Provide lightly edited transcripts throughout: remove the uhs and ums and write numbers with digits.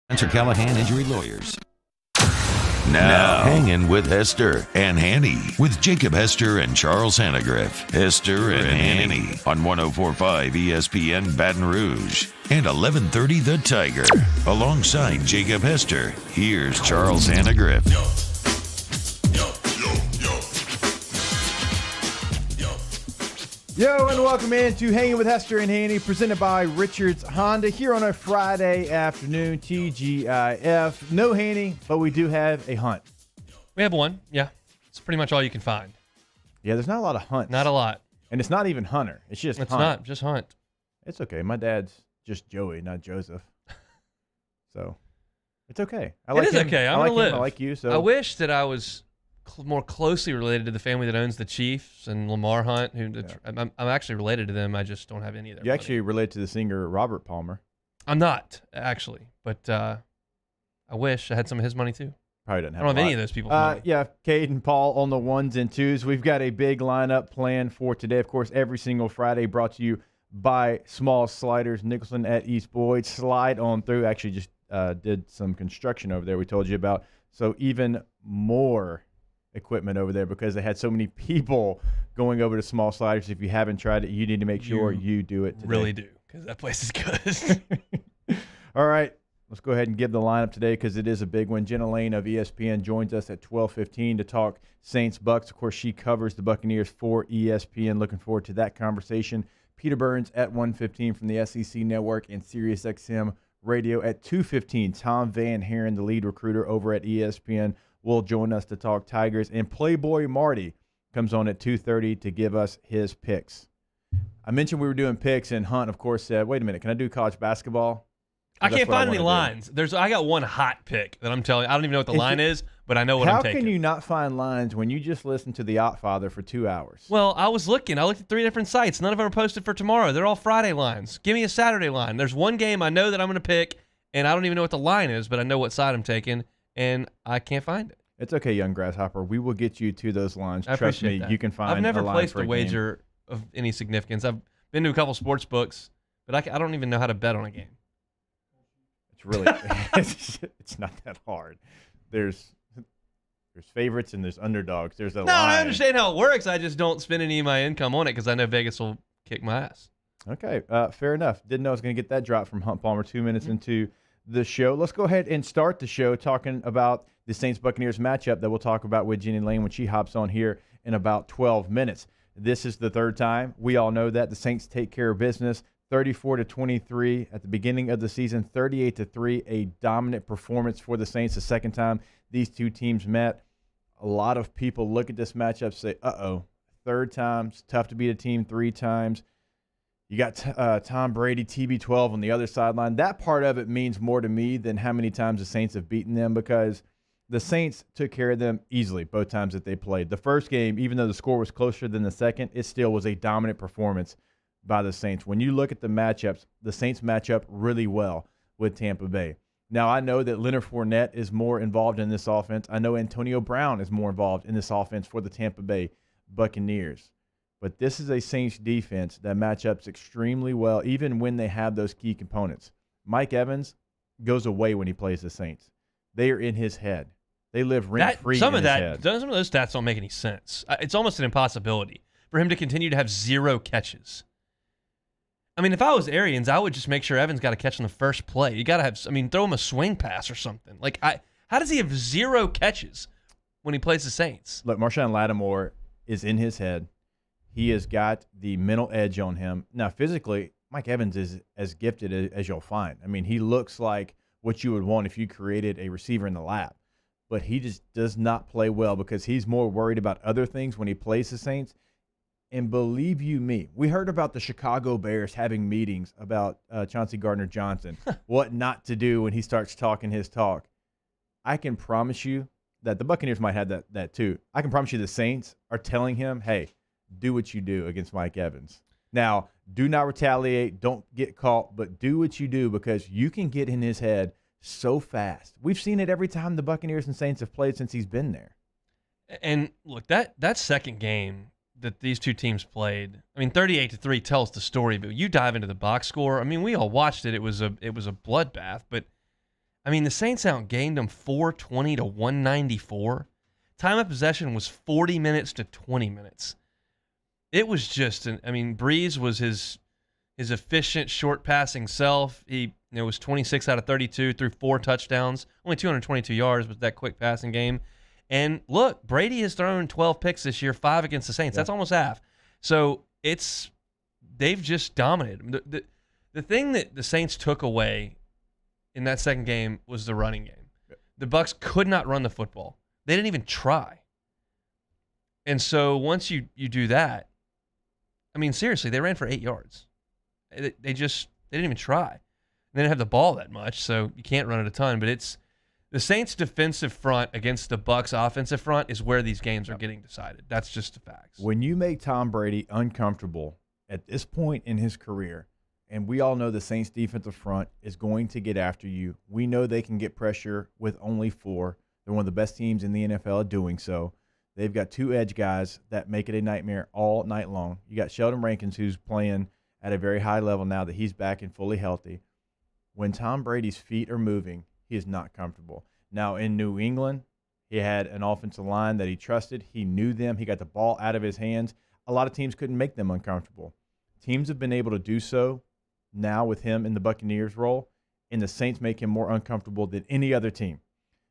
Spencer Callahan Injury Lawyers. Now, Hangin with Hester and Hanny with Jacob Hester and Charles Hannegriff. Hester and Hanny on 104.5 ESPN Baton Rouge and 1130 The Tiger. Alongside Jacob Hester, here's Charles Hannegriff. Yo, and welcome into Hanging with Hester and Hanny, presented by Richards Honda here on a Friday afternoon, TGIF. No Hanny, but we do have a Hunt. We have one, yeah. It's pretty much all you can find. Yeah, there's not a lot of Hunts. Not a lot. And it's not even Hunter. It's just Hunt. It's not, just Hunt. It's okay. My dad's just Joey, not Joseph. So, it's okay. It is okay. I'm going to live. I like you. So I wish that I was more closely related to the family that owns the Chiefs and Lamar Hunt. I'm actually related to them. I just don't have any of their You money. actually relate to the singer Robert Palmer. I'm not, actually. But I wish I had some of his money, too. Probably doesn't have I don't have any of those people's money. Yeah, Cade and Paul on the ones and twos. We've got a big lineup planned for today. Of course, every single Friday brought to you by Small Sliders, Nicholson at East Boyd. Slide on through. Actually just did some construction over there we told you about. So even more equipment over there because they had so many people going over to Small Sliders. If you haven't tried it, you need to make sure you do it today. Really do, because that place is good. All right, let's go ahead and give the lineup today because it is a big one. Jenna Lane of ESPN joins us at 12:15 to talk Saints Bucks. Of course, she covers the Buccaneers for ESPN. Looking forward to that conversation. Peter Burns at 1:15 from the SEC Network and SiriusXM Radio at 2:15. Tom Van Haren, the lead recruiter over at ESPN, will join us to talk Tigers. And Playboy Marty comes on at 2:30 to give us his picks. I mentioned we were doing picks, and Hunt, of course, said, wait a minute, can I do college basketball? I can't find any lines. I got one hot pick that I'm telling you. I don't even know what the line is, but I know what I'm taking. How can you not find lines when you just listened to The Ottfather for 2 hours? Well, I was looking. I looked at 3 different sites. None of them are posted for tomorrow. They're all Friday lines. Give me a Saturday line. There's one game I know that I'm going to pick, and I don't even know what the line is, but I know what side I'm taking, and I can't find it. It's okay, young grasshopper. We will get you to those lines. Trust me, that. You can find. I've never a line placed for a wager of any significance. I've been to a couple sports books, but I don't even know how to bet on a game. It's really it's not that hard. There's favorites and there's underdogs. There's a line. I understand how it works. I just don't spend any of my income on it because I know Vegas will kick my ass. Okay, fair enough. Didn't know I was going to get that drop from Hunt Palmer 2 minutes into the show. Let's go ahead and start the show talking about the Saints-Buccaneers matchup that we'll talk about with Jenny Lane when she hops on here in about 12 minutes. This is the third time. We all know that the Saints take care of business, 34-23 at the beginning of the season, 38-3, a dominant performance for the Saints. The second time these two teams met, a lot of people look at this matchup and say, uh-oh, third time's tough to beat a team 3 times. You got Tom Brady, TB12 on the other sideline. That part of it means more to me than how many times the Saints have beaten them because the Saints took care of them easily both times that they played. The first game, even though the score was closer than the second, it still was a dominant performance by the Saints. When you look at the matchups, the Saints match up really well with Tampa Bay. Now, I know that Leonard Fournette is more involved in this offense. I know Antonio Brown is more involved in this offense for the Tampa Bay Buccaneers. But this is a Saints defense that match up extremely well, even when they have those key components. Mike Evans goes away when he plays the Saints. They are in his head. They live rent-free in his head. Some of those stats don't make any sense. It's almost an impossibility for him to continue to have 0 catches. I mean, if I was Arians, I would just make sure Evans got a catch on the first play. You got to have, throw him a swing pass or something. How does he have 0 catches when he plays the Saints? Look, Marshon Lattimore is in his head. He has got the mental edge on him. Now, physically, Mike Evans is as gifted as you'll find. I mean, he looks like what you would want if you created a receiver in the lap. But he just does not play well because he's more worried about other things when he plays the Saints. And believe you me, we heard about the Chicago Bears having meetings about Chauncey Gardner-Johnson, what not to do when he starts talking his talk. I can promise you that the Buccaneers might have that too. I can promise you the Saints are telling him, hey, do what you do against Mike Evans. Now, do not retaliate. Don't get caught, but do what you do because you can get in his head so fast. We've seen it every time the Buccaneers and Saints have played since he's been there. And look, that second game that these two teams played, 38-3 tells the story, but you dive into the box score. We all watched it. It was a bloodbath, but I mean, the Saints outgained them 420 to 194. Time of possession was 40 minutes to 20 minutes. It was just, Brees was his efficient short passing self. He was 26 out of 32, threw 4 touchdowns, only 222 yards with that quick passing game. And look, Brady has thrown 12 picks this year, 5 against the Saints. Yeah. That's almost half. So they've just dominated. The thing that the Saints took away in that second game was the running game. The Bucs could not run the football. They didn't even try. And so once you do that, seriously, they ran for 8 yards. They didn't even try. They didn't have the ball that much, so you can't run it a ton. But it's the Saints' defensive front against the Bucs' offensive front is where these games are getting decided. That's just the facts. When you make Tom Brady uncomfortable at this point in his career, and we all know the Saints' defensive front is going to get after you. We know they can get pressure with only 4. They're one of the best teams in the NFL at doing so. They've got 2 edge guys that make it a nightmare all night long. You got Sheldon Rankins, who's playing at a very high level now that he's back and fully healthy. When Tom Brady's feet are moving, he is not comfortable. Now, in New England, he had an offensive line that he trusted. He knew them. He got the ball out of his hands. A lot of teams couldn't make them uncomfortable. Teams have been able to do so now with him in the Buccaneers role, and the Saints make him more uncomfortable than any other team.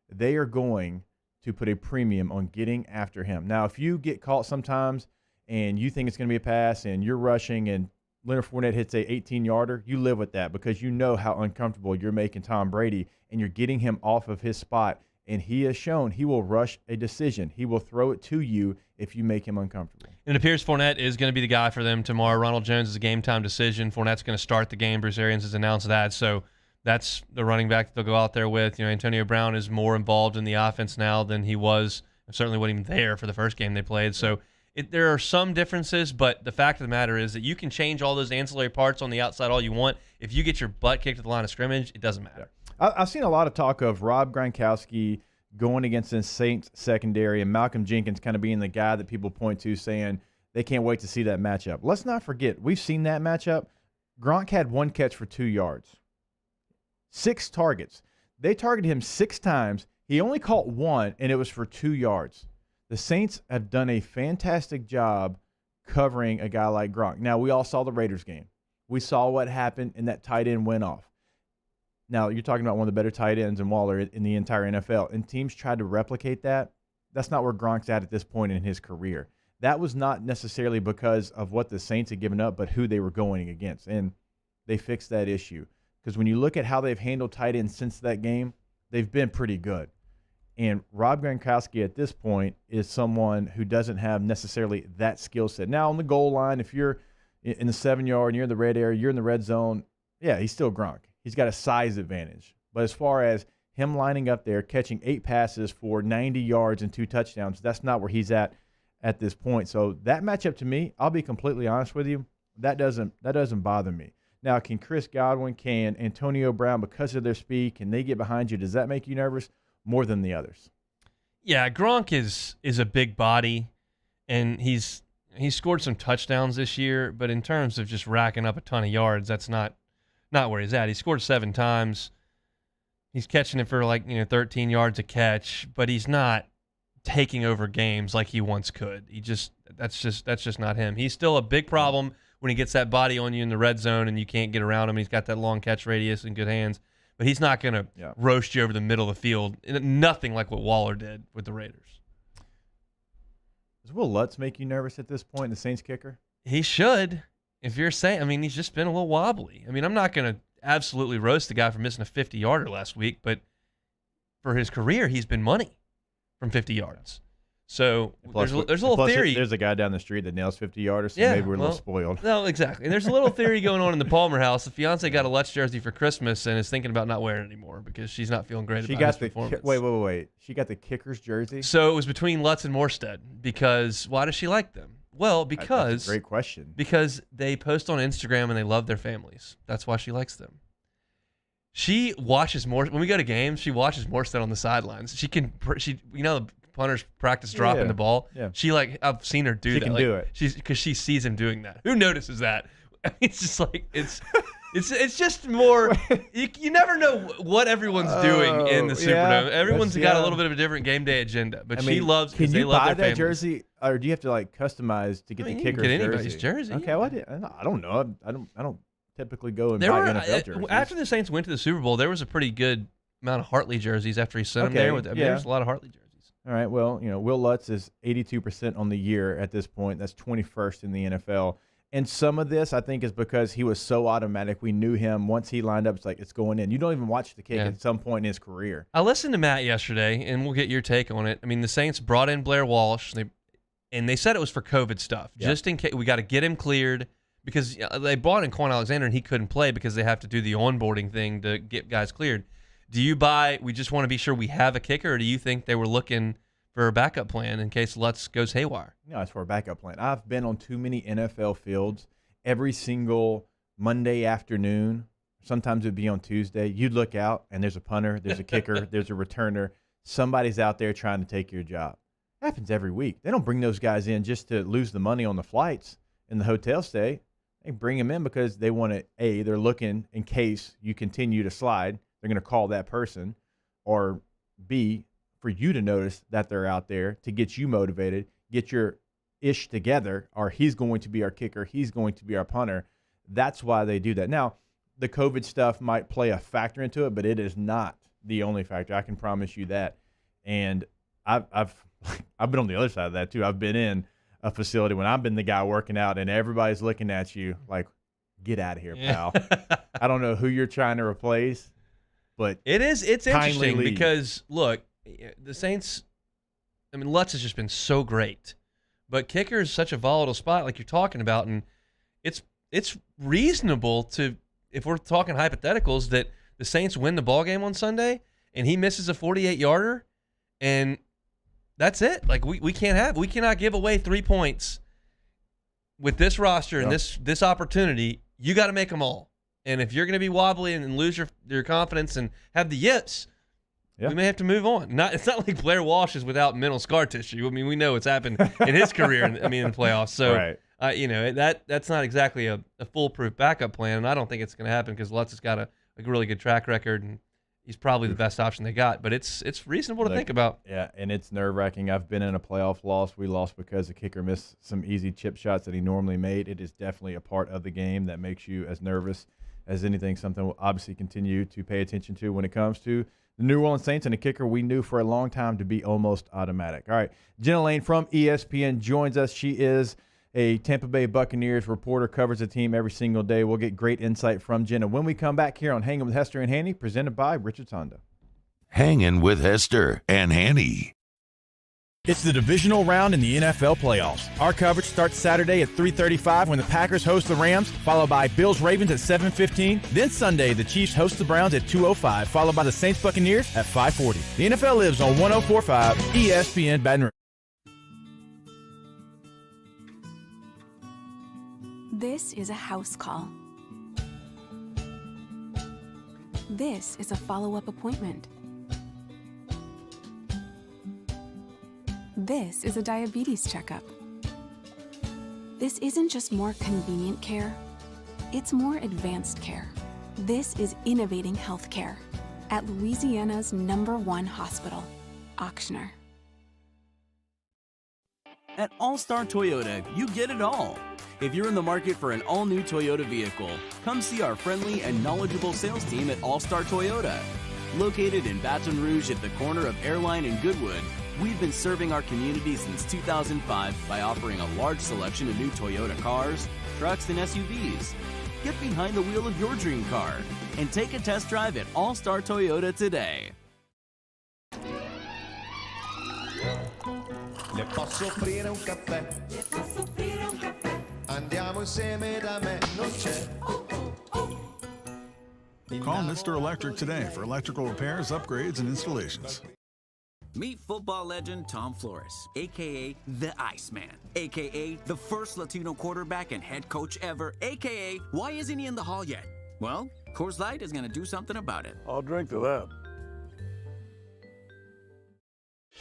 They are going to put a premium on getting after him. Now, if you get caught sometimes and you think it's going to be a pass and you're rushing and Leonard Fournette hits a 18-yarder, you live with that because you know how uncomfortable you're making Tom Brady and you're getting him off of his spot. And he has shown he will rush a decision. He will throw it to you if you make him uncomfortable. And it appears Fournette is going to be the guy for them tomorrow. Ronald Jones is a game-time decision. Fournette's going to start the game. Bruce Arians has announced that. So that's the running back that they'll go out there with. Antonio Brown is more involved in the offense now than he was. Certainly wasn't even there for the first game they played. So there are some differences, but the fact of the matter is that you can change all those ancillary parts on the outside all you want. If you get your butt kicked at the line of scrimmage, it doesn't matter. I've seen a lot of talk of Rob Gronkowski going against the Saints secondary and Malcolm Jenkins kind of being the guy that people point to saying they can't wait to see that matchup. Let's not forget, we've seen that matchup. Gronk had 1 catch for 2 yards. 6 targets. They targeted him 6 times. He only caught 1, and it was for 2 yards. The Saints have done a fantastic job covering a guy like Gronk. Now, we all saw the Raiders game. We saw what happened, and that tight end went off. Now, you're talking about one of the better tight ends in Waller in the entire NFL, and teams tried to replicate that. That's not where Gronk's at this point in his career. That was not necessarily because of what the Saints had given up, but who they were going against, and they fixed that issue. Because when you look at how they've handled tight ends since that game, they've been pretty good. And Rob Gronkowski at this point is someone who doesn't have necessarily that skill set. Now, on the goal line, if you're in the 7-yard and you're in the red area, you're in the red zone, yeah, he's still Gronk. He's got a size advantage. But as far as him lining up there, catching 8 passes for 90 yards and 2 touchdowns, that's not where he's at this point. So that matchup to me, I'll be completely honest with you, that doesn't bother me. Now, can Chris Godwin, can Antonio Brown, because of their speed, can they get behind you? Does that make you nervous more than the others? Yeah, Gronk is a big body, and he's scored some touchdowns this year, but in terms of just racking up a ton of yards, that's not where he's at. He scored 7 times. He's catching it for 13 yards a catch, but he's not taking over games like he once could. That's just not him. He's still a big problem when he gets that body on you in the red zone and you can't get around him. He's got that long catch radius and good hands, but he's not going to roast you over the middle of the field. Nothing like what Waller did with the Raiders. Does Will Lutz make you nervous at this point, the Saints kicker? He should. If you're saying, he's just been a little wobbly. I'm not going to absolutely roast the guy for missing a 50-yarder last week, but for his career, he's been money from 50 yards. So there's a little theory. There's a guy down the street that nails 50-yarders, so maybe we're a little spoiled. No, exactly. And there's a little theory going on in the Palmer house. The fiance got a Lutz jersey for Christmas and is thinking about not wearing it anymore because she's not feeling great about his performance. Wait. She got the kicker's jersey? So it was between Lutz and Morstead because why does she like them? Well, because that's a great question. Because they post on Instagram and they love their families. That's why she likes them. She watches more when we go to games. She watches Morstead on the sidelines. The punters practice dropping the ball. Yeah. I've seen her do that. She can do it. Because she sees him doing that. Who notices that? It's just it's It's just more. You never know what everyone's doing in the Superdome. Everyone's got a little bit of a different game day agenda, but she loves. Can they you love buy their that families. jersey, or do you have to like customize to get the kicker's jersey? You can get anybody's jersey. Okay, well, I don't know. I don't typically go and There buy were NFL jerseys. after the Saints went to the Super Bowl, there was a pretty good amount of Hartley jerseys after he sent them there. There's a lot of Hartley jerseys. All right. Well, Will Lutz is 82% on the year at this point. That's 21st in the NFL. And some of this, I think, is because he was so automatic. We knew him. Once he lined up, it's going in. You don't even watch the kick at some point in his career. I listened to Matt yesterday, and we'll get your take on it. I mean, the Saints brought in Blair Walsh, and they said it was for COVID stuff, just in case. We got to get him cleared because they brought in Quan Alexander, and he couldn't play because they have to do the onboarding thing to get guys cleared. Do you buy we just want to be sure we have a kicker, or do you think they were looking for a backup plan in case Lutz goes haywire? No, it's for a backup plan. I've been on too many NFL fields every single Monday afternoon. Sometimes it'd be on Tuesday. You'd look out, and there's a punter, there's a kicker, there's a returner. Somebody's out there trying to take your job. It happens every week. They don't bring those guys in just to lose the money on the flights and the hotel stay. They bring them in because they want to, they're looking in case you continue to slide. They're going to call that person, or B, for you to notice that they're out there to get you motivated, get your ish together, or he's going to be our kicker, he's going to be our punter. That's why they do that. Now, the COVID stuff might play a factor into it, but it is not the only factor. I can promise you that. And I've been on the other side of that too. I've been in a facility when I've been the guy working out, and everybody's looking at you like, "Get out of here, pal." I don't know who you're trying to replace, but it's interesting because look, the Saints. I mean, Lutz has just been so great, but kicker is such a volatile spot, like you're talking about, and it's reasonable to, if we're talking hypotheticals, that the Saints win the ball game on Sunday and he misses a 48-yarder, and that's it. Like we cannot give away 3 points with this roster and this opportunity. You got to make them all. And if you're going to be wobbly and lose your confidence and have the yips, we may have to move on. It's not like Blair Walsh is without mental scar tissue. I mean, we know it's happened in his career. In the playoffs. So, that's not exactly a foolproof backup plan. And I don't think it's going to happen because Lutz has got a really good track record, and he's probably the best option they got. But it's reasonable to think about. Yeah, and it's nerve-wracking. I've been in a playoff loss. We lost because the kicker missed some easy chip shots that he normally made. It is definitely a part of the game that makes you as nervous as anything. Something we'll obviously continue to pay attention to when it comes to the New Orleans Saints, and a kicker we knew for a long time to be almost automatic. All right, Jenna Lane from ESPN joins us. She is a Tampa Bay Buccaneers reporter, covers the team every single day. We'll get great insight from Jenna when we come back here on Hangin with Hester and Hanny, presented by Richards Honda. Hangin with Hester and Hanny. It's the divisional round in the NFL playoffs. Our coverage starts Saturday at 3:35 when the Packers host the Rams, followed by Bills-Ravens at 7:15. Then Sunday, the Chiefs host the Browns at 2:05, followed by the Saints-Buccaneers at 5:40. The NFL lives on 104.5 ESPN Baton Rouge. This is a house call. This is a follow-up appointment. This is a diabetes checkup. This isn't just more convenient care, it's more advanced care. This is innovating healthcare at Louisiana's #1 hospital, Auctioner. At All-Star Toyota, you get it all. If you're in the market for an all-new Toyota vehicle, come see our friendly and knowledgeable sales team at All-Star Toyota. Located in Baton Rouge at the corner of Airline and Goodwood, we've been serving our community since 2005 by offering a large selection of new Toyota cars, trucks, and SUVs. Get behind the wheel of your dream car and take a test drive at All-Star Toyota today. Le posso offrire un caffè? Le posso offrire un caffè? Andiamo insieme da me, non c'è. Call Mr. Electric today for electrical repairs, upgrades, and installations. Meet football legend Tom Flores, a.k.a. the Iceman, a.k.a. the first Latino quarterback and head coach ever, a.k.a. why isn't he in the hall yet? Well, Coors Light is going to do something about it. I'll drink to that.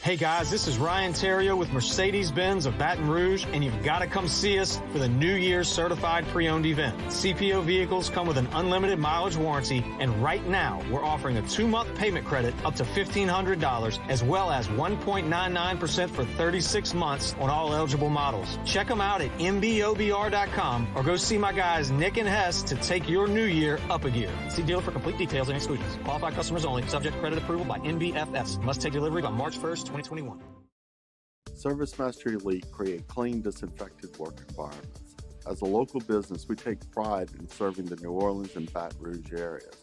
Hey guys, this is Ryan Terrio with Mercedes-Benz of Baton Rouge, and you've got to come see us for the New Year's Certified Pre-Owned event. CPO vehicles come with an unlimited mileage warranty, and right now we're offering a 2-month payment credit up to $1,500, as well as 1.99% for 36 months on all eligible models. Check them out at mbobr.com or go see my guys Nick and Hess to take your new year up a gear. See dealer for complete details and exclusions. Qualified customers only. Subject to credit approval by NBFS. Must take delivery by March 1st, 2021. ServiceMaster Elite create clean, disinfected work environments. As a local business, we take pride in serving the New Orleans and Baton Rouge areas.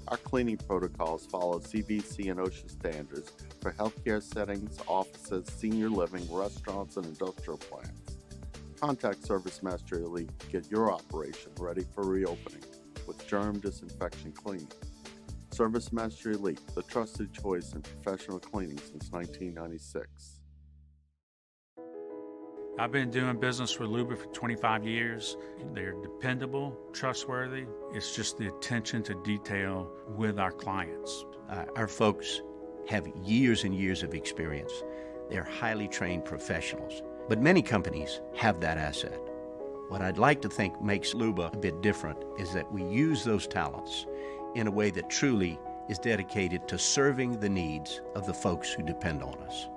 Our cleaning protocols follow CDC and OSHA standards for healthcare settings, offices, senior living, restaurants, and industrial plants. Contact ServiceMaster Elite to get your operation ready for reopening with germ disinfection cleaning. ServiceMaster Elite, the trusted choice in professional cleaning since 1996. I've been doing business with Luba for 25 years. They're dependable, trustworthy. It's just the attention to detail with our clients. Our folks have years and years of experience. They're highly trained professionals, but many companies have that asset. What I'd like to think makes Luba a bit different is that we use those talents in a way that truly is dedicated to serving the needs of the folks who depend on us.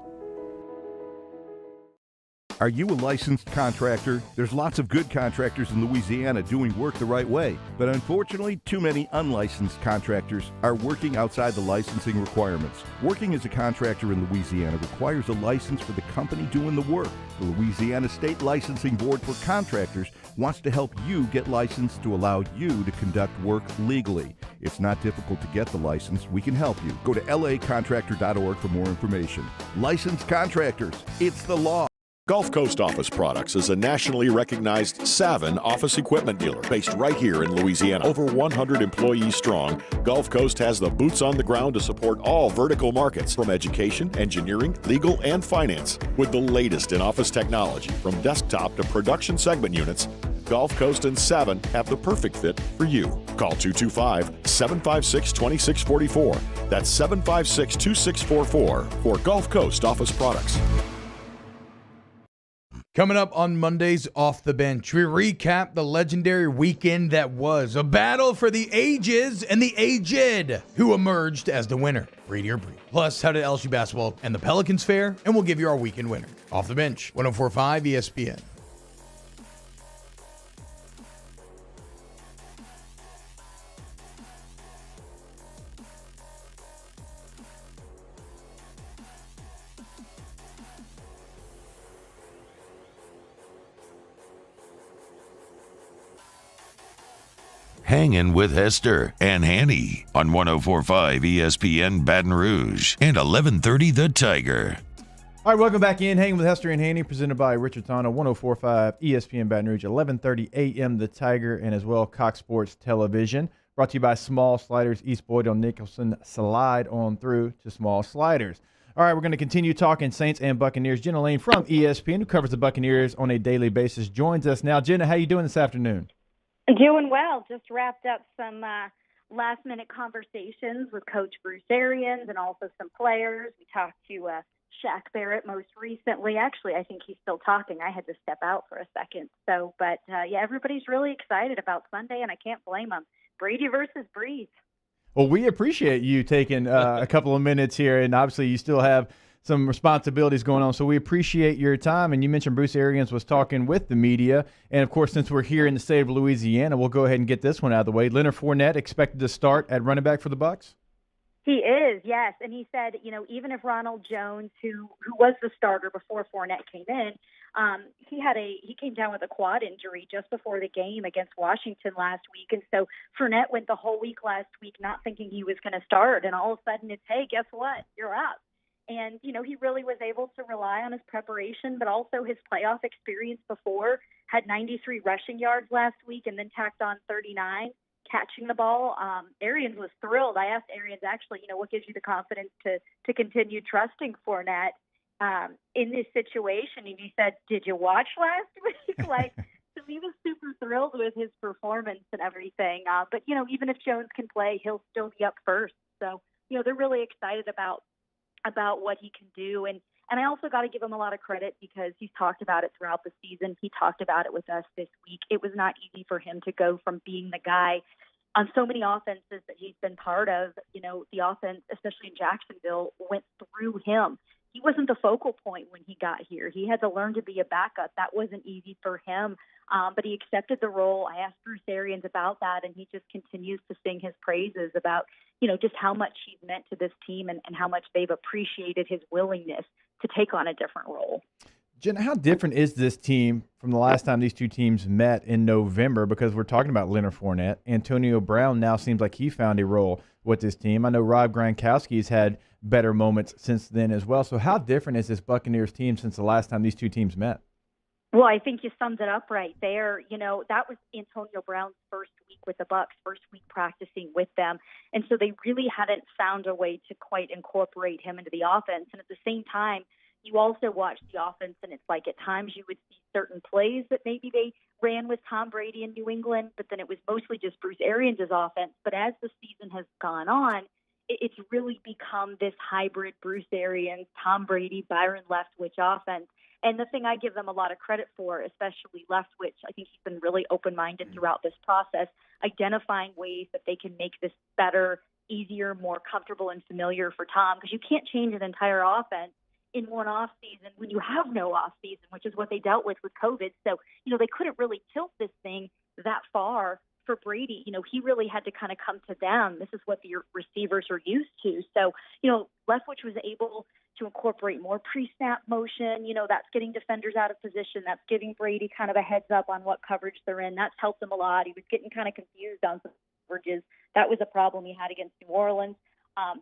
Are you a licensed contractor? There's lots of good contractors in Louisiana doing work the right way, but unfortunately, too many unlicensed contractors are working outside the licensing requirements. Working as a contractor in Louisiana requires a license for the company doing the work. The Louisiana State Licensing Board for Contractors wants to help you get licensed to allow you to conduct work legally. It's not difficult to get the license. We can help you. Go to lacontractor.org for more information. Licensed contractors, it's the law. Gulf Coast Office Products is a nationally recognized Savin office equipment dealer based right here in Louisiana. Over 100 employees strong, Gulf Coast has the boots on the ground to support all vertical markets from education, engineering, legal, and finance. With the latest in office technology from desktop to production segment units, Gulf Coast and Savin have the perfect fit for you. Call 225-756-2644. That's 756-2644 for Gulf Coast Office Products. Coming up on Monday's Off the Bench, we recap the legendary weekend that was. A battle for the ages and the aged. Who emerged as the winner, Brady or Brees? Plus, how did LSU basketball and the Pelicans fare? And we'll give you our weekend winner. Off the Bench, 104.5 ESPN. Hangin with Hester and Hanny on 104.5 ESPN Baton Rouge and 1130 The Tiger. All right, welcome back in. Hanging with Hester and Hanny, presented by Richard Tana, 104.5 ESPN Baton Rouge, 1130 a.m. The Tiger, and as well Cox Sports Television. Brought to you by Small Sliders, East Boyd on Nicholson. Slide on through to Small Sliders. All right, we're going to continue talking Saints and Buccaneers. Jenna Lane from ESPN, who covers the Buccaneers on a daily basis, joins us now. Jenna, how you doing this afternoon? Doing well. Just wrapped up some last-minute conversations with Coach Bruce Arians and also some players. We talked to Shaq Barrett most recently. Actually, I think he's still talking. I had to step out for a second. But everybody's really excited about Sunday, and I can't blame them. Brady versus Brees. Well, we appreciate you taking a couple of minutes here, and obviously you still have some responsibilities going on, so we appreciate your time. And you mentioned Bruce Arians was talking with the media, and of course, since we're here in the state of Louisiana, we'll go ahead and get this one out of the way. Leonard Fournette expected to start at running back for the Bucs? He is, yes, and he said, even if Ronald Jones, who was the starter before Fournette came in, he came down with a quad injury just before the game against Washington last week, and so Fournette went the whole week last week not thinking he was going to start, and all of a sudden it's, hey, guess what? You're out. And, he really was able to rely on his preparation, but also his playoff experience before. Had 93 rushing yards last week and then tacked on 39 catching the ball. Arians was thrilled. I asked Arians, actually, what gives you the confidence to continue trusting Fournette in this situation? And he said, did you watch last week? So he was super thrilled with his performance and everything. But, even if Jones can play, he'll still be up first. So, they're really excited about what he can do. And And I also got to give him a lot of credit because he's talked about it throughout the season. He talked about it with us this week. It was not easy for him to go from being the guy on so many offenses that he's been part of. You know, the offense, especially in Jacksonville, went through him. He wasn't the focal point when he got here. He had to learn to be a backup. That wasn't easy for him, but he accepted the role. I asked Bruce Arians about that, and he just continues to sing his praises about, you know, just how much he's meant to this team and how much they've appreciated his willingness to take on a different role. Jenna, how different is this team from the last time these two teams met in November? Because we're talking about Leonard Fournette. Antonio Brown now seems like he found a role with this team. I know Rob Gronkowski's had better moments since then as well. So how different is this Buccaneers team since the last time these two teams met? Well, I think you summed it up right there. You know, that was Antonio Brown's first week with the Bucs, first week practicing with them. And so they really hadn't found a way to quite incorporate him into the offense. And at the same time, you also watch the offense, and it's like at times you would see certain plays that maybe they ran with Tom Brady in New England, but then it was mostly just Bruce Arians' offense. But as the season has gone on, it's really become this hybrid Bruce Arians, Tom Brady, Byron Leftwich offense. And the thing I give them a lot of credit for, especially Leftwich, I think he's been really open-minded throughout this process, identifying ways that they can make this better, easier, more comfortable and familiar for Tom, because you can't change an entire offense in one off season when you have no off season, which is what they dealt with COVID. So, you know, they couldn't really tilt this thing that far for Brady. You know, he really had to kind of come to them. This is what the receivers are used to. So, you know, Leftwich was able to incorporate more pre-snap motion. You know, that's getting defenders out of position. That's giving Brady kind of a heads up on what coverage they're in. That's helped him a lot. He was getting kind of confused on some coverages. That was a problem he had against New Orleans.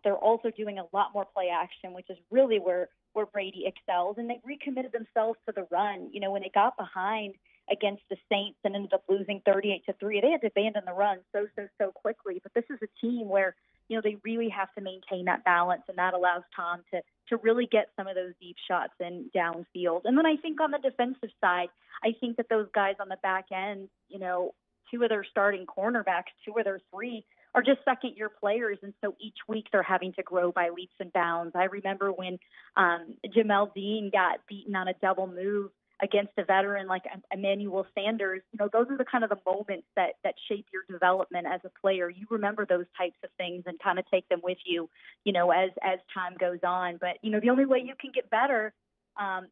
They're also doing a lot more play action, which is really where Brady excels. And they've recommitted themselves to the run. You know, when they got behind against the Saints and ended up losing 38-3, they had to abandon the run so quickly. But this is a team where, you know, they really have to maintain that balance, and that allows Tom to really get some of those deep shots in downfield. And then I think on the defensive side, I think that those guys on the back end, you know, two of their starting cornerbacks, two of their three, are just second-year players, and so each week they're having to grow by leaps and bounds. I remember when Jamel Dean got beaten on a double move against a veteran like Emmanuel Sanders. You know, those are the kind of the moments that shape your development as a player. You remember those types of things and kind of take them with you, you know, as time goes on. But, you know, the only way you can get better,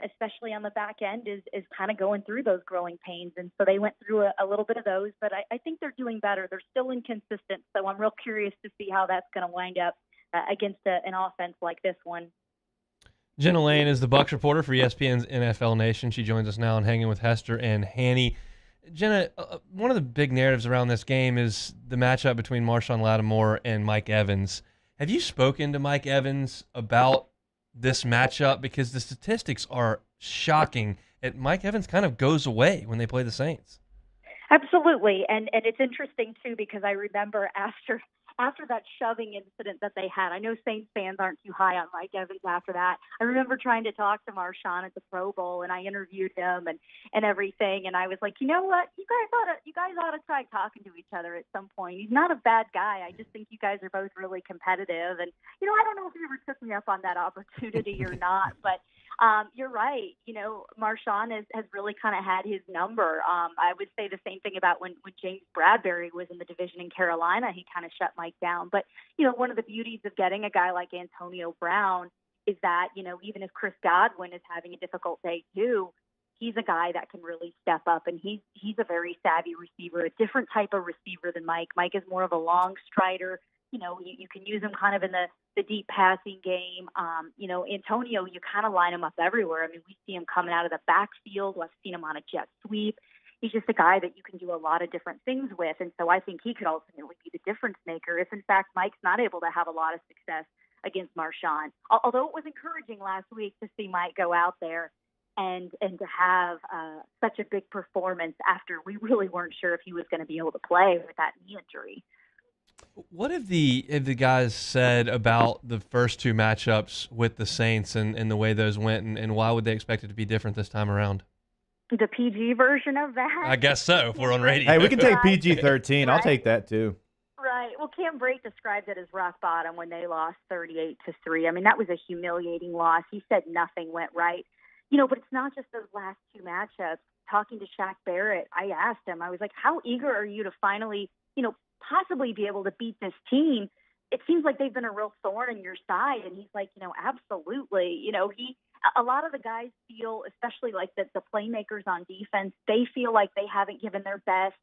especially on the back end, is kind of going through those growing pains. And so they went through a little bit of those, but I think they're doing better. They're still inconsistent, so I'm real curious to see how that's going to wind up against an offense like this one. Jenna Lane is the Bucs reporter for ESPN's NFL Nation. She joins us now on Hanging with Hester and Hanny. Jenna, one of the big narratives around this game is the matchup between Marshon Lattimore and Mike Evans. Have you spoken to Mike Evans about this matchup? Because the statistics are shocking. Mike Evans kind of goes away when they play the Saints. Absolutely. And it's interesting, too, because I remember after that shoving incident that they had, I know Saints fans aren't too high on Mike Evans after that. I remember trying to talk to Marshon at the Pro Bowl, and I interviewed him and everything. And I was like, you know what? You guys ought to try talking to each other at some point. He's not a bad guy. I just think you guys are both really competitive. And, you know, I don't know if he ever took me up on that opportunity or not, but you're right. You know, Marshon has really kind of had his number. I would say the same thing about when James Bradbury was in the division in Carolina. He kind of shut Mike down. But, you know, one of the beauties of getting a guy like Antonio Brown is that, you know, even if Chris Godwin is having a difficult day too, he's a guy that can really step up, and he's a very savvy receiver, a different type of receiver than Mike. Mike is more of a long strider. You know, you can use him kind of in the deep passing game. You know, Antonio, you kind of line him up everywhere. I mean, we see him coming out of the backfield. I've seen him on a jet sweep. He's just a guy that you can do a lot of different things with. And so I think he could ultimately be the difference maker if, in fact, Mike's not able to have a lot of success against Marshon. Although it was encouraging last week to see Mike go out there and to have such a big performance after we really weren't sure if he was going to be able to play with that knee injury. What have the guys said about the first two matchups with the Saints and the way those went, and why would they expect it to be different this time around? The PG version of that? I guess so, if we're on radio. Hey, we can take PG-13. I'll take that, too. Right. Well, Cam Brate described it as rock bottom when they lost 38-3. I mean, that was a humiliating loss. He said nothing went right. But it's not just those last two matchups. Talking to Shaq Barrett, I asked him, I was like, how eager are you to finally, possibly be able to beat this team? It seems like they've been a real thorn in your side. And he's like, absolutely. A lot of the guys feel, especially like the playmakers on defense, they feel like they haven't given their best.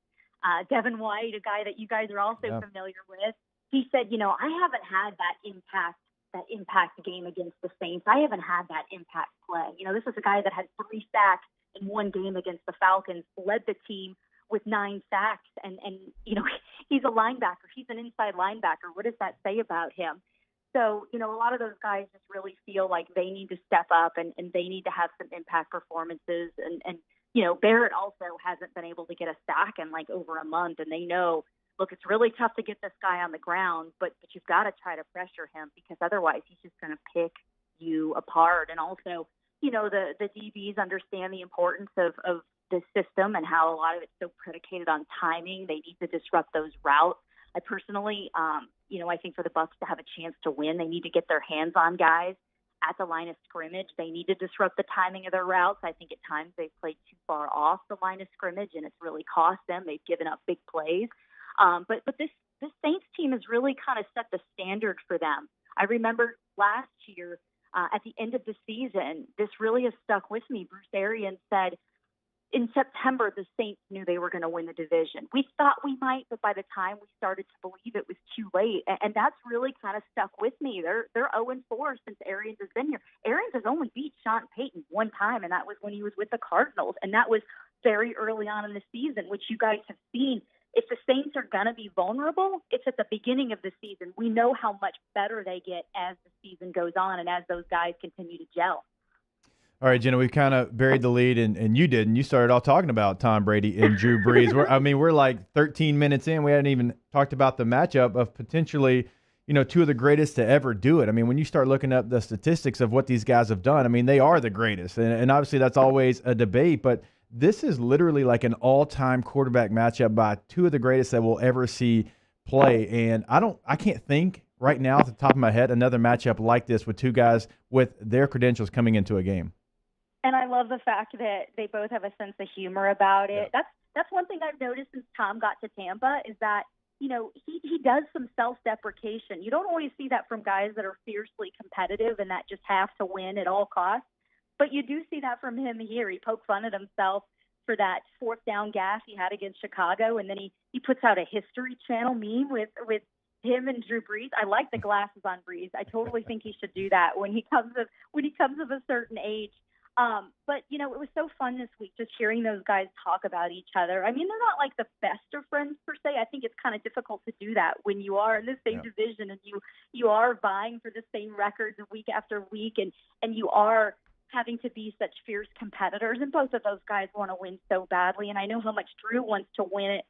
Devin White, a guy that you guys are also familiar with, he said, I haven't had that impact game against the Saints. I haven't had that impact play. This is a guy that had 3 sacks in one game against the Falcons, led the team with 9 sacks, and he's a linebacker. He's an inside linebacker. What does that say about him? So, a lot of those guys just really feel like they need to step up and they need to have some impact performances. And Barrett also hasn't been able to get a sack in like over a month, and they know, look, it's really tough to get this guy on the ground, but you've got to try to pressure him because otherwise he's just going to pick you apart. And also, the DBs understand the importance of the system and how a lot of it's so predicated on timing. They need to disrupt those routes. I personally, I think for the Bucs to have a chance to win, they need to get their hands on guys at the line of scrimmage. They need to disrupt the timing of their routes. I think at times they've played too far off the line of scrimmage, and it's really cost them. They've given up big plays. But this Saints team has really kind of set the standard for them. I remember last year at the end of the season, this really has stuck with me. Bruce Arians said, in September, the Saints knew they were going to win the division. We thought we might, but by the time we started to believe it was too late. And that's really kind of stuck with me. They're 0-4 since Arians has been here. Arians has only beat Sean Payton one time, and that was when he was with the Cardinals. And that was very early on in the season, which you guys have seen. If the Saints are going to be vulnerable, it's at the beginning of the season. We know how much better they get as the season goes on and as those guys continue to gel. All right, Jenna, we've kind of buried the lead, and you did, and you started off talking about Tom Brady and Drew Brees. We're like 13 minutes in. We hadn't even talked about the matchup of potentially, two of the greatest to ever do it. I mean, when you start looking up the statistics of what these guys have done, I mean, they are the greatest, and obviously that's always a debate, but this is literally like an all-time quarterback matchup by two of the greatest that we'll ever see play, and I can't think right now off the top of my head another matchup like this with two guys with their credentials coming into a game. And I love the fact that they both have a sense of humor about it. Yeah. That's one thing I've noticed since Tom got to Tampa is that, he does some self-deprecation. You don't always see that from guys that are fiercely competitive and that just have to win at all costs. But you do see that from him here. He poked fun at himself for that 4th down gaff he had against Chicago, and then he puts out a History Channel meme with him and Drew Brees. I like the glasses on Brees. I totally think he should do that when he comes of a certain age. But, it was so fun this week just hearing those guys talk about each other. I mean, they're not like the best of friends per se. I think it's kind of difficult to do that when you are in the same division and you are vying for the same records week after week and you are having to be such fierce competitors. And both of those guys want to win so badly. And I know how much Drew wants to win it,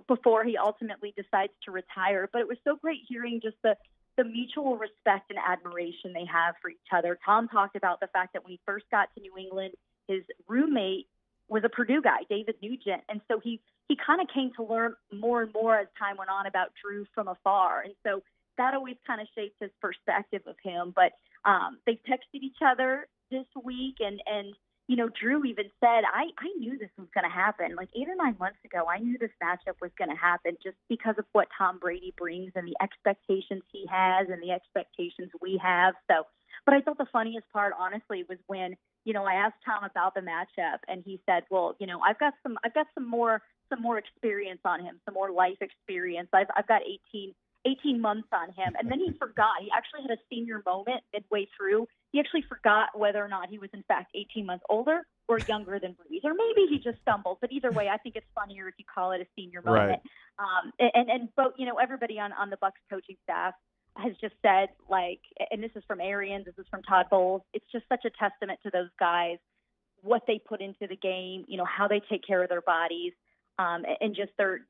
before he ultimately decides to retire. But it was so great hearing just the mutual respect and admiration they have for each other. Tom talked about the fact that when he first got to New England, his roommate was a Purdue guy, David Nugent. And so he kind of came to learn more and more as time went on about Drew from afar. And so that always kind of shaped his perspective of him. But they texted each other this week, and Drew even said, I knew this was going to happen. Like 8 or 9 months ago, I knew this matchup was going to happen just because of what Tom Brady brings and the expectations he has and the expectations we have. So, but I thought the funniest part, honestly, was when, I asked Tom about the matchup, and he said, well, I've got some more experience on him, some more life experience. I've got 18 months on him. And then he forgot. He actually had a senior moment midway through. He actually forgot whether or not he was, in fact, 18 months older or younger than Brees. Or maybe he just stumbled. But either way, I think it's funnier if you call it a senior moment. Right. But everybody on the Bucs coaching staff has just said, and this is from Arians, this is from Todd Bowles, it's just such a testament to those guys, what they put into the game, how they take care of their bodies. And just their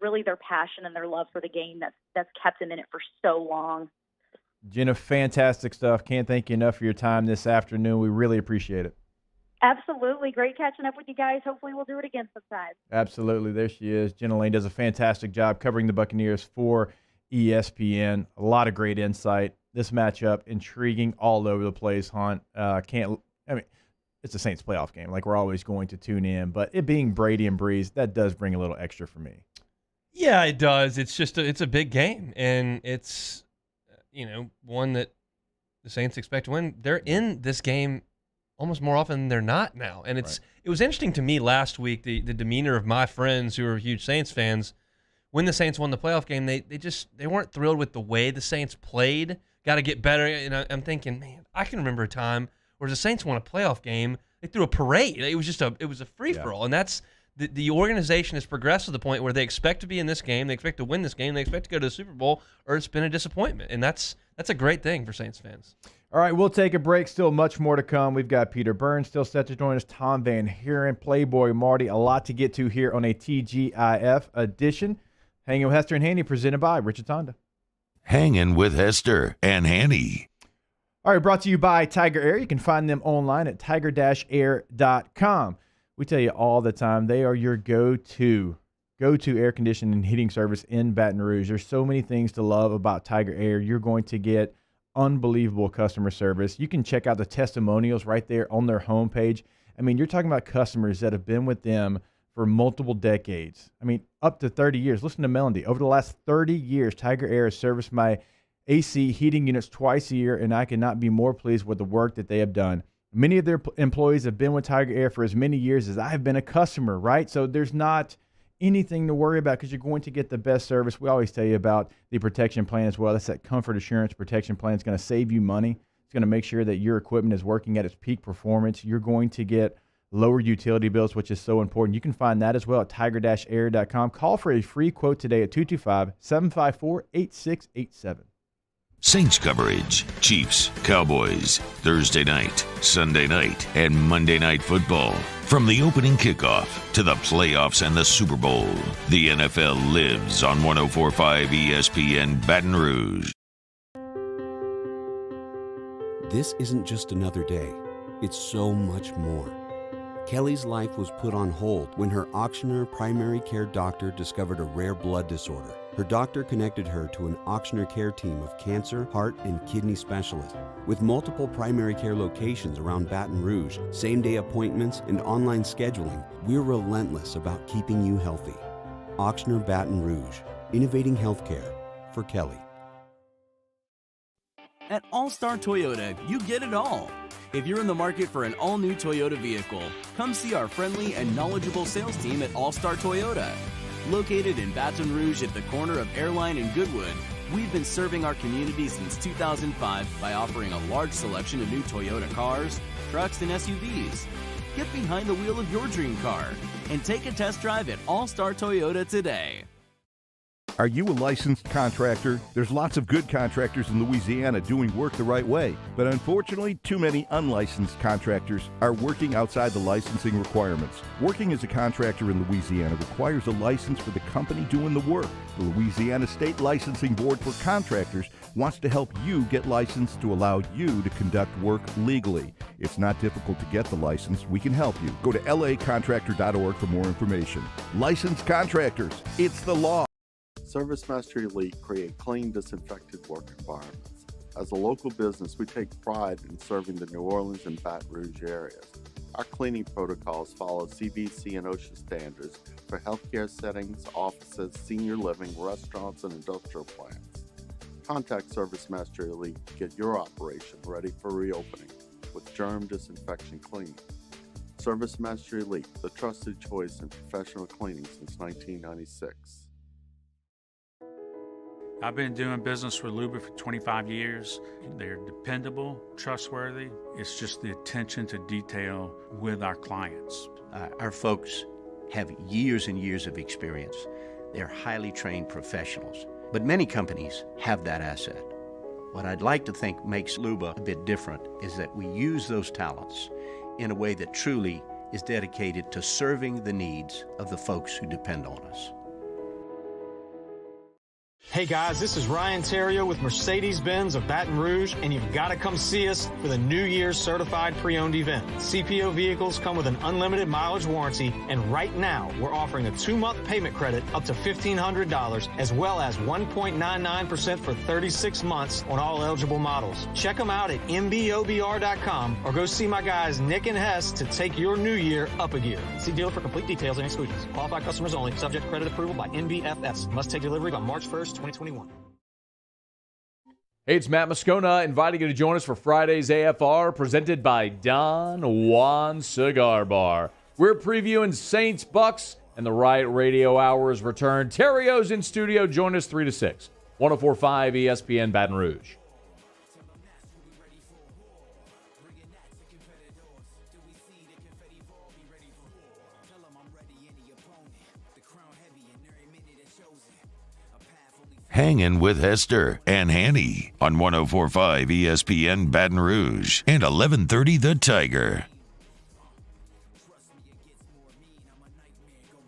passion and their love for the game that's kept them in it for so long. Jenna, fantastic stuff. Can't thank you enough for your time this afternoon. We really appreciate it. Absolutely. Great catching up with you guys. Hopefully we'll do it again sometime. Absolutely. There she is. Jenna Lane does a fantastic job covering the Buccaneers for ESPN. A lot of great insight. This matchup, intriguing all over the place, Hunt. It's a Saints playoff game. Like, we're always going to tune in. But it being Brady and Brees, that does bring a little extra for me. Yeah, it does. It's just it's a big game, and it's one that the Saints expect to win. They're in this game almost more often than they're not now, and it was interesting to me last week the demeanor of my friends who are huge Saints fans when the Saints won the playoff game. They weren't thrilled with the way the Saints played. Got to get better. And I'm thinking, man, I can remember a time where the Saints won a playoff game. They threw a parade. It was a free for all, and that's. The organization has progressed to the point where they expect to be in this game, they expect to win this game, they expect to go to the Super Bowl, or it's been a disappointment. And that's a great thing for Saints fans. All right, we'll take a break. Still much more to come. We've got Peter Burns still set to join us, Tom Van Heeren, Playboy Marty. A lot to get to here on a TGIF edition. Hanging with Hester and Hanny, presented by Richard Honda. Hangin' with Hester and Hanny. All right, brought to you by Tiger Air. You can find them online at tiger-air.com. We tell you all the time, they are your go-to air conditioning and heating service in Baton Rouge. There's so many things to love about Tiger Air. You're going to get unbelievable customer service. You can check out the testimonials right there on their homepage. I mean, you're talking about customers that have been with them for multiple decades. I mean, up to 30 years. Listen to Melody. Over the last 30 years, Tiger Air has serviced my AC heating units twice a year, and I cannot be more pleased with the work that they have done. Many of their employees have been with Tiger Air for as many years as I have been a customer, right? So there's not anything to worry about because you're going to get the best service. We always tell you about the protection plan as well. That's that Comfort Assurance protection plan. It's going to save you money. It's going to make sure that your equipment is working at its peak performance. You're going to get lower utility bills, which is so important. You can find that as well at tiger-air.com. Call for a free quote today at 225-754-8687. Saints coverage, Chiefs, Cowboys, Thursday night, Sunday night, and Monday Night Football. From the opening kickoff to the playoffs and the Super Bowl, the NFL lives on 104.5 ESPN Baton Rouge. This isn't just another day. It's so much more. Kelly's life was put on hold when her auctioneer primary care doctor discovered a rare blood disorder. Her doctor connected her to an auctioneer care team of cancer, heart, and kidney specialists. With multiple primary care locations around Baton Rouge, same-day appointments, and online scheduling, we're relentless about keeping you healthy. Auctioneer Baton Rouge, innovating healthcare for Kelly. At All-Star Toyota, you get it all. If you're in the market for an all-new Toyota vehicle, come see our friendly and knowledgeable sales team at All-Star Toyota. Located in Baton Rouge at the corner of Airline and Goodwood, we've been serving our community since 2005 by offering a large selection of new Toyota cars, trucks, and SUVs. Get behind the wheel of your dream car and take a test drive at All-Star Toyota today. Are you a licensed contractor? There's lots of good contractors in Louisiana doing work the right way, but unfortunately, too many unlicensed contractors are working outside the licensing requirements. Working as a contractor in Louisiana requires a license for the company doing the work. The Louisiana State Licensing Board for Contractors wants to help you get licensed to allow you to conduct work legally. It's not difficult to get the license. We can help you. Go to lacontractor.org for more information. Licensed contractors, it's the law. ServiceMaster Elite create clean, disinfected work environments. As a local business, we take pride in serving the New Orleans and Baton Rouge areas. Our cleaning protocols follow CDC and OSHA standards for healthcare settings, offices, senior living, restaurants, and industrial plants. Contact ServiceMaster Elite to get your operation ready for reopening with germ disinfection cleaning. ServiceMaster Elite, the trusted choice in professional cleaning since 1996. I've been doing business with Luba for 25 years. They're dependable, trustworthy. It's just the attention to detail with our clients. Our folks have years and years of experience. They're highly trained professionals, but many companies have that asset. What I'd like to think makes Luba a bit different is that we use those talents in a way that truly is dedicated to serving the needs of the folks who depend on us. Hey guys, this is Ryan Terrio with Mercedes-Benz of Baton Rouge, and you've got to come see us for the New Year's Certified Pre-Owned event. CPO vehicles come with an unlimited mileage warranty, and right now we're offering a 2-month payment credit up to $1,500, as well as 1.99% for 36 months on all eligible models. Check them out at mbobr.com or go see my guys Nick and Hess to take your new year up a gear. See dealer for complete details and exclusions. Qualified customers only. Subject credit approval by NBFS. Must take delivery by March 1st, 2021. Hey, it's Matt Moscona inviting you to join us for Friday's AFR presented by Don Juan Cigar Bar. We're previewing Saints, Bucks, and the Riot Radio Hours return. Terrio's in studio. Join us 3 to 6. 104.5 ESPN Baton Rouge. Hangin' with Hester and Hanny on 104.5 ESPN Baton Rouge and 1130 The Tiger.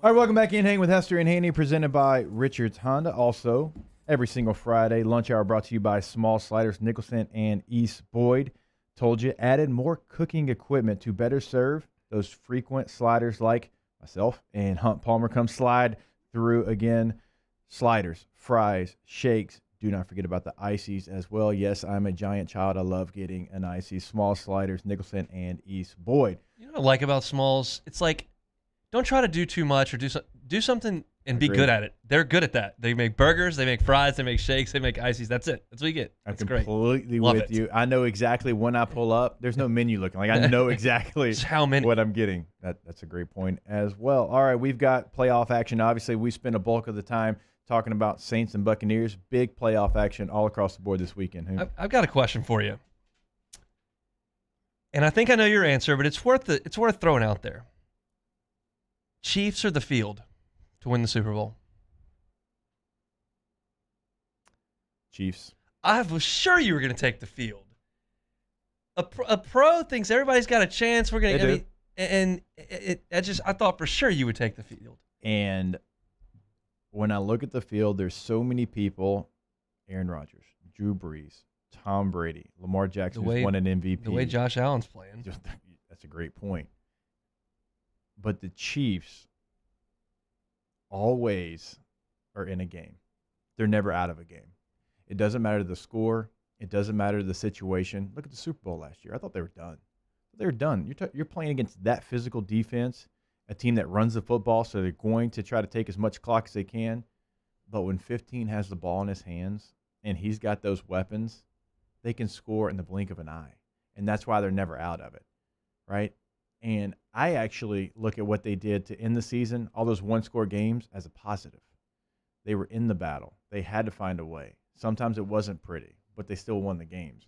All right, welcome back in. Hanging with Hester and Hanny, presented by Richards Honda. Also, every single Friday, lunch hour brought to you by Small Sliders, Nicholson and East Boyd. Told you, added more cooking equipment to better serve those frequent sliders like myself and Hunt Palmer. Come slide through again. Sliders, fries, shakes. Do not forget about the ices as well. Yes, I'm a giant child. I love getting an icy. Small Sliders, Nicholson and East Boyd. You know what I like about Smalls? It's like, don't try to do too much or do something and be good at it. They're good at that. They make burgers, they make fries, they make shakes, they make ices. That's it. That's what you get. That's great. I'm completely Love with it. you. I know exactly when I pull up. There's no menu looking. Like, I know exactly how many what I'm getting. That's a great point as well. All right, we've got playoff action. Obviously, we spent a bulk of the time talking about Saints and Buccaneers. Big playoff action all across the board this weekend. I've got a question for you. And I think I know your answer, but it's worth throwing out there. Chiefs or the field to win the Super Bowl? Chiefs. I was sure you were going to take the field. A pro thinks everybody's got a chance. We're going to, I thought for sure you would take the field. And when I look at the field, there's so many people: Aaron Rodgers, Drew Brees, Tom Brady, Lamar Jackson, who's won an MVP. The way Josh Allen's playing. That's a great point. But the Chiefs always are in a game. They're never out of a game. It doesn't matter the score. It doesn't matter the situation. Look at the Super Bowl last year. I thought they were done. They were done. You're playing against that physical defense, a team that runs the football, so they're going to try to take as much clock as they can. But when 15 has the ball in his hands and he's got those weapons, they can score in the blink of an eye. And that's why they're never out of it, right? And I actually look at what they did to end the season, all those one-score games, as a positive. They were in the battle. They had to find a way. Sometimes it wasn't pretty, but they still won the games.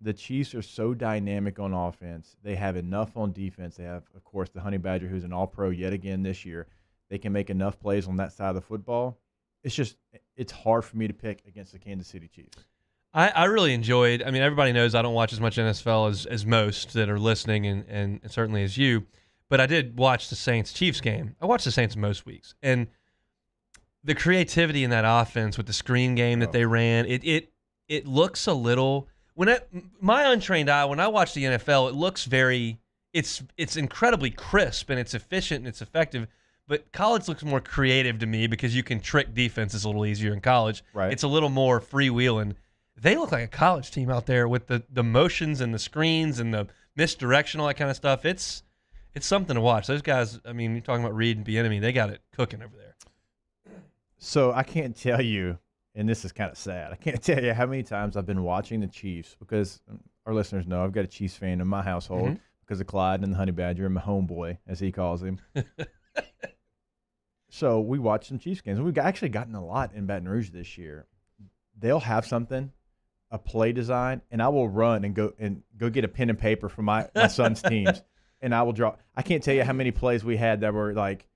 The Chiefs are so dynamic on offense. They have enough on defense. They have, of course, the Honey Badger, who's an all-pro yet again this year. They can make enough plays on that side of the football. It's hard for me to pick against the Kansas City Chiefs. I really enjoyed. I mean, everybody knows I don't watch as much NFL as most that are listening, and certainly as you. But I did watch the Saints-Chiefs game. I watch the Saints most weeks, and the creativity in that offense with the screen game that they ran, it looks a little. My untrained eye, when I watch the NFL, it looks it's incredibly crisp and it's efficient and it's effective. But college looks more creative to me because you can trick defenses a little easier in college. Right. It's a little more freewheeling. They look like a college team out there with the motions and the screens and the misdirection, all that kind of stuff. It's something to watch. Those guys, I mean, you're talking about Reed and Bieniemy, they got it cooking over there. So I can't tell you, and this is kind of sad, I can't tell you how many times I've been watching the Chiefs, because our listeners know I've got a Chiefs fan in my household because of Clyde and the Honey Badger and my homeboy, as he calls him. So we watch some Chiefs games. We've actually gotten a lot in Baton Rouge this year. They'll have something, a play design, and I will run and go get a pen and paper for my son's teams, and I will draw. I can't tell you how many plays we had that were like,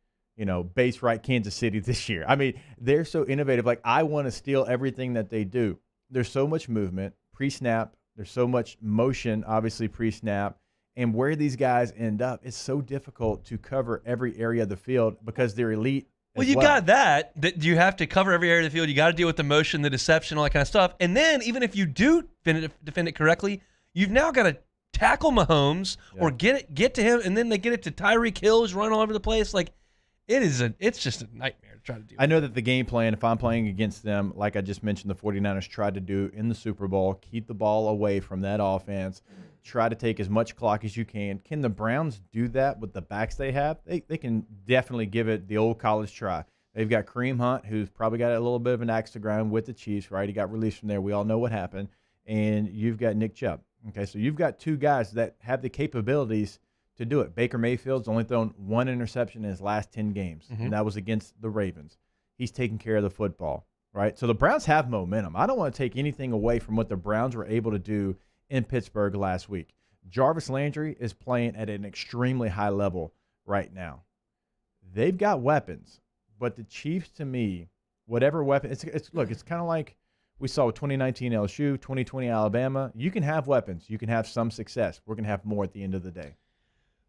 base right Kansas City this year. I mean, they're so innovative. Like, I want to steal everything that they do. There's so much movement pre-snap. There's so much motion, obviously, pre-snap. And where these guys end up, it's so difficult to cover every area of the field because they're elite Well, you got that you have to cover every area of the field. You got to deal with the motion, the deception, all that kind of stuff. And then even if you do defend it correctly, you've now got to tackle Mahomes or get to him, and then they get it to Tyreek Hill, who's running all over the place. Like it's just a nightmare to try to do. I know that the game plan, if I'm playing against them, like I just mentioned, the 49ers tried to do in the Super Bowl, keep the ball away from that offense. Try to take as much clock as you can. Can the Browns do that with the backs they have? They can definitely give it the old college try. They've got Kareem Hunt, who's probably got a little bit of an axe to grind with the Chiefs, right? He got released from there. We all know what happened. And you've got Nick Chubb. Okay, so you've got two guys that have the capabilities to do it. Baker Mayfield's only thrown one interception in his last 10 games, and that was against the Ravens. He's taking care of the football, right? So the Browns have momentum. I don't want to take anything away from what the Browns were able to do in Pittsburgh last week. Jarvis Landry is playing at an extremely high level right now. They've got weapons, but the Chiefs, to me, whatever weapon, it's kind of like we saw with 2019 LSU, 2020 Alabama. You can have weapons. You can have some success. We're going to have more at the end of the day.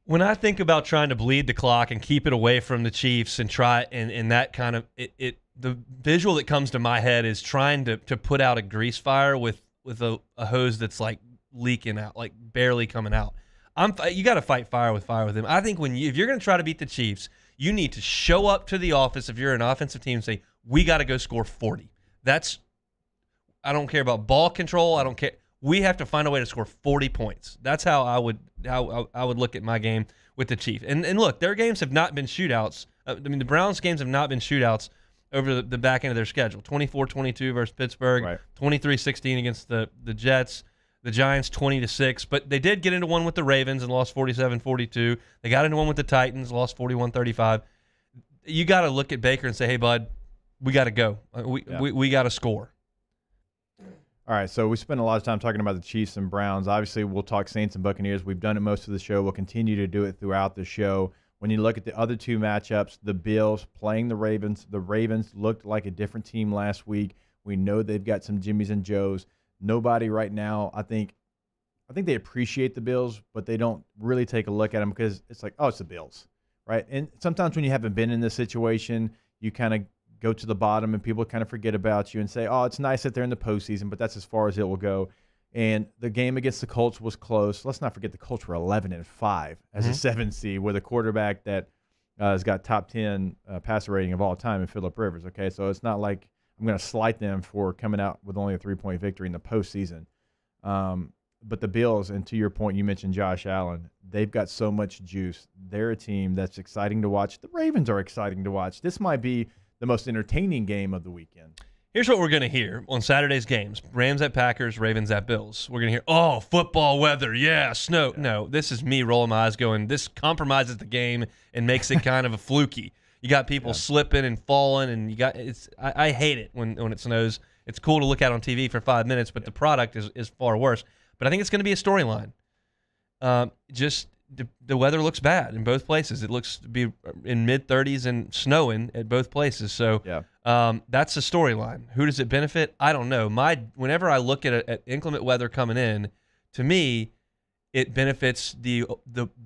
When I think about trying to bleed the clock and keep it away from the Chiefs and try and that kind of the visual that comes to my head is trying to put out a grease fire with a hose that's like leaking out, like barely coming out. You got to fight fire with him. I think if you're going to try to beat the Chiefs, you need to show up to the office if you're an offensive team and say, we got to go score 40. I don't care about ball control. I don't care. We have to find a way to score 40 points. That's how I would look at my game with the Chiefs. And look, their games have not been shootouts. The Browns games have not been shootouts over the back end of their schedule. 24-22 versus Pittsburgh, right. 23-16 against the Jets, the Giants 20-6. But they did get into one with the Ravens and lost 47-42. They got into one with the Titans, lost 41-35. You got to look at Baker and say, hey, bud, we got to go. We got to score. All right, so we spent a lot of time talking about the Chiefs and Browns. Obviously, we'll talk Saints and Buccaneers. We've done it most of the show. We'll continue to do it throughout the show. When you look at the other two matchups, the Bills playing the Ravens looked like a different team last week. We know they've got some Jimmys and Joes. Nobody right now, I think they appreciate the Bills, but they don't really take a look at them because it's like, oh, it's the Bills, right? And sometimes when you haven't been in this situation, you kind of go to the bottom and people kind of forget about you and say, oh, it's nice that they're in the postseason, but that's as far as it will go. And the game against the Colts was close. Let's not forget the Colts were 11-5 as a 7 seed with a quarterback that has got top 10 passer rating of all time in Phillip Rivers. Okay, so it's not like I'm going to slight them for coming out with only a 3-point victory in the postseason. But the Bills, and to your point, you mentioned Josh Allen, they've got so much juice. They're a team that's exciting to watch. The Ravens are exciting to watch. This might be the most entertaining game of the weekend. Here's what we're going to hear on Saturday's games. Rams at Packers, Ravens at Bills. We're going to hear, oh, football weather, yeah, snow. Yeah. No, this is me rolling my eyes going, this compromises the game and makes it kind of a fluky. You got people slipping and falling, and I hate it when it snows. It's cool to look at on TV for 5 minutes, but the product is far worse. But I think it's going to be a storyline. The weather looks bad in both places. It looks to be in mid-30s and snowing at both places. So that's the storyline. Who does it benefit? I don't know. Whenever I look at inclement weather coming in, to me, it benefits the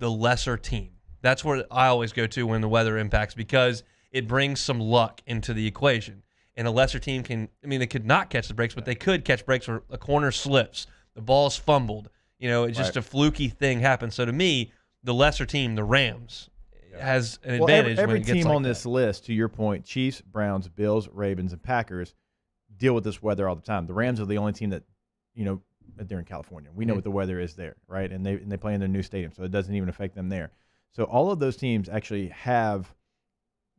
lesser team. That's what I always go to when the weather impacts because it brings some luck into the equation. And a lesser team they could not catch the breaks, but they could catch breaks where a corner slips, the ball's fumbled. It's just a fluky thing happens. So to me, the lesser team, the Rams, has an advantage. Every when it gets team like on this list, to your point, Chiefs, Browns, Bills, Ravens, and Packers, deal with this weather all the time. The Rams are the only team that, they're in California. We know what the weather is there, right? And they play in their new stadium, so it doesn't even affect them there. So all of those teams actually have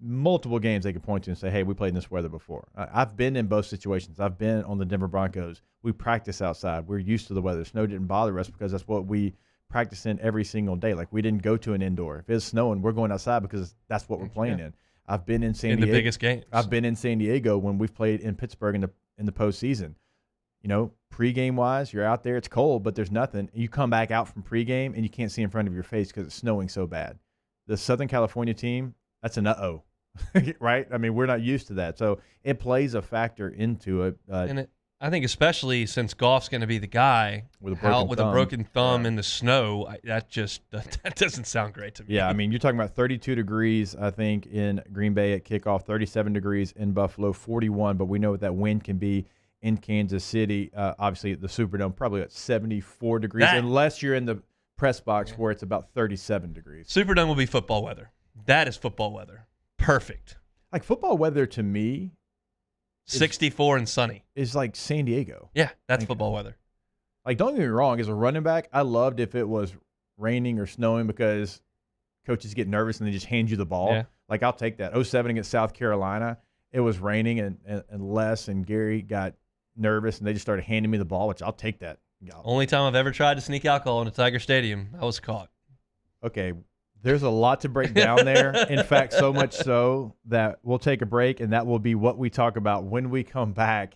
multiple games they can point to and say, hey, we played in this weather before. I've been in both situations. I've been on the Denver Broncos. We practice outside. We're used to the weather. Snow didn't bother us because that's what we practice in every single day. Like we didn't go to an indoor. If it's snowing, we're going outside because that's what we're playing in. I've been in San Diego. In the biggest games. I've been in San Diego when we've played in Pittsburgh in the postseason. Pregame wise, you're out there. It's cold, but there's nothing. You come back out from pregame and you can't see in front of your face because it's snowing so bad. The Southern California team, that's an right? I mean, we're not used to that, so it plays a factor into it. I think especially since Goff's going to be the guy with a broken thumb in the snow, that doesn't sound great to me. Yeah, I mean, you're talking about 32 degrees, I think, in Green Bay at kickoff, 37 degrees in Buffalo, 41, but we know what that wind can be in Kansas City. Obviously, the Superdome probably at 74 degrees, unless you're in the press box where it's about 37 degrees. Superdome will be football weather. That is football weather. Perfect. Like football weather to me, 64 and sunny. Is like San Diego. Yeah, that's football weather. Like, don't get me wrong, as a running back, I loved if it was raining or snowing because coaches get nervous and they just hand you the ball. Yeah. Like, I'll take that. 07 against South Carolina, it was raining and Les and Gary got nervous and they just started handing me the ball, which I'll take that. Only time I've ever tried to sneak alcohol into Tiger Stadium, I was caught. Okay, there's a lot to break down there. In fact, so much so that we'll take a break, and that will be what we talk about when we come back.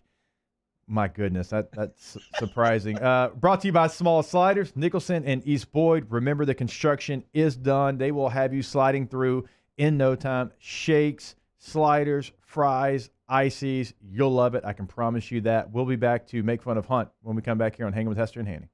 My goodness, that's surprising. Brought to you by Small Sliders, Nicholson and East Boyd. Remember, the construction is done. They will have you sliding through in no time. Shakes, sliders, fries, ices. You'll love it. I can promise you that. We'll be back to make fun of Hunt when we come back here on Hangin' with Hester and Hanny.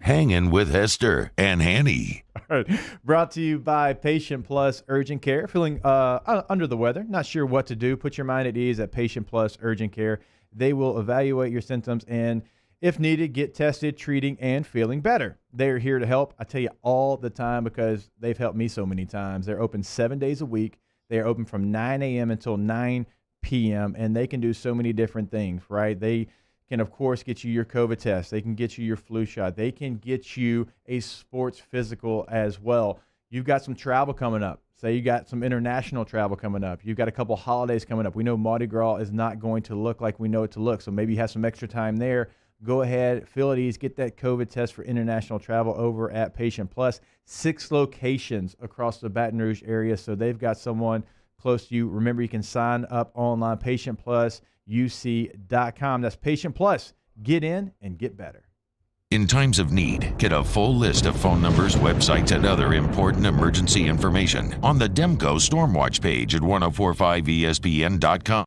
Hangin' with Hester and Hanny. All right. Brought to you by Patient Plus Urgent Care. Feeling under the weather, not sure what to do, put your mind at ease at Patient Plus Urgent Care. They will evaluate your symptoms and, if needed, get tested, treating, and feeling better. They're here to help. I tell you all the time because they've helped me so many times. They're open 7 days a week. They are open from 9 a.m. until 9 p.m., and they can do so many different things, right? They can, of course, get you your COVID test. They can get you your flu shot. They can get you a sports physical as well. You've got some travel coming up. Say you got some international travel coming up. You've got a couple holidays coming up. We know Mardi Gras is not going to look like we know it to look, so maybe you have some extra time there. Go ahead, feel at ease, get that COVID test for international travel over at Patient Plus. 6 locations across the Baton Rouge area, so they've got someone close to you. Remember, you can sign up online, patientplusuc.com. That's Patient Plus. Get in and get better. In times of need, get a full list of phone numbers, websites, and other important emergency information on the Demco Stormwatch page at 1045ESPN.com.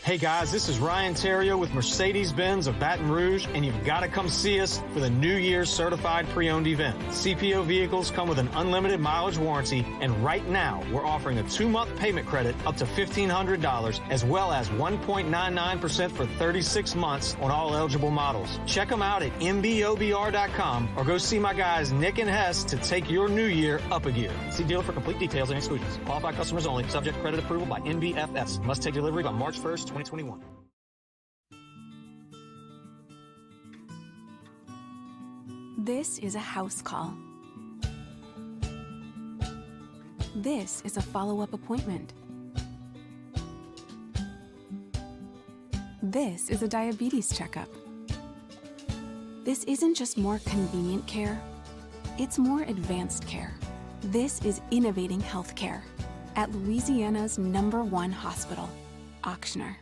Hey guys, this is Ryan Terrio with Mercedes-Benz of Baton Rouge, and you've got to come see us for the New Year's Certified Pre-Owned event. CPO vehicles come with an unlimited mileage warranty, and right now we're offering a 2-month payment credit up to $1,500, as well as 1.99% for 36 months on all eligible models. Check them out at mbobr.com or go see my guys Nick and Hess to take your new year up a gear. See dealer for complete details and exclusions. Qualified customers only. Subject credit approval by NBFS. Must take delivery by March 1st, 2021. This is a house call. This is a follow-up appointment. This is a diabetes checkup. This isn't just more convenient care, it's more advanced care. This is innovating healthcare at Louisiana's #1 hospital, Auctioner.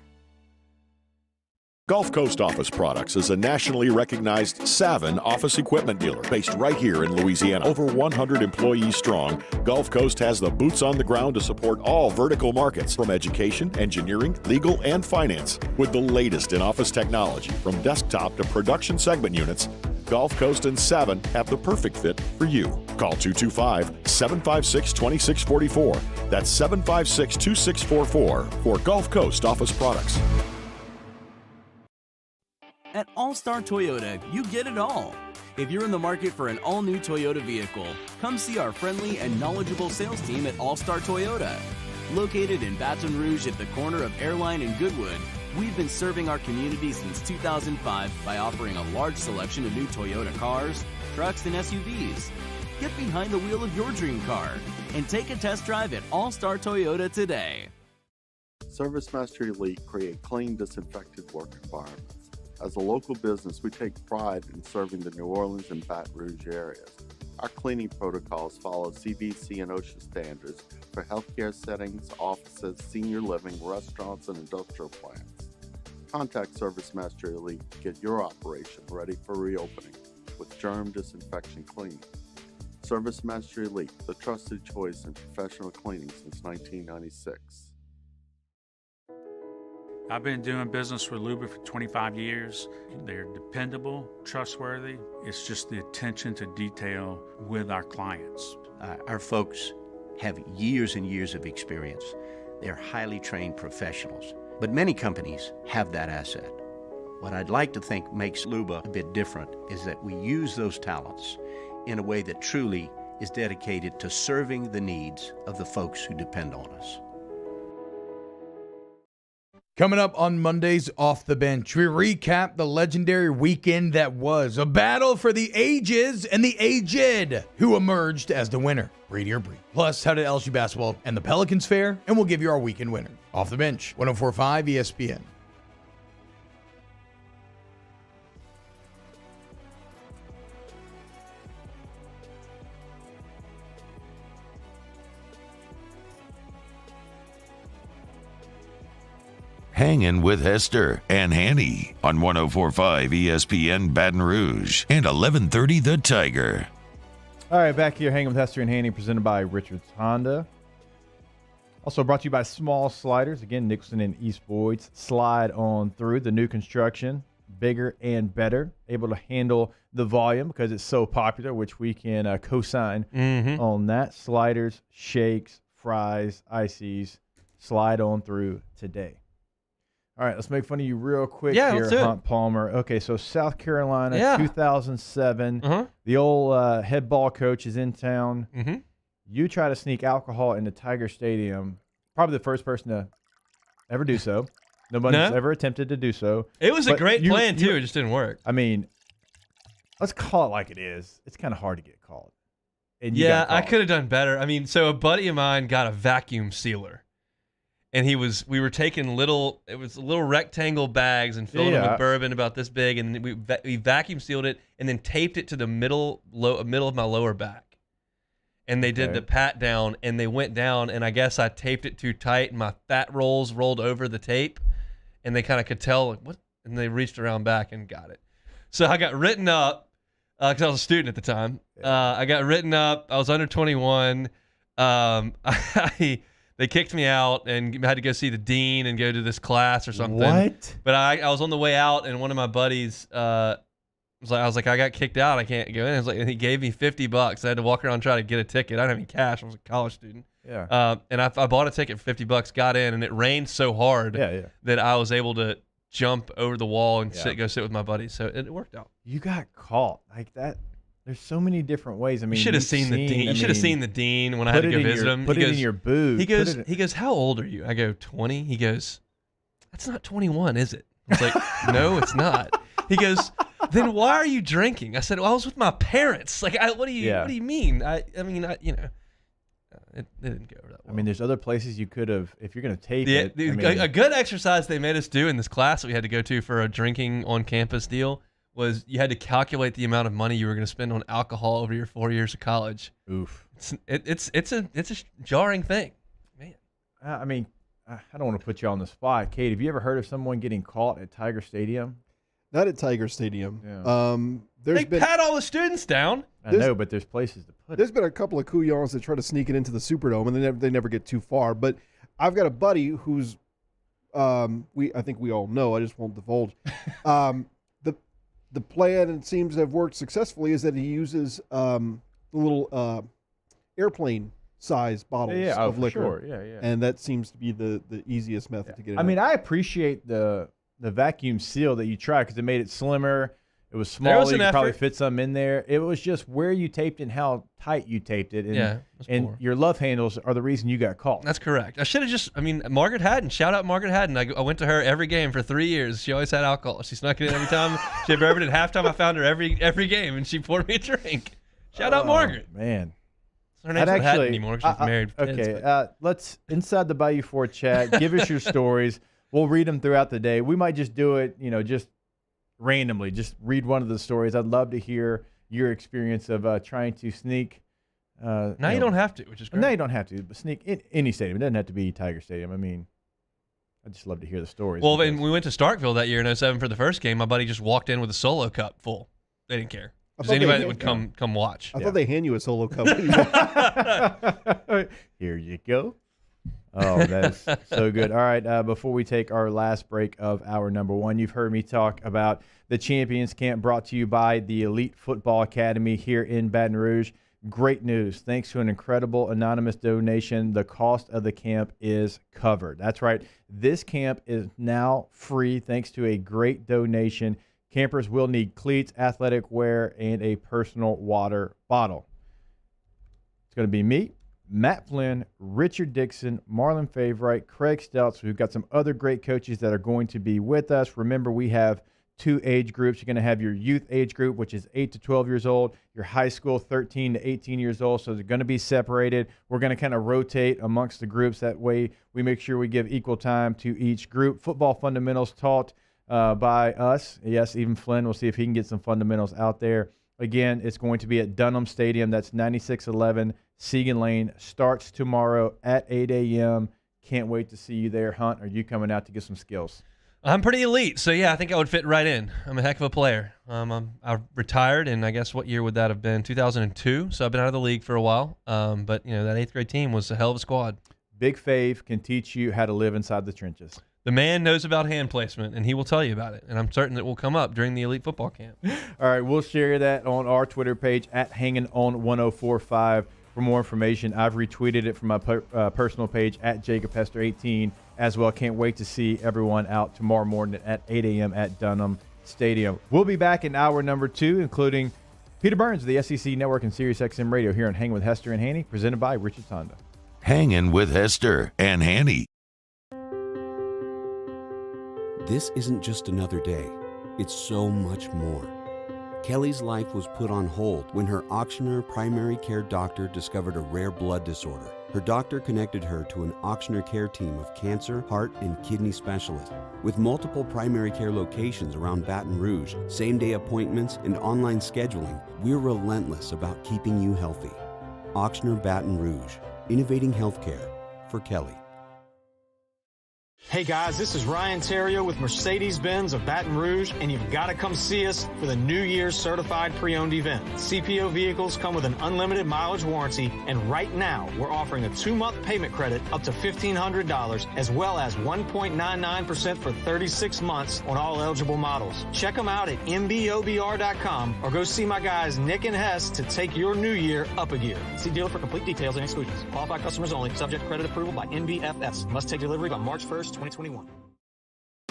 Gulf Coast Office Products is a nationally recognized Savin office equipment dealer based right here in Louisiana. Over 100 employees strong, Gulf Coast has the boots on the ground to support all vertical markets, from education, engineering, legal, and finance. With the latest in office technology, from desktop to production segment units, Gulf Coast and Savin have the perfect fit for you. Call 225-756-2644. That's 756-2644 for Gulf Coast Office Products. At All-Star Toyota, you get it all. If you're in the market for an all-new Toyota vehicle, come see our friendly and knowledgeable sales team at All-Star Toyota. Located in Baton Rouge at the corner of Airline and Goodwood, we've been serving our community since 2005 by offering a large selection of new Toyota cars, trucks, and SUVs. Get behind the wheel of your dream car and take a test drive at All-Star Toyota today. ServiceMaster Elite create clean, disinfected work environments. As a local business, we take pride in serving the New Orleans and Baton Rouge areas. Our cleaning protocols follow CDC and OSHA standards for healthcare settings, offices, senior living, restaurants, and industrial plants. Contact ServiceMaster Elite to get your operation ready for reopening with germ disinfection cleaning. ServiceMaster Elite, the trusted choice in professional cleaning since 1996. I've been doing business with Luba for 25 years. They're dependable, trustworthy. It's just the attention to detail with our clients. Our folks have years and years of experience. They're highly trained professionals. But many companies have that asset. What I'd like to think makes Luba a bit different is that we use those talents in a way that truly is dedicated to serving the needs of the folks who depend on us. Coming up on Monday's Off the Bench, we recap the legendary weekend that was a battle for the ages and the aged, who emerged as the winner, Brady or Brees. Plus, how did LSU basketball and the Pelicans fare? And we'll give you our weekend winner. Off the Bench, 104.5 ESPN. Hangin with Hester and Hanny on 104.5 ESPN Baton Rouge and 1130 The Tiger. All right, back here, Hanging with Hester and Hanny, presented by Richards Honda. Also brought to you by Small Sliders. Again, Nicholson and East Boyd's slide on through the new construction, bigger and better, able to handle the volume because it's so popular, which we can co-sign on that. Sliders, shakes, fries, ices, slide on through today. All right, let's make fun of you real quick here, Hunt Palmer. Okay, so South Carolina, 2007. The old head ball coach is in town. You try to sneak alcohol into Tiger Stadium. Probably the first person to ever do so. Nobody's ever attempted to do so. It was a great plan, too. It just didn't work. I mean, let's call it like it is. It's kind of hard to get caught. And I could have done better. I mean, so a buddy of mine got a vacuum sealer. And we were taking little rectangle bags and filled them with bourbon about this big, and we vacuum sealed it and then taped it to the middle of my lower back. And they did the pat down, and they went down, and I guess I taped it too tight, and my fat rolls rolled over the tape, and they kind of could tell, like, what? And they reached around back and got it. So I got written up because I was a student at the time. I got written up. I was under 21. They kicked me out and had to go see the dean and go to this class or something. What? But I was on the way out, and one of my buddies I was like, I got kicked out. I can't go in. And he gave me $50. I had to walk around and try to get a ticket. I didn't have any cash. I was a college student. Yeah. And I bought a ticket for $50, got in, and it rained so hard that I was able to jump over the wall and go sit with my buddies. So it worked out. You got caught like that. There's so many different ways. I mean, you should have seen the dean. You should have seen the dean when I had to go visit him. Put it in your boot. He goes, how old are you? I go, 20. He goes, that's not 21, is it? I was like, no, it's not. He goes, then why are you drinking? I said, well, I was with my parents. Like, what do you mean? I mean, it didn't go that well. I mean, there's other places you could have, if you're going to tape it. A good exercise they made us do in this class that we had to go to for a drinking on campus deal was you had to calculate the amount of money you were going to spend on alcohol over your 4 years of college. Oof. It's a jarring thing, man. I mean, I don't want to put you on the spot, Kate. Have you ever heard of someone getting caught at Tiger Stadium? Not at Tiger Stadium. Yeah. They pat all the students down. I know, but there's places to put it. There's been a couple of couillons that try to sneak it into the Superdome, and they never get too far. But I've got a buddy who's, I think we all know. I just won't divulge. The plan, and seems to have worked successfully, is that he uses the little airplane-size bottles of liquor. Sure. Yeah. And that seems to be the easiest method to get it I mean, I appreciate the vacuum seal that you tried because it made it slimmer. It was smaller. You could probably fit some in there. It was just where you taped and how tight you taped it. And your love handles are the reason you got caught. That's correct. I should have Margaret Haddon. Shout out Margaret Haddon. I went to her every game for 3 years. She always had alcohol. She snuck it in every time. She had bourbon at halftime. I found her every game, and she poured me a drink. Shout out Margaret. Man. Her name's not Haddon anymore because she's married. Okay, let's, inside the Bayou 4 chat, give us your stories. We'll read them throughout the day. We might just do it, just randomly, just read one of the stories. I'd love to hear your experience of trying to sneak. Now you don't have to, which is great. Now you don't have to, but sneak in any stadium. It doesn't have to be Tiger Stadium. I mean, I'd just love to hear the stories. Well, and we went to Starkville that year in 2007 for the first game. My buddy just walked in with a Solo cup full. They didn't care. Just anybody that would come watch. I thought they hand you a Solo cup. Here you go. Oh, that is so good. All right, before we take our last break of hour number one, you've heard me talk about the Champions Camp brought to you by the Elite Football Academy here in Baton Rouge. Great news. Thanks to an incredible anonymous donation, the cost of the camp is covered. That's right. This camp is now free thanks to a great donation. Campers will need cleats, athletic wear, and a personal water bottle. It's going to be me, Matt Flynn, Richard Dixon, Marlon Favorite, Craig Steltz. We've got some other great coaches that are going to be with us. Remember, we have 2 age groups. You're going to have your youth age group, which is 8 to 12 years old, your high school, 13 to 18 years old. So they're going to be separated. We're going to kind of rotate amongst the groups. That way we make sure we give equal time to each group. Football fundamentals taught by us. Yes, even Flynn. We'll see if he can get some fundamentals out there. Again, it's going to be at Dunham Stadium. That's 9611 Segan Lane. Starts tomorrow at 8 a.m. Can't wait to see you there. Hunt, are you coming out to get some skills? I'm pretty elite, so yeah, I think I would fit right in. I'm a heck of a player. I retired, and I guess what year would that have been? 2002. So I've been out of the league for a while. But you know, that 8th grade team was a hell of a squad. Big Fave can teach you how to live inside the trenches. The man knows about hand placement, and he will tell you about it. And I'm certain it will come up during the Elite Football Camp. All right, we'll share that on our Twitter page at HanginOn1045 for more information. I've retweeted it from my personal page at JacobHester18 as well. Can't wait to see everyone out tomorrow morning at 8 a.m. at Dunham Stadium. We'll be back in hour number 2, including Peter Burns of the SEC Network and SiriusXM Radio here on Hangin with Hester and Hanny, presented by Richard Honda. Hangin with Hester and Hanny. This isn't just another day. It's so much more. Kelly's life was put on hold when her auctioneer primary care doctor discovered a rare blood disorder. Her doctor connected her to an auctioneer care team of cancer, heart, and kidney specialists. With multiple primary care locations around Baton Rouge, same-day appointments, and online scheduling, we're relentless about keeping you healthy. Auctioneer Baton Rouge, innovating healthcare for Kelly. Hey guys, this is Ryan Terrio with Mercedes-Benz of Baton Rouge, and you've got to come see us for the New Year's Certified Pre-Owned event. CPO vehicles come with an unlimited mileage warranty, and right now we're offering a 2-month payment credit up to $1,500, as well as 1.99% for 36 months on all eligible models. Check them out at mbobr.com or go see my guys Nick and Hess to take your new year up a gear. See dealer for complete details and exclusions. Qualified customers only. Subject credit approval by NBFS. Must take delivery by March 1st, 2021.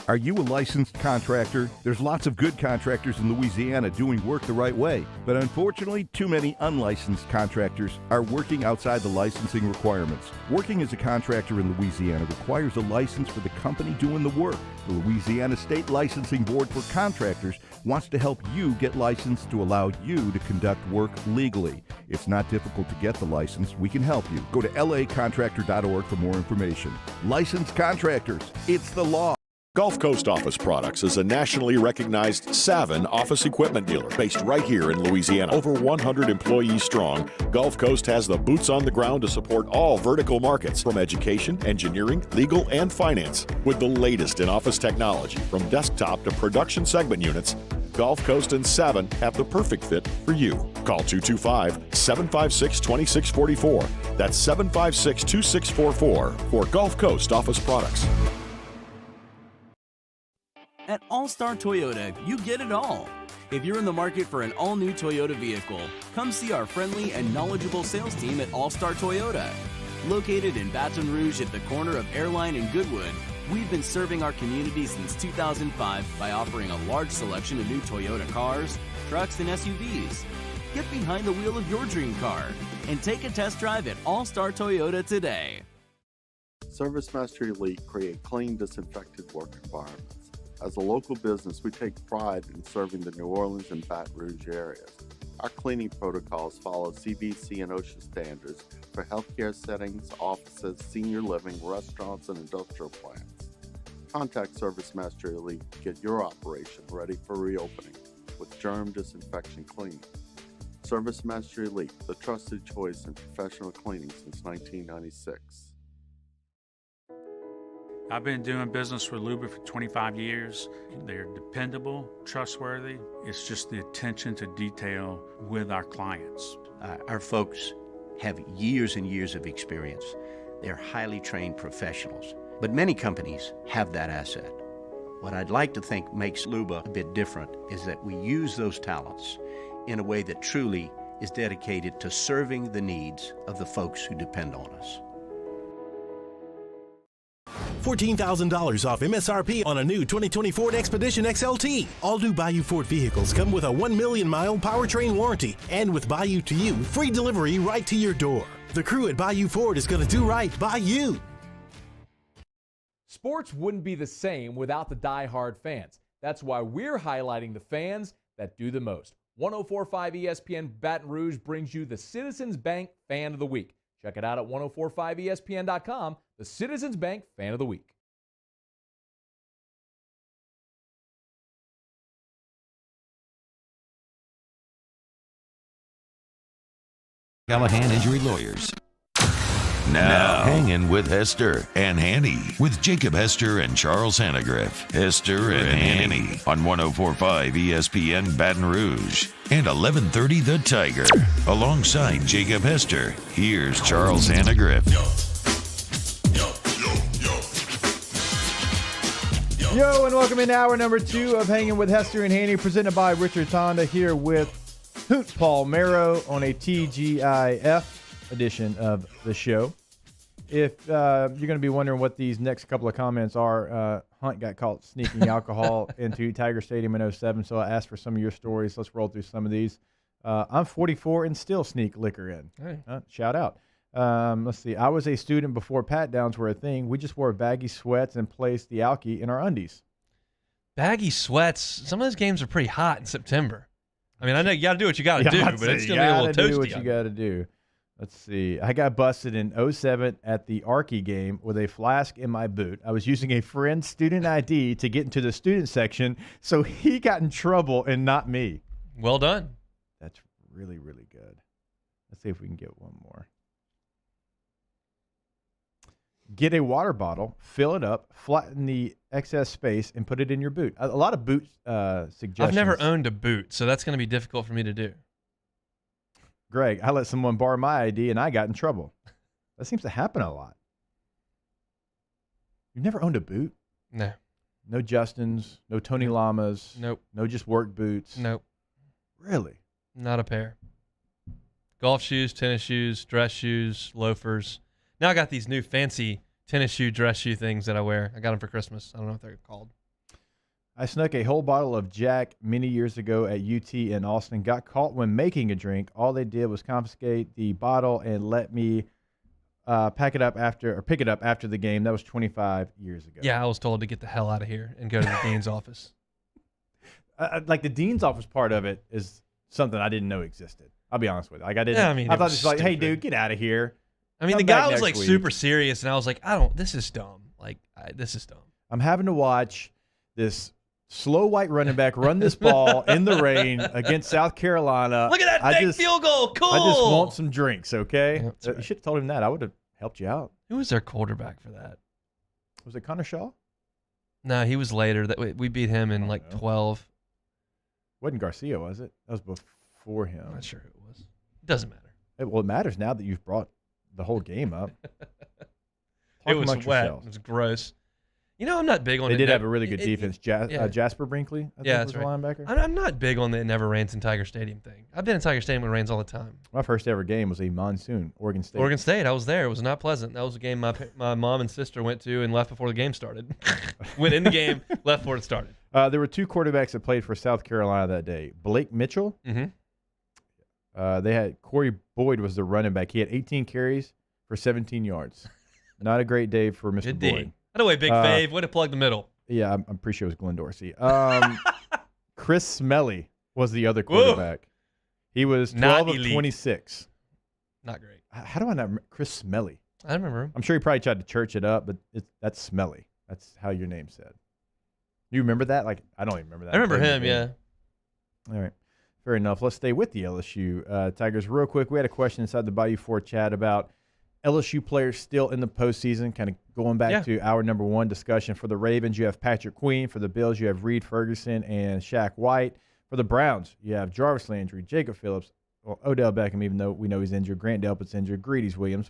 Are you a licensed contractor? There's lots of good contractors in Louisiana doing work the right way, but unfortunately, too many unlicensed contractors are working outside the licensing requirements. Working as a contractor in Louisiana requires a license for the company doing the work. The Louisiana State Licensing Board for Contractors wants to help you get licensed to allow you to conduct work legally. It's not difficult to get the license. We can help you. Go to lacontractor.org for more information. Licensed contractors, it's the law. Gulf Coast Office Products is a nationally recognized Savin office equipment dealer based right here in Louisiana. Over 100 employees strong, Gulf Coast has the boots on the ground to support all vertical markets from education, engineering, legal, and finance. With the latest in office technology from desktop to production segment units, Gulf Coast and Savin have the perfect fit for you. Call 225-756-2644. That's 756-2644 for Gulf Coast Office Products. At All-Star Toyota, you get it all. If you're in the market for an all-new Toyota vehicle, come see our friendly and knowledgeable sales team at All-Star Toyota. Located in Baton Rouge at the corner of Airline and Goodwood, we've been serving our community since 2005 by offering a large selection of new Toyota cars, trucks, and SUVs. Get behind the wheel of your dream car and take a test drive at All-Star Toyota today. ServiceMaster Elite create clean, disinfected work environments. As a local business, we take pride in serving the New Orleans and Baton Rouge areas. Our cleaning protocols follow CDC and OSHA standards for healthcare settings, offices, senior living, restaurants, and industrial plants. Contact ServiceMaster Elite to get your operation ready for reopening with germ disinfection cleaning. ServiceMaster Elite, the trusted choice in professional cleaning since 1996. I've been doing business with Luba for 25 years. They're dependable, trustworthy. It's just the attention to detail with our clients. Our folks have years and years of experience. They're highly trained professionals. But many companies have that asset. What I'd like to think makes Luba a bit different is that we use those talents in a way that truly is dedicated to serving the needs of the folks who depend on us. $14,000 off MSRP on a new 2020 Ford Expedition XLT. All new Bayou Ford vehicles come with a 1 million mile powertrain warranty, and with Bayou to You, free delivery right to your door. The crew at Bayou Ford is going to do right by you. Sports wouldn't be the same without the die-hard fans. That's why we're highlighting the fans that do the most. 104.5 ESPN Baton Rouge brings you the Citizens Bank Fan of the Week. Check it out at 1045ESPN.com, the Citizens Bank Fan of the Week. Callahan Injury Lawyers. Now, Hangin with Hester and Hanny with Jacob Hester and Charles Hannagriff. Hester and Hanny on 104.5 ESPN Baton Rouge and 1130 The Tiger. Alongside Jacob Hester, here's Charles Hannagriff. Yo, and welcome in hour number 2 of Hanging with Hester and Hanny, presented by Richard Tonda, here with Hunt Palmer on a TGIF edition of the show. If you're going to be wondering what these next couple of comments are, Hunt got caught sneaking alcohol into Tiger Stadium in 07, so I asked for some of your stories. Let's roll through some of these. I'm 44 and still sneak liquor in. Hey. Shout out. Let's see. I was a student before pat-downs were a thing. We just wore baggy sweats and placed the alky in our undies. Baggy sweats. Some of those games are pretty hot in September. I mean, I know you got to do what you got to do, but it's going to be a little toasty. Do what you got to do. Let's see. I got busted in 07 at the Arky game with a flask in my boot. I was using a friend's student ID to get into the student section, so he got in trouble and not me. Well done. That's really, really good. Let's see if we can get one more. Get a water bottle, fill it up, flatten the excess space, and put it in your boot. A lot of boot suggestions. I've never owned a boot, so that's going to be difficult for me to do. Greg, I let someone borrow my ID, and I got in trouble. That seems to happen a lot. You've never owned a boot? No. No Justins, no Tony Lamas. Nope. No just work boots. Nope. Really? Not a pair. Golf shoes, tennis shoes, dress shoes, loafers. Now I got these new fancy tennis shoe, dress shoe things that I wear. I got them for Christmas. I don't know what they're called. I snuck a whole bottle of Jack many years ago at UT in Austin. Got caught when making a drink. All they did was confiscate the bottle and let me pick it up after the game. That was 25 years ago. Yeah, I was told to get the hell out of here and go to the dean's office. Like the dean's office part of it is something I didn't know existed. I'll be honest with you. Like I didn't. Yeah, I mean, I thought it was like, hey, dude, get out of here. I mean, Come the guy back was like next week. super serious, and I was like, this is dumb. Like, this is dumb. I'm having to watch this slow white running back run this ball in the rain against South Carolina. Look at that fake field goal. Cool. I just want some drinks, okay? Yeah, You should have told him that. I would have helped you out. Who was their quarterback for that? Was it Connor Shaw? No, he was later. That we beat him in like 12. Wasn't Garcia, was it? That was before him. I'm not sure who it was. It doesn't matter. Well, it matters now that you've brought the whole game up. It was amongst wet. yourselves. It was gross. You know, I'm not big on They it. did have a really good defense. yeah. Jasper Brinkley, I think, Yeah, was that's the right. linebacker. I'm not big on the it never rains in Tiger Stadium thing. I've been in Tiger Stadium when it rains all the time. My first ever game was a monsoon, Oregon State. Oregon State, I was there. It was not pleasant. That was a game my mom and sister went to and left before the game started. Went in the game, left before it started. There were two quarterbacks that played for South Carolina that day. Blake Mitchell. Mm-hmm. They had Corey Boyd was the running back. He had 18 carries for 17 yards. Not a great day for Mr. Good Boyd. D. By the way, big fave. Way to plug the middle. Yeah, I'm pretty sure it was Glenn Dorsey. Chris Smelly was the other quarterback. He was 12 Not of elite. 26. Not great. How do I not remember? Chris Smelly. I remember him. I'm sure he probably tried to church it up, but that's Smelly. That's how your name said. You remember that? Like, I don't even remember that. I remember him, yeah. All right. Fair enough. Let's stay with the LSU Tigers real quick. We had a question inside the Bayou 4 chat about LSU players still in the postseason, kind of going back to our number one discussion. For the Ravens, you have Patrick Queen. For the Bills, you have Reed Ferguson and Shaq White. For the Browns, you have Jarvis Landry, Jacob Phillips, Odell Beckham, even though we know he's injured. Grant Delpit's injured. Greedy Williams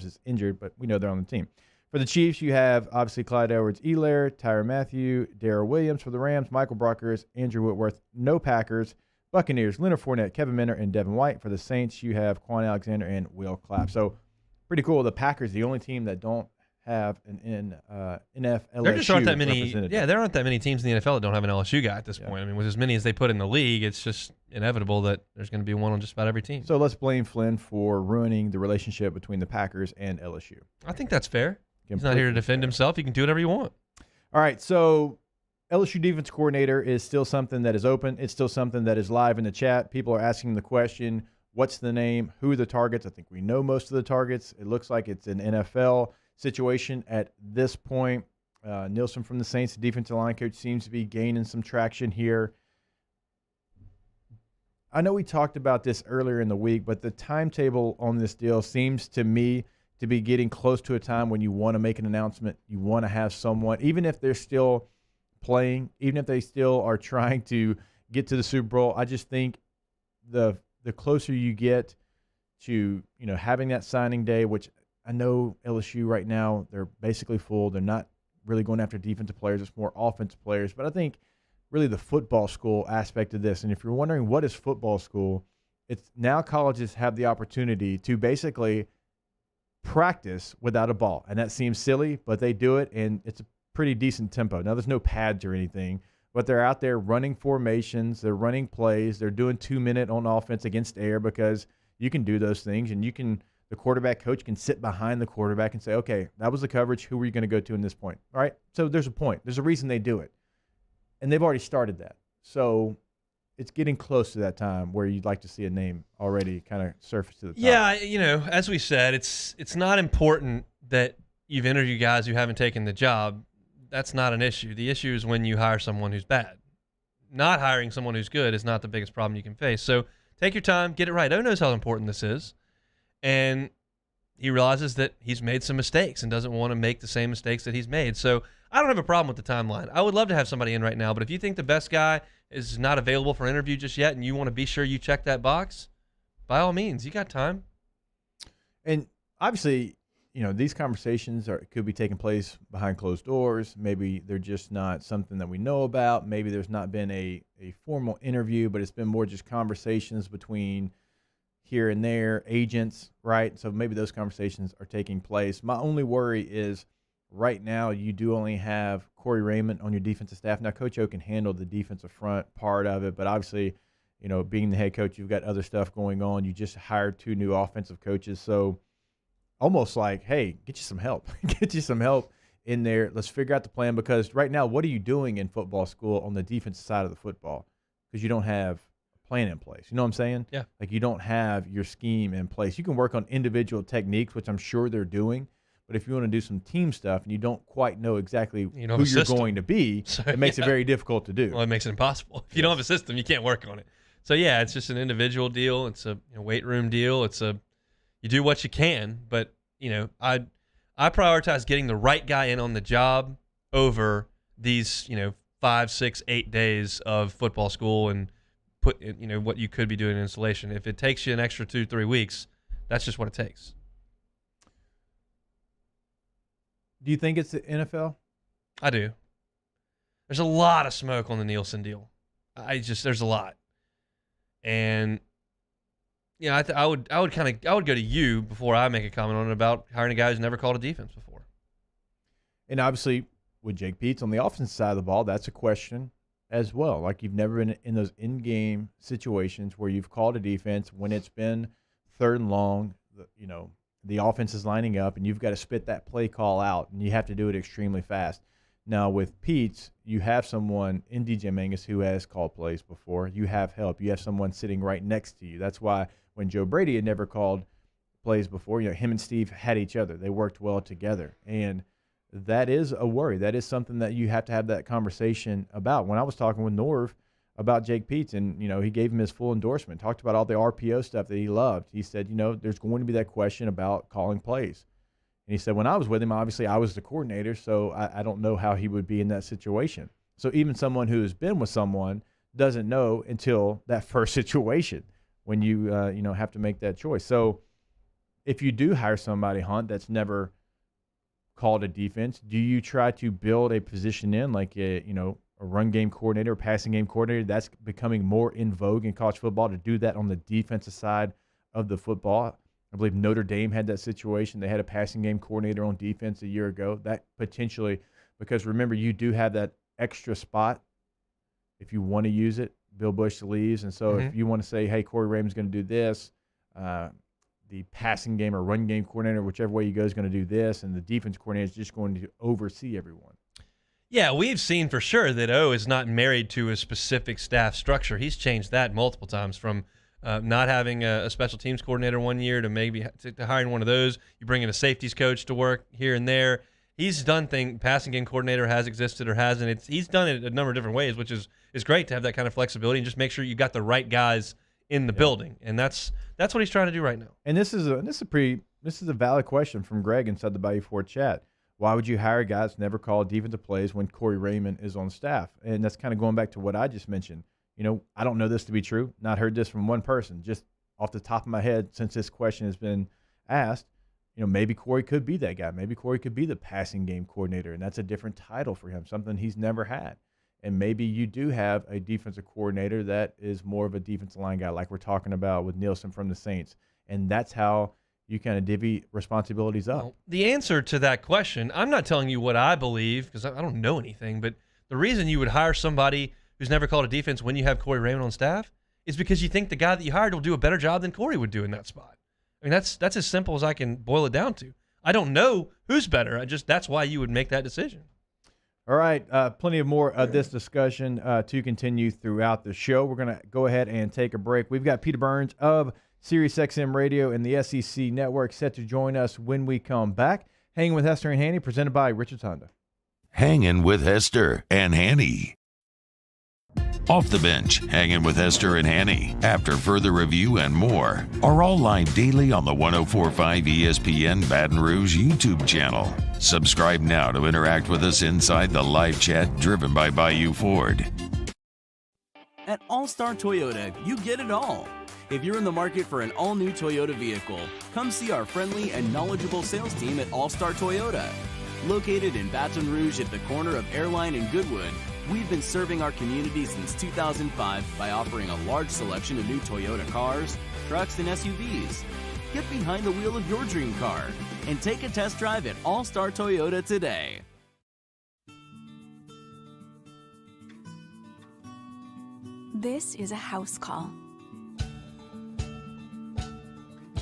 is injured, but we know they're on the team. For the Chiefs, you have obviously Clyde Edwards-Helaire, Tyrann Mathieu, Darrell Williams. For the Rams, Michael Brockers, Andrew Whitworth. No Packers. Buccaneers, Leonard Fournette, Kevin Minter, and Devin White. For the Saints, you have Quan Alexander and Will Clapp. So pretty cool. The Packers, the only team that don't have an NFL There just aren't that many. representative. Yeah, there aren't that many teams in the NFL that don't have an LSU guy at this point. I mean, with as many as they put in the league, it's just inevitable that there's going to be one on just about every team. So let's blame Flynn for ruining the relationship between the Packers and LSU. I think that's fair. He's not here to defend himself. He can do whatever you want. All right, so LSU defense coordinator is still something that is open. It's still something that is live in the chat. People are asking the question, what's the name? Who are the targets? I think we know most of the targets. It looks like it's an NFL situation at this point. Nielsen from the Saints, the defensive line coach, seems to be gaining some traction here. I know we talked about this earlier in the week, but the timetable on this deal seems to me to be getting close to a time when you want to make an announcement. You want to have someone, even if they're still playing, even if they still are trying to get to the Super Bowl. I just think the closer you get to having that signing day, which I know LSU right now, they're basically full. They're not really going after defensive players. It's more offensive players. But I think really the football school aspect of this, and if you're wondering what is football school, it's now colleges have the opportunity to basically practice without a ball. And that seems silly, but they do it, and it's a pretty decent tempo. Now, there's no pads or anything, but they're out there running formations. They're running plays. They're doing 2-minute on offense against air because you can do those things, and the quarterback coach can sit behind the quarterback and say, okay, that was the coverage. Who are you going to go to in this point? All right, so there's a point. There's a reason they do it, and they've already started that. So it's getting close to that time where you'd like to see a name already kind of surface to the top. Yeah, as we said, it's not important that you've interviewed guys who haven't taken the job. That's not an issue. The issue is when you hire someone who's bad. Not hiring someone who's good is not the biggest problem you can face. So take your time, get it right. O knows how important this is. And he realizes that he's made some mistakes and doesn't want to make the same mistakes that he's made. So I don't have a problem with the timeline. I would love to have somebody in right now, but if you think the best guy is not available for interview just yet and you want to be sure you check that box, by all means, you got time. And obviously, these conversations could be taking place behind closed doors. Maybe they're just not something that we know about. Maybe there's not been a formal interview, but it's been more just conversations between here and there, agents, right? So maybe those conversations are taking place. My only worry is right now you do only have Corey Raymond on your defensive staff. Now, Coach O can handle the defensive front part of it, but obviously, being the head coach, you've got other stuff going on. You just hired 2 new offensive coaches. So almost like, hey, get you some help. Get you some help in there. Let's figure out the plan, because right now, what are you doing in football school on the defensive side of the football? Because you don't have plan in place. You know what I'm saying? Yeah. Like you don't have your scheme in place. You can work on individual techniques, which I'm sure they're doing. But if you want to do some team stuff and you don't quite know exactly who you're going to be, it makes it very difficult to do. Well, it makes it impossible. If you don't have a system, you can't work on it. So, yeah, it's just an individual deal. It's a weight room deal. You do what you can. But, I prioritize getting the right guy in on the job over these, 5, 6, 8 days of football school and put what you could be doing in installation. If it takes you an extra 2-3 weeks, that's just what it takes. Do you think it's the NFL? I do. There's a lot of smoke on the Nielsen deal. There's a lot, and I would go to you before I make a comment on it about hiring a guy who's never called a defense before. And obviously, with Jake Peetz on the offensive side of the ball, that's a question as well. Like, you've never been in those in-game situations where you've called a defense when it's been 3rd and long, the offense is lining up, and you've got to spit that play call out, and you have to do it extremely fast. Now, with Peetz, you have someone in DJ Mangus who has called plays before. You have help. You have someone sitting right next to you. That's why when Joe Brady had never called plays before, him and Steve had each other. They worked well together, and that is a worry. That is something that you have to have that conversation about. When I was talking with Norv about Jake Peetz, and he gave him his full endorsement, talked about all the RPO stuff that he loved. He said, there's going to be that question about calling plays. And he said, when I was with him, obviously I was the coordinator, so I don't know how he would be in that situation. So even someone who has been with someone doesn't know until that first situation when you have to make that choice. So if you do hire somebody, Hunt, that's never called a defense, do you try to build a position in like a run game coordinator, passing game coordinator? That's becoming more in vogue in college football, to do that on the defensive side of the football. I believe Notre Dame had that situation. They had a passing game coordinator on defense a year ago. That potentially, because remember, you do have that extra spot if you want to use it. Bill Busch leaves, and so if you want to say, hey, Corey Raymond's going to do this, the passing game or run game coordinator, whichever way you go, is going to do this, and the defense coordinator is just going to oversee everyone. Yeah, we've seen for sure that O is not married to a specific staff structure. He's changed that multiple times, from not having a special teams coordinator one year to maybe to hiring one of those. You bring in a safeties coach to work here and there. He's done things. Passing game coordinator has existed or hasn't. He's done it a number of different ways, which is great to have that kind of flexibility and just make sure you got the right guys in the building. And that's what he's trying to do right now. And this is a valid question from Greg inside the Bayou Ford chat. Why would you hire guys who never call defensive plays when Corey Raymond is on staff? And that's kind of going back to what I just mentioned. I don't know this to be true. Not heard this from one person. Just off the top of my head, since this question has been asked, maybe Corey could be that guy. Maybe Corey could be the passing game coordinator, and that's a different title for him, something he's never had. And maybe you do have a defensive coordinator that is more of a defensive line guy, like we're talking about with Nielsen from the Saints. And that's how you kind of divvy responsibilities up. Well, the answer to that question, I'm not telling you what I believe because I don't know anything, but the reason you would hire somebody who's never called a defense when you have Corey Raymond on staff is because you think the guy that you hired will do a better job than Corey would do in that spot. I mean, that's as simple as I can boil it down to. I don't know who's better. That's why you would make that decision. All right, plenty of more of this discussion to continue throughout the show. We're going to go ahead and take a break. We've got Peter Burns of SiriusXM Radio and the SEC Network set to join us when we come back. Hanging with Hester and Hanny, presented by Richards Honda. Hangin' with Hester and Hanny. Off the Bench, Hanging with Hester and Hanny, after further review and more, are all live daily on the 104.5 ESPN Baton Rouge YouTube channel. Subscribe now to interact with us inside the live chat driven by Bayou Ford. At All-Star Toyota, you get it all. If you're in the market for an all-new Toyota vehicle, come see our friendly and knowledgeable sales team at All-Star Toyota. Located in Baton Rouge at the corner of Airline and Goodwood, we've been serving our community since 2005 by offering a large selection of new Toyota cars, trucks, and SUVs. Get behind the wheel of your dream car and take a test drive at All-Star Toyota today. This is a house call.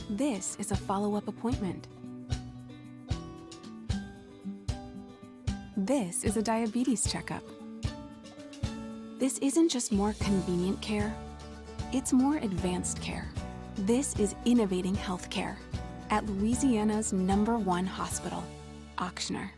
This is a follow-up appointment. This is a diabetes checkup. This isn't just more convenient care, it's more advanced care. This is innovating healthcare at Louisiana's #1 hospital, Auctioner.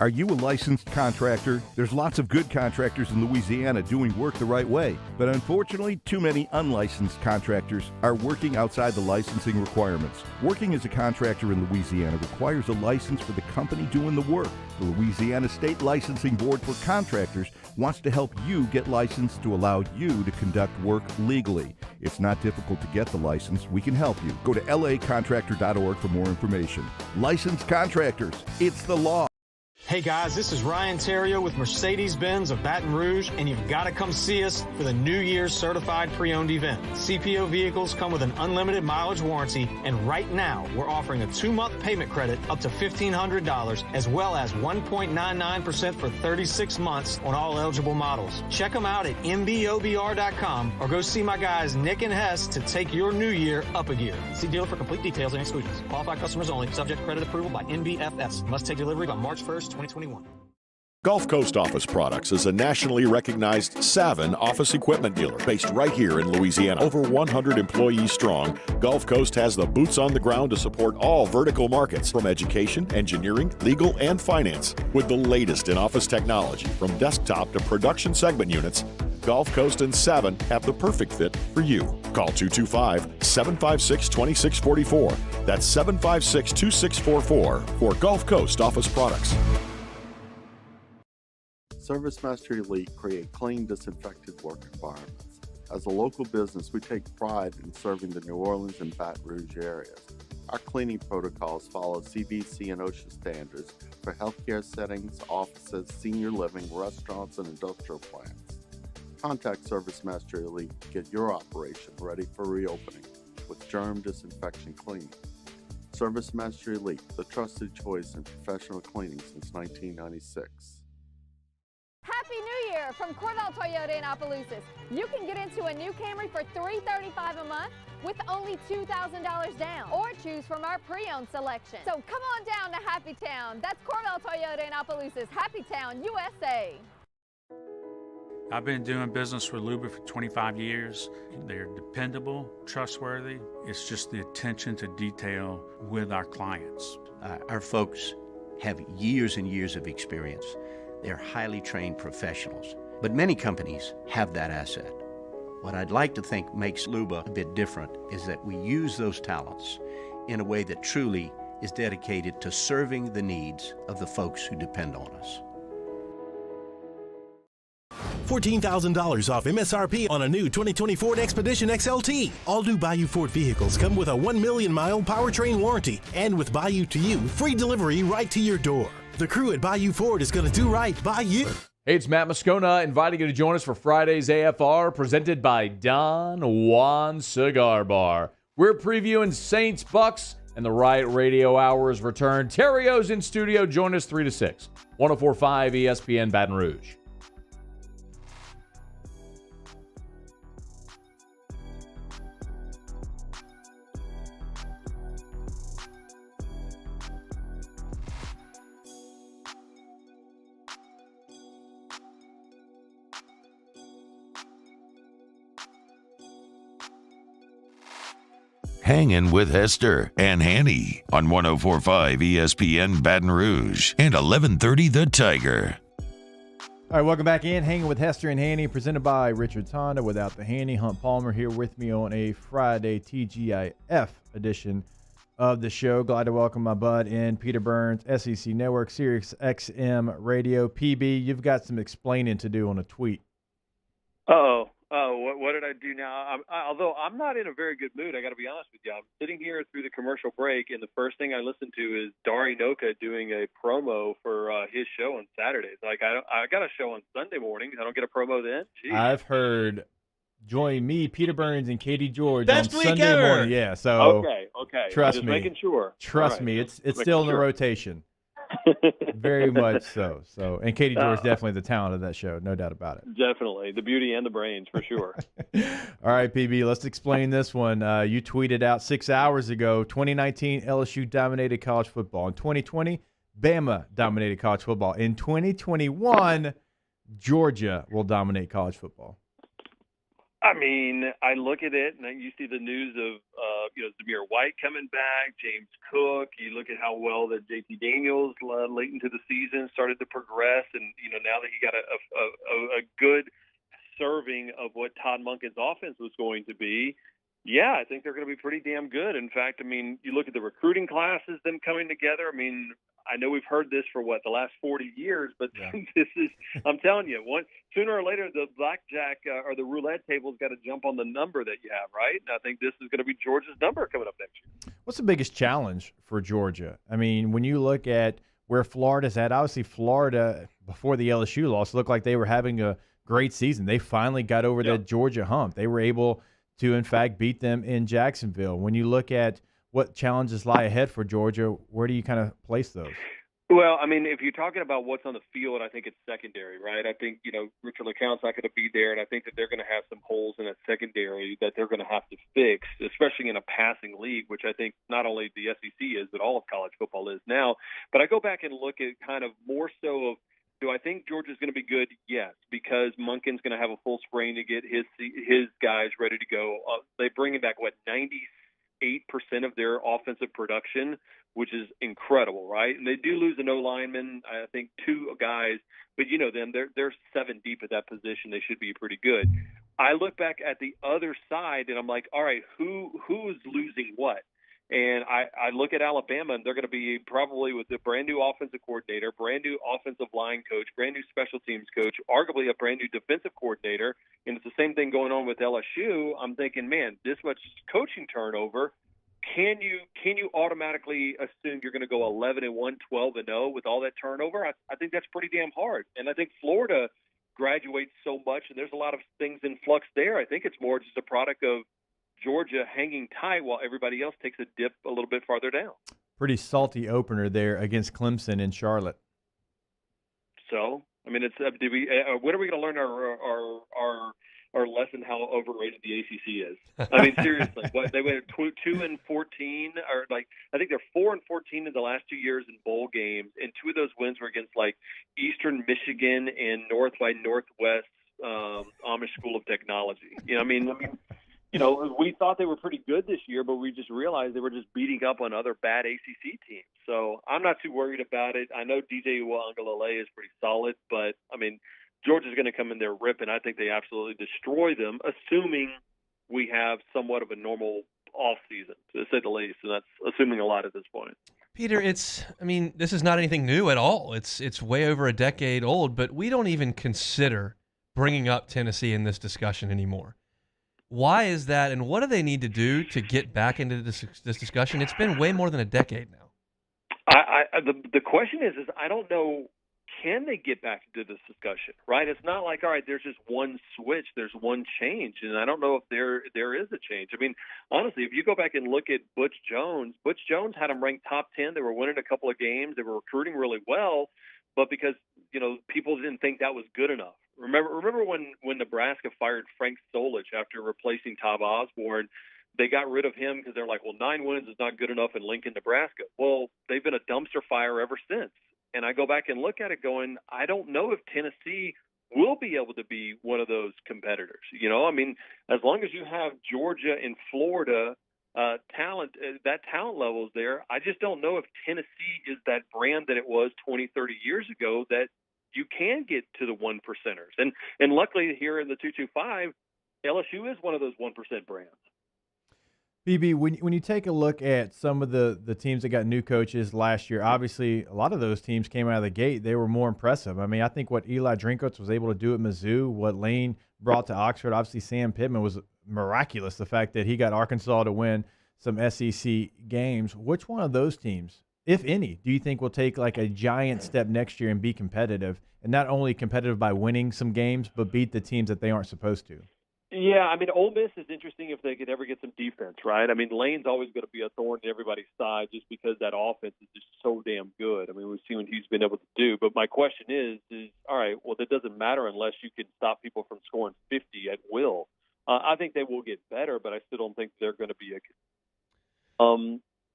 Are you a licensed contractor? There's lots of good contractors in Louisiana doing work the right way, but unfortunately, too many unlicensed contractors are working outside the licensing requirements. Working as a contractor in Louisiana requires a license for the company doing the work. The Louisiana State Licensing Board for Contractors wants to help you get licensed to allow you to conduct work legally. It's not difficult to get the license. We can help you. Go to lacontractor.org for more information. Licensed contractors, it's the law. Hey guys, this is Ryan Terrio with Mercedes-Benz of Baton Rouge, and you've got to come see us for the New Year's Certified Pre-Owned event. CPO vehicles come with an unlimited mileage warranty, and right now we're offering a 2-month payment credit up to $1,500, as well as 1.99% for 36 months on all eligible models. Check them out at mbobr.com or go see my guys Nick and Hess to take your new year up a gear. See dealer for complete details and exclusions. Qualified customers only. Subject credit approval by NBFS. Must take delivery by March 1st, 2021. Gulf Coast Office Products is a nationally recognized Savin office equipment dealer based right here in Louisiana. Over 100 employees strong, Gulf Coast has the boots on the ground to support all vertical markets, from education, engineering, legal, and finance. With the latest in office technology, from desktop to production segment units, Gulf Coast and Savin have the perfect fit for you. Call 225-756-2644. That's 756-2644 for Gulf Coast Office Products. ServiceMaster Elite create clean, disinfected work environments. As a local business, we take pride in serving the New Orleans and Baton Rouge areas. Our cleaning protocols follow CDC and OSHA standards for healthcare settings, offices, senior living, restaurants, and industrial plants. Contact ServiceMaster Elite to get your operation ready for reopening with germ disinfection cleaning. ServiceMaster Elite, the trusted choice in professional cleaning since 1996. Happy New Year from Corval Toyota in Opelousas. You can get into a new Camry for $335 a month with only $2,000 down, or choose from our pre-owned selection. So come on down to Happy Town. That's Corval Toyota in Opelousas, Happy Town, USA. I've been doing business with Luba for 25 years. They're dependable, trustworthy. It's just the attention to detail with our clients. Our folks have years and years of experience. They're highly trained professionals, but many companies have that asset. What I'd like to think makes Luba a bit different is that we use those talents in a way that truly is dedicated to serving the needs of the folks who depend on us. $14,000 off MSRP on a new 2020 Ford Expedition XLT. All new Bayou Ford vehicles come with a 1 million mile powertrain warranty, and with Bayou to You, free delivery right to your door. The crew at Bayou Ford is going to do right by you. Hey, it's Matt Moscona inviting you to join us for Friday's AFR, presented by Don Juan Cigar Bar. We're previewing Saints, Bucks, and the Riot Radio Hours return. Terrio's in studio. Join us 3 to 6. 104.5 ESPN Baton Rouge. Hangin with Hester and Hanny on 104.5 ESPN Baton Rouge and 1130 The Tiger. All right, welcome back in. Hanging with Hester and Hanny, presented by Richard's Honda. Without the Hanny, Hunt Palmer here with me on a Friday TGIF edition of the show. Glad to welcome my bud in, Peter Burns, SEC Network, Sirius XM Radio. PB, you've got some explaining to do on a tweet. What did I do now? Although I'm not in a very good mood, I got to be honest with you. I'm sitting here through the commercial break, and the first thing I listen to is Dari Noka doing a promo for his show on Saturdays. Like, I got a show on Sunday morning. I don't get a promo then? Jeez. I've heard join me, Peter Burns, and Katie George Best on week Sunday ever. morning. Yeah, so okay. Trust Just me. making sure. Trust All right. me, it's Making still in the sure. rotation. Very much so. And Katie George definitely the talent of that show, no doubt about it. Definitely. The beauty and the brains, for sure. All right, PB, let's explain this one. You tweeted out 6 hours ago, 2019 LSU dominated college football. In 2020, Bama dominated college football. In 2021, Georgia will dominate college football. I mean, I look at it, and then you see the news of, Zamir White coming back, James Cook. You look at how well that JT Daniels late into the season started to progress, and now that he got a good serving of what Todd Monken's offense was going to be. Yeah, I think they're going to be pretty damn good. In fact, I mean, you look at the recruiting classes, them coming together. I mean, I know we've heard this for the last 40 years, but this is, I'm telling you, sooner or later, the blackjack or the roulette table's got to jump on the number that you have, right? And I think this is going to be Georgia's number coming up next year. What's the biggest challenge for Georgia? I mean, when you look at where Florida's at, obviously Florida, before the LSU loss, looked like they were having a great season. They finally got over that Georgia hump. They were able to, in fact, beat them in Jacksonville. When you look at what challenges lie ahead for Georgia, where do you kind of place those? Well, I mean, if you're talking about what's on the field, I think it's secondary, right? I think, Richard LeCounte's not going to be there, and I think that they're going to have some holes in that secondary that they're going to have to fix, especially in a passing league, which I think not only the SEC is, but all of college football is now. But I go back and look at kind of more so of, do I think Georgia's going to be good? Yes, because Monken's going to have a full spring to get his guys ready to go. They bring back, 98% of their offensive production, which is incredible, right? And they do lose an O-lineman, I think 2 guys, but you know them, they're 7 deep at that position. They should be pretty good. I look back at the other side and I'm like, all right, who is losing what? And I look at Alabama, and they're going to be probably with a brand new offensive coordinator, brand new offensive line coach, brand new special teams coach, arguably a brand new defensive coordinator. And it's the same thing going on with LSU. I'm thinking, man, this much coaching turnover. Can you automatically assume you're going to go 11-1, 12-0 with all that turnover? I think that's pretty damn hard. And I think Florida graduates so much, and there's a lot of things in flux there. I think it's more just a product of Georgia hanging tight while everybody else takes a dip a little bit farther down. Pretty salty opener there against Clemson in Charlotte. So, I mean, it's when are we going to learn our lesson how overrated the ACC is? I mean, seriously, they went 2-14, or like I think they're 4-14 in the last 2 years in bowl games, and 2 of those wins were against like Eastern Michigan and North by Northwest Amish School of Technology. We thought they were pretty good this year, but we just realized they were just beating up on other bad ACC teams. So I'm not too worried about it. I know DJ Uiagalelei is pretty solid, but I mean, Georgia's going to come in there ripping. I think they absolutely destroy them, assuming we have somewhat of a normal off season, to say the least, and that's assuming a lot at this point. Peter, this is not anything new at all. It's way over a decade old, but we don't even consider bringing up Tennessee in this discussion anymore. Why is that, and what do they need to do to get back into this discussion? It's been way more than a decade now. The question is I don't know, can they get back into this discussion, right? It's not like, all right, there's just one switch, there's one change, and I don't know if there is a change. I mean, honestly, if you go back and look at Butch Jones had them ranked top 10. They were winning a couple of games. They were recruiting really well, but because, people didn't think that was good enough. Remember when Nebraska fired Frank Solich after replacing Todd Osborne? They got rid of him because they're like, well, 9 wins is not good enough in Lincoln, Nebraska. Well, they've been a dumpster fire ever since. And I go back and look at it going, I don't know if Tennessee will be able to be one of those competitors. As long as you have Georgia and Florida talent, that talent level is there, I just don't know if Tennessee is that brand that it was 20, 30 years ago that you can get to the 1%ers. And luckily here in the 225, LSU is one of those 1% brands. BB, when you take a look at some of the teams that got new coaches last year, obviously a lot of those teams came out of the gate. They were more impressive. I mean, I think what Eli Drinkwitz was able to do at Mizzou, what Lane brought to Oxford, obviously Sam Pittman was miraculous. The fact that he got Arkansas to win some SEC games. Which one of those teams, if any, do you think will take like a giant step next year and be competitive, and not only competitive by winning some games, but beat the teams that they aren't supposed to? Yeah, Ole Miss is interesting if they could ever get some defense, right? Lane's always going to be a thorn in everybody's side just because that offense is just so damn good. We've seen what he's been able to do. But my question is all right, well, that doesn't matter unless you can stop people from scoring 50 at will. I think they will get better, but I still don't think they're going to be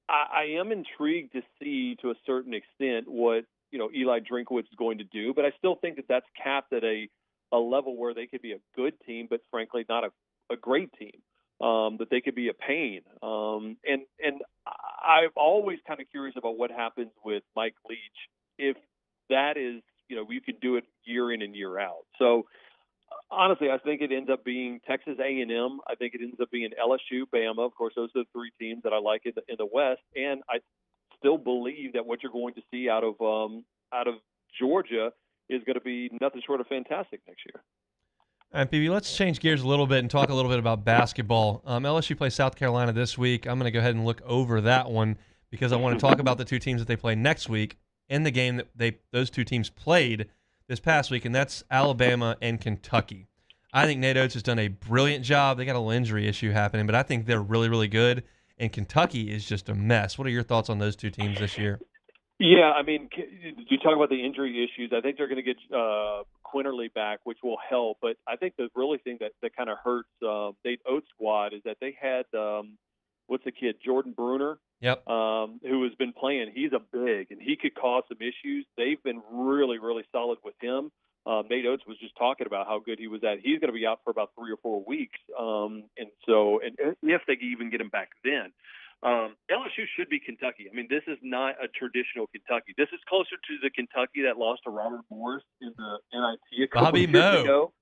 I am intrigued to see, to a certain extent, what Eli Drinkwitz is going to do, but I still think that that's capped at a level where they could be a good team, but frankly not a great team. That they could be a pain. And I'm always kind of curious about what happens with Mike Leach if that is, you can do it year in and year out. So honestly, I think it ends up being Texas A&M. I think it ends up being LSU, Bama. Of course, those are the 3 teams that I like in the West. And I still believe that what you're going to see out of Georgia is going to be nothing short of fantastic next year. All right, BB, let's change gears a little bit and talk a little bit about basketball. LSU plays South Carolina this week. I'm going to go ahead and look over that one because I want to talk about the 2 teams that they play next week in the game that those 2 teams played this past week, and that's Alabama and Kentucky. I think Nate Oates has done a brilliant job. They got a little injury issue happening, but I think they're really, really good, and Kentucky is just a mess. What are your thoughts on those 2 teams this year? Yeah, you talk about the injury issues. I think they're going to get Quinterly back, which will help. But I think the really thing that kind of hurts Nate Oates' squad is that they had, what's the kid, Jordan Bruner? Yep. Who has been playing. He's a big, and he could cause some issues. They've been really, really solid with him. Nate Oates was just talking about how good he was at. He's going to be out for about 3 or 4 weeks. And if they can even get him back then. LSU should be Kentucky. This is not a traditional Kentucky. This is closer to the Kentucky that lost to Robert Morris in the NIT a couple years ago,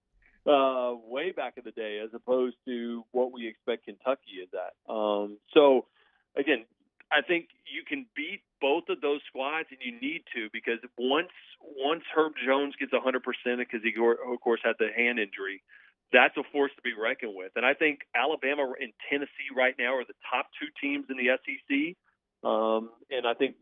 way back in the day, as opposed to what we expect Kentucky is at. So, again, I think you can beat both of those squads, and you need to, because once Herb Jones gets 100% because he, of course, had the hand injury, that's a force to be reckoned with. And I think Alabama and Tennessee right now are the top two teams in the SEC. And I think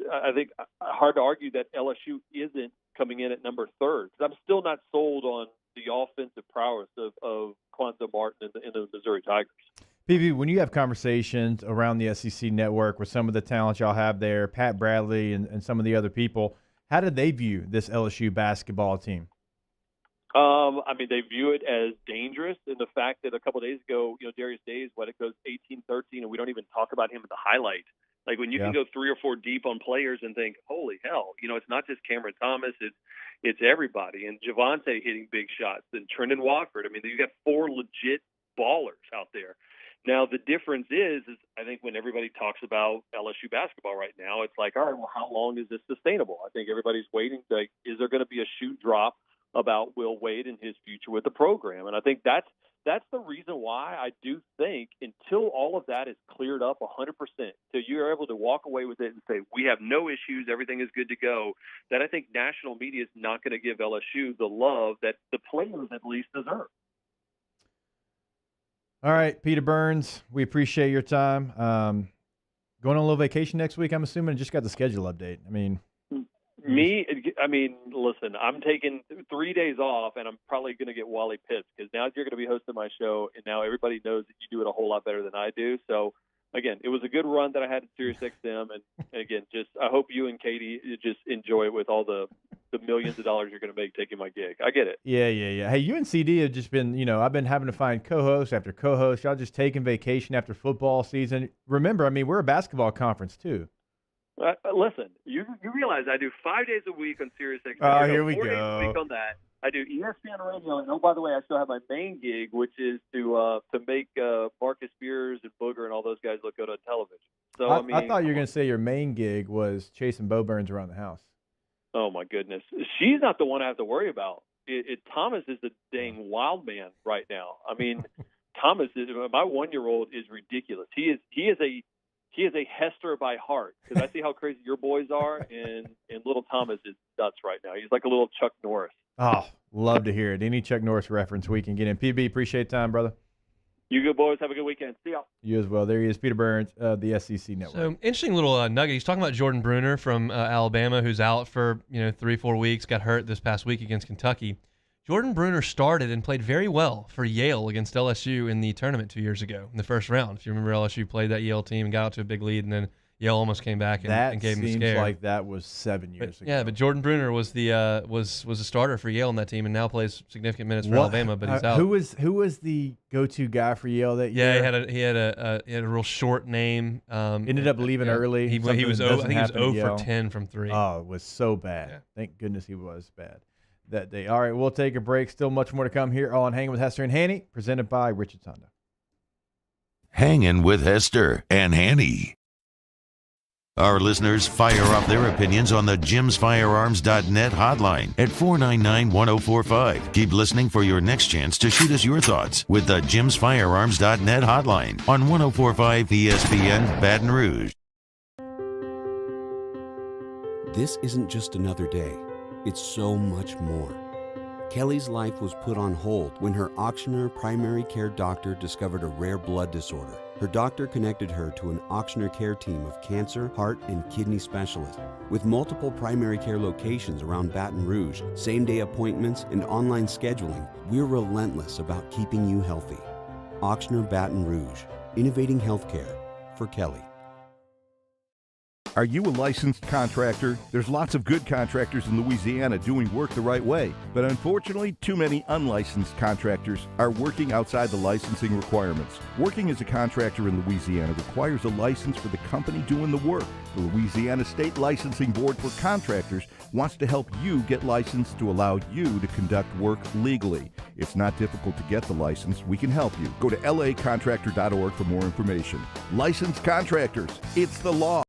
hard to argue that LSU isn't coming in at number 3rd. I'm still not sold on the offensive prowess of Quanzo Martin and the Missouri Tigers. PB, when you have conversations around the SEC network with some of the talent y'all have there, Pat Bradley and some of the other people, how do they view this LSU basketball team? I mean, they view it as dangerous in the fact that a couple of days ago, Darius Days, it goes 18-13, and we don't even talk about him in the highlight. Like when you can go 3 or 4 deep on players and think, holy hell, it's not just Cameron Thomas, it's everybody. And Javonte hitting big shots, and Trendon Watford. I mean, you got 4 legit ballers out there. Now, the difference is I think when everybody talks about LSU basketball right now, it's like, all right, well, how long is this sustainable? I think everybody's waiting. Like, is there going to be a shoe drop about Will Wade and his future with the program? And I think that's the reason why I do think until all of that is cleared up 100%, till you're able to walk away with it and say, we have no issues, everything is good to go, that I think national media is not going to give LSU the love that the players at least deserve. All right, Peter Burns, we appreciate your time. Going on a little vacation next week, I'm assuming. I just got the schedule update. Listen, I'm taking 3 days off, and I'm probably going to get Wally pissed because now you're going to be hosting my show, and now everybody knows that you do it a whole lot better than I do. So, again, it was a good run that I had at SiriusXM, and again, just I hope you and Katie just enjoy it with all the millions of dollars you're going to make taking my gig. I get it. Yeah. Hey, you and CD have just been, I've been having to find co-host after co-host. Y'all just taking vacation after football season. Remember, we're a basketball conference too. Listen, you realize I do 5 days a week on SiriusXM. Oh, here we 4 days go. a week on that. I do ESPN Radio, and by the way, I still have my main gig, which is to make Marcus Spears and Booger and all those guys look good on television. So I thought you were going to say your main gig was chasing Bo Burns around the house. Oh my goodness, she's not the one I have to worry about. Thomas is the dang wild man right now. Thomas is my 1-year-old is ridiculous. He is a Hester by heart, because I see how crazy your boys are, and little Thomas is nuts right now. He's like a little Chuck Norris. Oh, love to hear it. Any Chuck Norris reference we can get in. PB, appreciate time, brother. You good boys. Have a good weekend. See y'all. You as well. There he is, Peter Burns, the SEC Network. So, interesting little nugget. He's talking about Jordan Bruner from Alabama, who's out for 3-4 weeks, got hurt this past week against Kentucky. Jordan Bruner started and played very well for Yale against LSU in the tournament 2 years ago in the first round. If you remember, LSU played that Yale team and got out to a big lead, and then Yale almost came back and gave him a scare. That seems like that was 7 years ago. Yeah, but Jordan Bruner was the was a starter for Yale in that team, and now plays significant minutes for Alabama, but he's out. Who was the go-to guy for Yale that year? Yeah, he had a real short name. Ended up leaving early. He was 0 for 10 from 3. Oh, it was so bad. Yeah. Thank goodness he was bad that day. All right, we'll take a break. Still much more to come here on Hangin with Hester and Hanny, presented by Richard Honda. Hangin with Hester and Hanny. Our listeners fire off their opinions on the jimsfirearms.net hotline at 499-1045. Keep listening for your next chance to shoot us your thoughts with the jimsfirearms.net hotline on 1045 ESPN Baton Rouge. This isn't just another day. It's so much more. Kelly's life was put on hold when her auctioneer primary care doctor discovered a rare blood disorder. Her doctor connected her to an auctioneer care team of cancer, heart, and kidney specialists. With multiple primary care locations around Baton Rouge, same-day appointments, and online scheduling, we're relentless about keeping you healthy. Auctioneer Baton Rouge, innovating healthcare for Kelly. Are you a licensed contractor? There's lots of good contractors in Louisiana doing work the right way, but unfortunately, too many unlicensed contractors are working outside the licensing requirements. Working as a contractor in Louisiana requires a license for the company doing the work. The Louisiana State Licensing Board for Contractors wants to help you get licensed to allow you to conduct work legally. It's not difficult to get the license. We can help you. Go to lacontractor.org for more information. Licensed contractors, it's the law.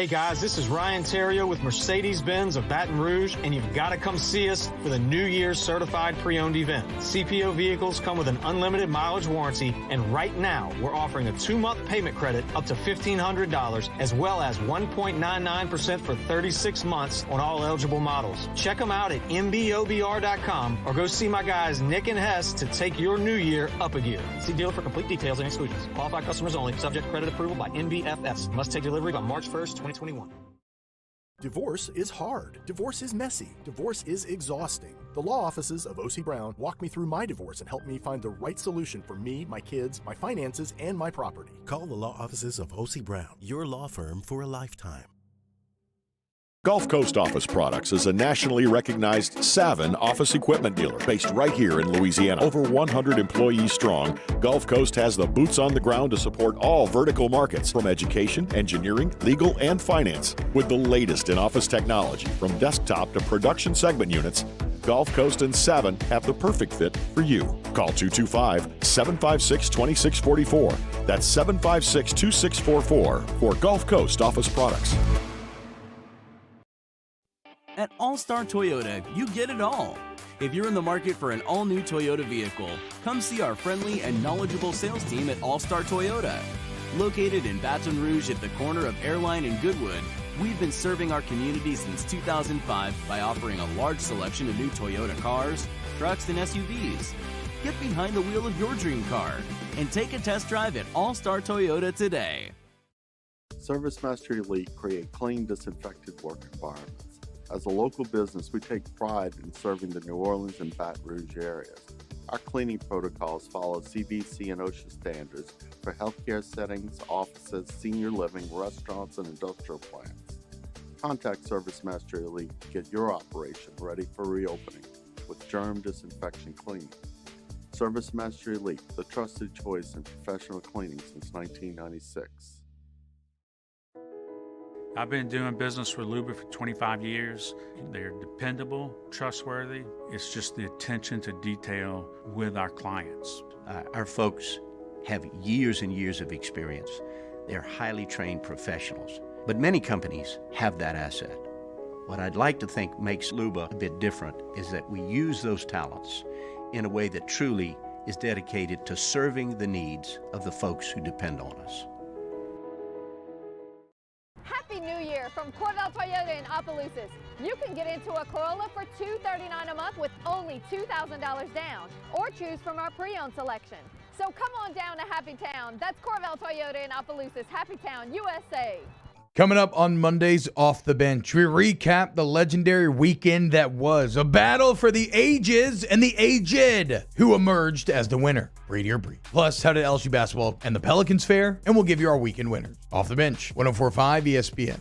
Hey guys, this is Ryan Terrio with Mercedes-Benz of Baton Rouge, and you've got to come see us for the New Year's Certified Pre-Owned event. CPO vehicles come with an unlimited mileage warranty, and right now we're offering a 2-month payment credit up to $1,500, as well as 1.99% for 36 months on all eligible models. Check them out at mbobr.com or go see my guys Nick and Hess to take your new year up a gear. See dealer for complete details and exclusions. Qualified customers only. Subject credit approval by NBFS. Must take delivery by March 1st, 2021. Divorce is hard. Divorce is messy. Divorce is exhausting. The law offices of O.C. Brown walked me through my divorce and helped me find the right solution for me, my kids, my finances, and my property. Call the law offices of O.C. Brown, your law firm for a lifetime. Gulf Coast Office Products is a nationally recognized Savin office equipment dealer based right here in Louisiana. Over 100 employees strong, Gulf Coast has the boots on the ground to support all vertical markets, from education, engineering, legal, and finance. With the latest in office technology, from desktop to production segment units, Gulf Coast and Savin have the perfect fit for you. Call 225-756-2644. That's 756-2644 for Gulf Coast Office Products. At All-Star Toyota, you get it all. If you're in the market for an all-new Toyota vehicle, come see our friendly and knowledgeable sales team at All-Star Toyota. Located in Baton Rouge at the corner of Airline and Goodwood, we've been serving our community since 2005 by offering a large selection of new Toyota cars, trucks, and SUVs. Get behind the wheel of your dream car and take a test drive at All-Star Toyota today. ServiceMaster Elite create clean, disinfected work environments. As a local business, we take pride in serving the New Orleans and Baton Rouge areas. Our cleaning protocols follow CDC and OSHA standards for healthcare settings, offices, senior living, restaurants, and industrial plants. Contact ServiceMaster Elite to get your operation ready for reopening with germ disinfection cleaning. ServiceMaster Elite, the trusted choice in professional cleaning since 1996. I've been doing business with Luba for 25 years. They're dependable, trustworthy. It's just the attention to detail with our clients. Our folks have years and years of experience. They're highly trained professionals. But many companies have that asset. What I'd like to think makes Luba a bit different is that we use those talents in a way that truly is dedicated to serving the needs of the folks who depend on us. Happy New Year from Corval Toyota in Opelousas. You can get into a Corolla for $239 a month with only $2,000 down, or choose from our pre-owned selection. So come on down to Happy Town. That's Corval Toyota in Opelousas, Happy Town, USA. Coming up on Monday's Off the Bench, we recap the legendary weekend that was. A battle for the ages and the aged, who emerged as the winner, Brady or Brees. Plus, how did LSU basketball and the Pelicans fare? And we'll give you our weekend winners. Off the Bench, 104.5 ESPN.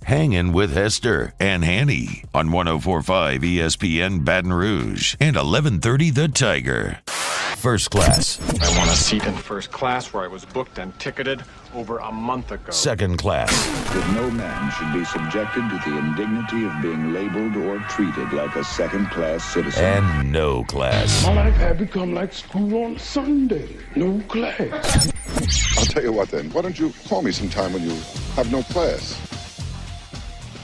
Hangin with Hester and Hanny on 104.5 ESPN Baton Rouge and 1130 The Tiger. First class. I want a seat in first class where I was booked and ticketed over a month ago. Second class. That no man should be subjected to the indignity of being labeled or treated like a second-class citizen. And no class. My life had become like school on Sunday. No class. I'll tell you what then. Why don't you call me sometime when you have no class?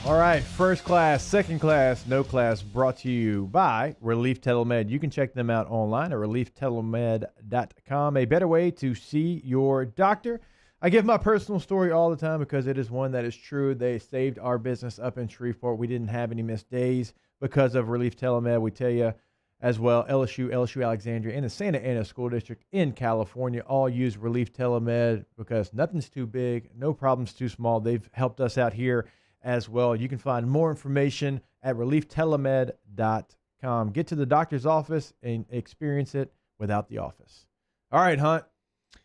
All right, first class, second class, no class, brought to you by Relief Telemed. You can check them out online at relieftelemed.com. A better way to see your doctor. I give my personal story all the time because it is one that is true. They saved our business up in Shreveport. We didn't have any missed days because of Relief Telemed. We tell you as well, LSU Alexandria, and the Santa Ana School District in California all use Relief Telemed because nothing's too big, no problem's too small. They've helped us out here as well. You can find more information at relieftelemed.com. Get to the doctor's office and experience it without the office. All right, Hunt.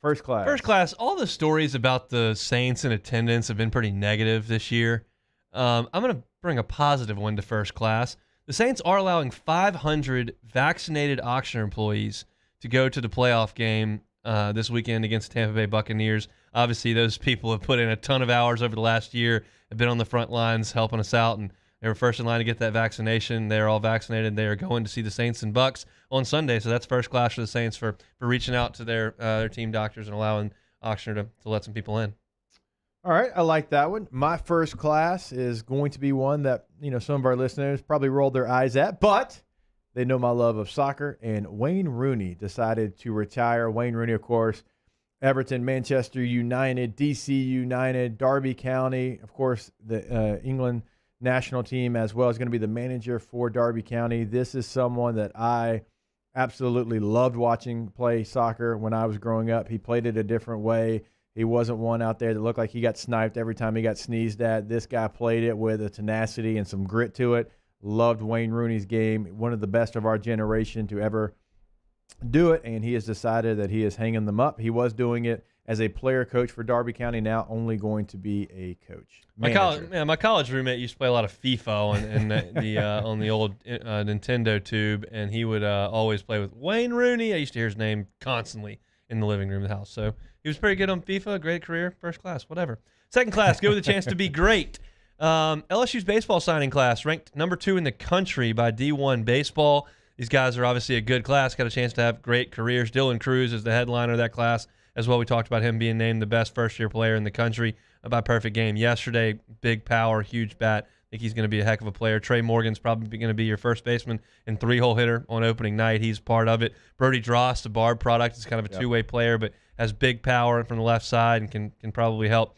First class. First class, all the stories about the Saints in attendance have been pretty negative this year. I'm going to bring a positive one to first class. The Saints are allowing 500 vaccinated auctioneer employees to go to the playoff game this weekend against Tampa Bay Buccaneers. Obviously, those people have put in a ton of hours over the last year, have been on the front lines helping us out, and They were first in line to get that vaccination. They're all vaccinated. They are going to see the Saints and Bucks on Sunday. So that's first class for the Saints for reaching out to their team doctors and allowing Auctioner to let some people in. All right, I like that one. My first class is going to be one that, some of our listeners probably rolled their eyes at, but they know my love of soccer, and Wayne Rooney decided to retire. Wayne Rooney, of course, Everton, Manchester United, DC United, Derby County, of course, the England national team as well, is going to be the manager for Derby County. This is someone that I absolutely loved watching play soccer when I was growing up. He played it a different way. He wasn't one out there that looked like he got sniped every time he got sneezed at. This guy played it with a tenacity and some grit to it. Loved Wayne Rooney's game, one of the best of our generation to ever do it, and he has decided that he is hanging them up. He was doing it as a player coach for Derby County, now only going to be a coach. My college roommate used to play a lot of FIFA on the old Nintendo tube, and he would always play with Wayne Rooney. I used to hear his name constantly in the living room of the house. So he was pretty good on FIFA, great career, first class, whatever. Second class, go with a chance to be great. LSU's baseball signing class, ranked number 2 in the country by D1 Baseball. These guys are obviously a good class, got a chance to have great careers. Dylan Cruz is the headliner of that class as well. We talked about him being named the best first-year player in the country by Perfect Game yesterday. Big power, huge bat. I think he's going to be a heck of a player. Trey Morgan's probably going to be your first baseman and 3-hole hitter on opening night. He's part of it. Brody Drost, the Barb product, is kind of a two-way player, but has big power from the left side and can probably help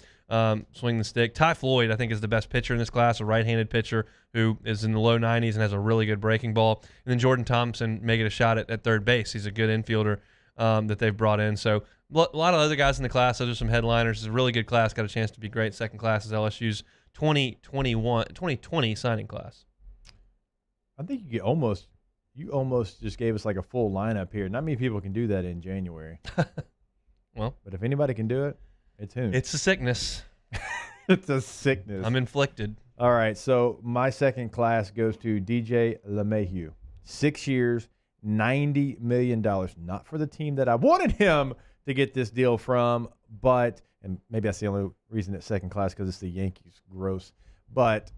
swing the stick. Ty Floyd, I think, is the best pitcher in this class, a right-handed pitcher who is in the low 90s and has a really good breaking ball. And then Jordan Thompson may get a shot at third base. He's a good infielder that they've brought in. So a lot of other guys in the class. Those are some headliners. It's a really good class. Got a chance to be great. Second class is LSU's 2020 signing class. I think you almost just gave us like a full lineup here. Not many people can do that in January. Well, but if anybody can do it, it's him. It's a sickness. It's a sickness. I'm inflicted. All right, so my second class goes to DJ LeMahieu. 6 years, $90 million. Not for the team that I wanted him to get this deal from, but, and maybe that's the only reason it's second class because it's the Yankees. Gross. But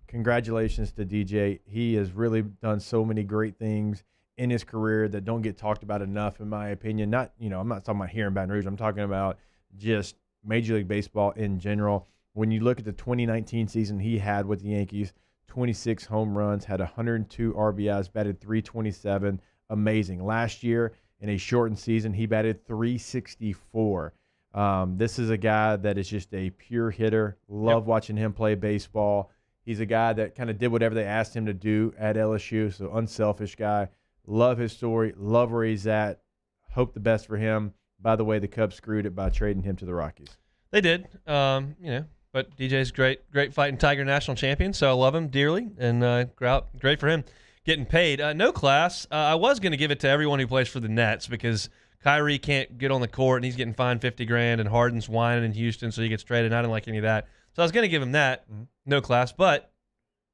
congratulations to DJ. He has really done so many great things in his career that don't get talked about enough, in my opinion. Not, I'm not talking about here in Baton Rouge. I'm talking about just Major League Baseball in general. When you look at the 2019 season he had with the Yankees, 26 home runs, had 102 RBIs, batted .327. Amazing. Last year, in a shortened season, he batted .364. This is a guy that is just a pure hitter. Love watching him play baseball. He's a guy that kind of did whatever they asked him to do at LSU, so unselfish guy. Love his story. Love where he's at. Hope the best for him. By the way, the Cubs screwed it by trading him to the Rockies. They did. But DJ's great fighting Tiger national champion, so I love him dearly, and great for him getting paid. No class. I was going to give it to everyone who plays for the Nets because Kyrie can't get on the court, and he's getting fined $50,000, and Harden's whining in Houston, so he gets traded, and I didn't like any of that. So I was going to give him that. No class, but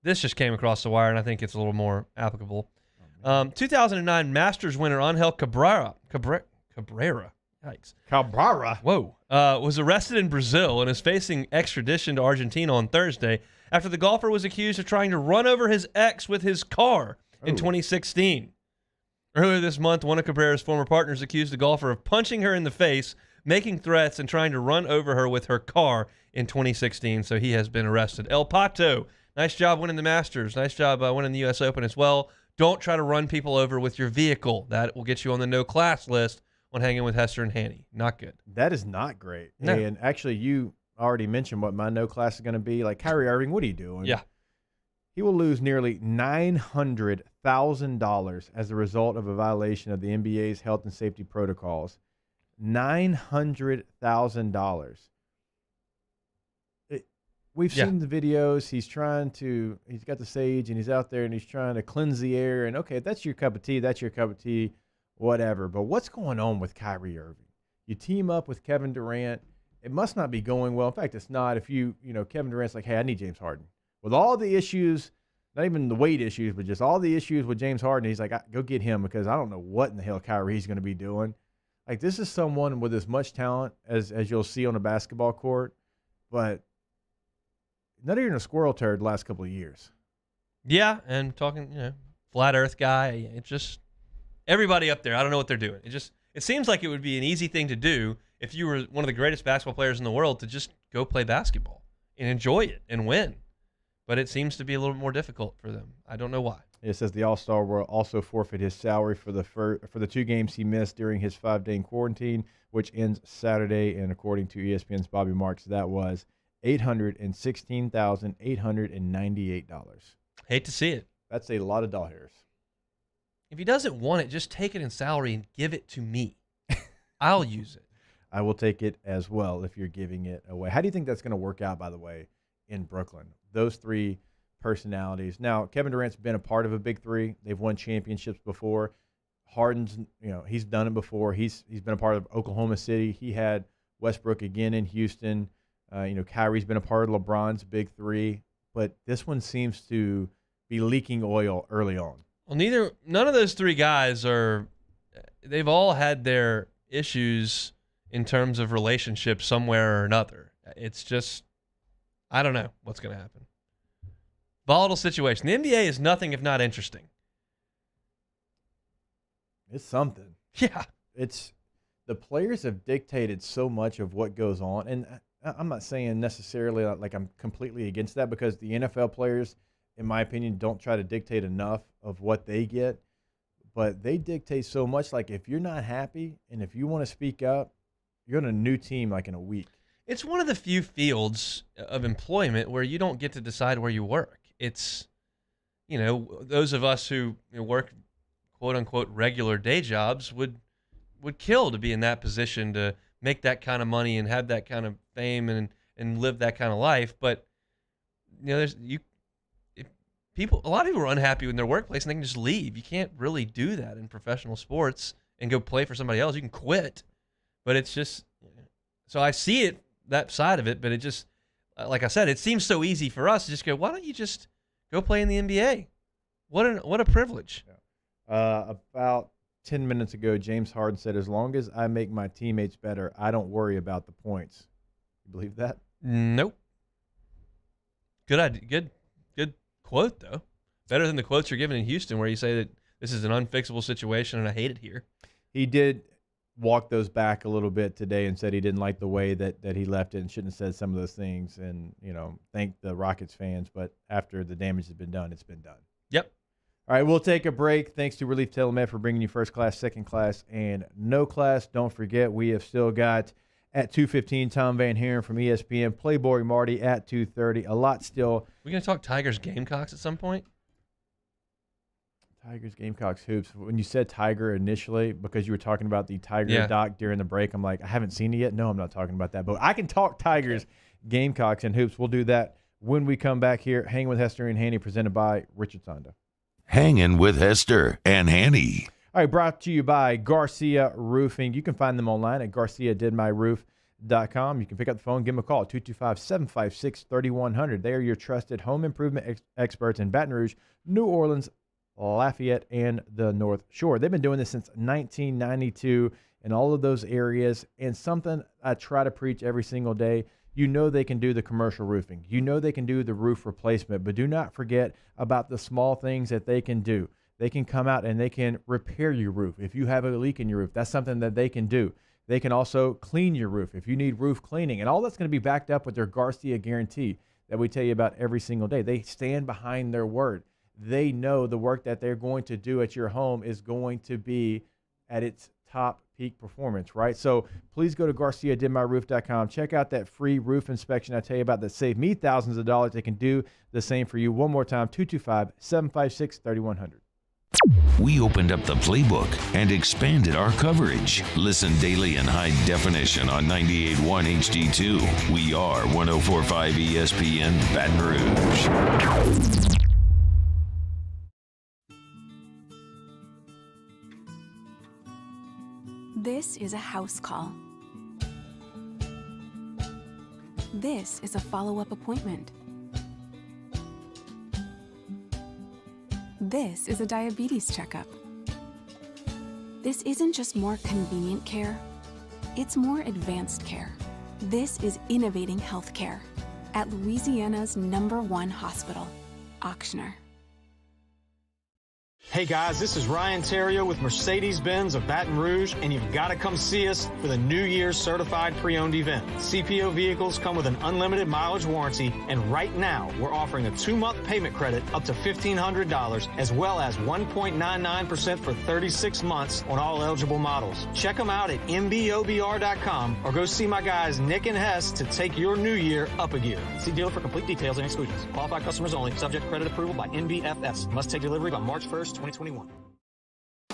this just came across the wire, and I think it's a little more applicable. 2009 Masters winner Angel Cabrera. Yikes. Cabrera. Whoa. Was arrested in Brazil and is facing extradition to Argentina on Thursday after the golfer was accused of trying to run over his ex with his car in 2016. Earlier this month, one of Cabrera's former partners accused the golfer of punching her in the face, making threats, and trying to run over her with her car in 2016. So he has been arrested. El Pato, nice job winning the Masters. Nice job winning the U.S. Open as well. Don't try to run people over with your vehicle. That will get you on the no class list on Hanging with Hester and Hanny. Not good. That is not great. No. And actually, you already mentioned what my no class is going to be. Like, Kyrie Irving, what are you doing? Yeah. He will lose nearly $900,000 as a result of a violation of the NBA's health and safety protocols. $900,000. We've seen the videos. He's got the sage, and he's out there, and he's trying to cleanse the air. And, okay, if that's your cup of tea, that's your cup of tea. Whatever. But what's going on with Kyrie Irving? You team up with Kevin Durant. It must not be going well. In fact, it's not. If Kevin Durant's like, hey, I need James Harden. With all the issues, not even the weight issues, but just all the issues with James Harden, he's like, go get him because I don't know what in the hell Kyrie's going to be doing. Like, this is someone with as much talent as you'll see on a basketball court, but not even a squirrel turd the last couple of years. Yeah, and talking, flat Earth guy. It's just everybody up there. I don't know what they're doing. It seems like it would be an easy thing to do if you were one of the greatest basketball players in the world to just go play basketball and enjoy it and win. But it seems to be a little more difficult for them. I don't know why. It says the All-Star will also forfeit his salary for the 2 games he missed during his 5-day quarantine, which ends Saturday. And according to ESPN's Bobby Marks, that was $816,898. Hate to see it. That's a lot of doll hairs. If he doesn't want it, just take it in salary and give it to me. I'll use it. I will take it as well if you're giving it away. How do you think that's going to work out, by the way, in Brooklyn? Those 3 personalities. Now, Kevin Durant's been a part of a big 3. They've won championships before. Harden's, he's done it before. He's been a part of Oklahoma City. He had Westbrook again in Houston. Kyrie's been a part of LeBron's big 3. But this one seems to be leaking oil early on. Well, none of those 3 guys they've all had their issues in terms of relationships somewhere or another. It's just, I don't know what's going to happen. Volatile situation. The NBA is nothing if not interesting. It's something. Yeah. The players have dictated so much of what goes on. And I'm not saying necessarily like I'm completely against that, because the NFL players, in my opinion, don't try to dictate enough of what they get. But they dictate so much. Like, if you're not happy and if you want to speak up, you're on a new team like in a week. It's one of the few fields of employment where you don't get to decide where you work. It's, those of us who work quote unquote regular day jobs would kill to be in that position to make that kind of money and have that kind of fame and live that kind of life. But a lot of people are unhappy in their workplace and they can just leave. You can't really do that in professional sports and go play for somebody else. You can quit, but it's just, so I see it, that side of it, but it just, like I said, it seems so easy for us to just go, why don't you just go play in the NBA? What a privilege. About 10 minutes ago, James Harden said, as long as I make my teammates better, I don't worry about the points. You believe that? Nope. Good idea. Good quote, though. Better than the quotes you're giving in Houston where you say that this is an unfixable situation and I hate it here. He did walk those back a little bit today and said he didn't like the way that he left it and shouldn't have said some of those things and, thank the Rockets fans. But after the damage has been done, it's been done. Yep. All right, we'll take a break. Thanks to Relief Telemed for bringing you first class, second class, and no class. Don't forget, we have still got at 2:15 Tom Van Haren from ESPN, Playboy Marty at 2:30. A lot still. We going to talk Tigers Gamecocks at some point? Tigers, Gamecocks, hoops. When you said Tiger initially, because you were talking about the Tiger doc during the break, I'm like, I haven't seen it yet. No, I'm not talking about that. But I can talk Tigers, Gamecocks, and hoops. We'll do that when we come back here. Hanging with Hester and Hanny, presented by Richard Sonda. Hanging with Hester and Hanny. All right, brought to you by Garcia Roofing. You can find them online at garciadidmyroof.com. You can pick up the phone, give them a call, 225-756-3100. They are your trusted home improvement experts in Baton Rouge, New Orleans, Lafayette, and the North Shore. They've been doing this since 1992 in all of those areas, and something I try to preach every single day. They can do the commercial roofing. They can do the roof replacement, but do not forget about the small things that they can do. They can come out and they can repair your roof. If you have a leak in your roof, that's something that they can do. They can also clean your roof if you need roof cleaning, and all that's going to be backed up with their Garcia guarantee that we tell you about every single day. They stand behind their word. They know the work that they're going to do at your home is going to be at its top peak performance, right? So please go to GarciaDidMyRoof.com. Check out that free roof inspection I tell you about that saved me thousands of dollars. They can do the same for you. One more time, 225-756-3100. We opened up the playbook and expanded our coverage. Listen daily in high definition on 98.1 HD2. We are 104.5 ESPN Baton Rouge. This is a house call. This is a follow-up appointment. This is a diabetes checkup. This isn't just more convenient care, it's more advanced care. This is innovating healthcare at Louisiana's #1 hospital, Auctioner. Hey guys, this is Ryan Terrio with Mercedes-Benz of Baton Rouge, and you've got to come see us for the New Year's Certified Pre-Owned event. CPO vehicles come with an unlimited mileage warranty, and right now we're offering a 2-month payment credit up to $1,500, as well as 1.99% for 36 months on all eligible models. Check them out at mbobr.com or go see my guys Nick and Hess to take your new year up a gear. See dealer for complete details and exclusions. Qualified customers only. Subject credit approval by NBFS. Must take delivery by March 1st, 2021.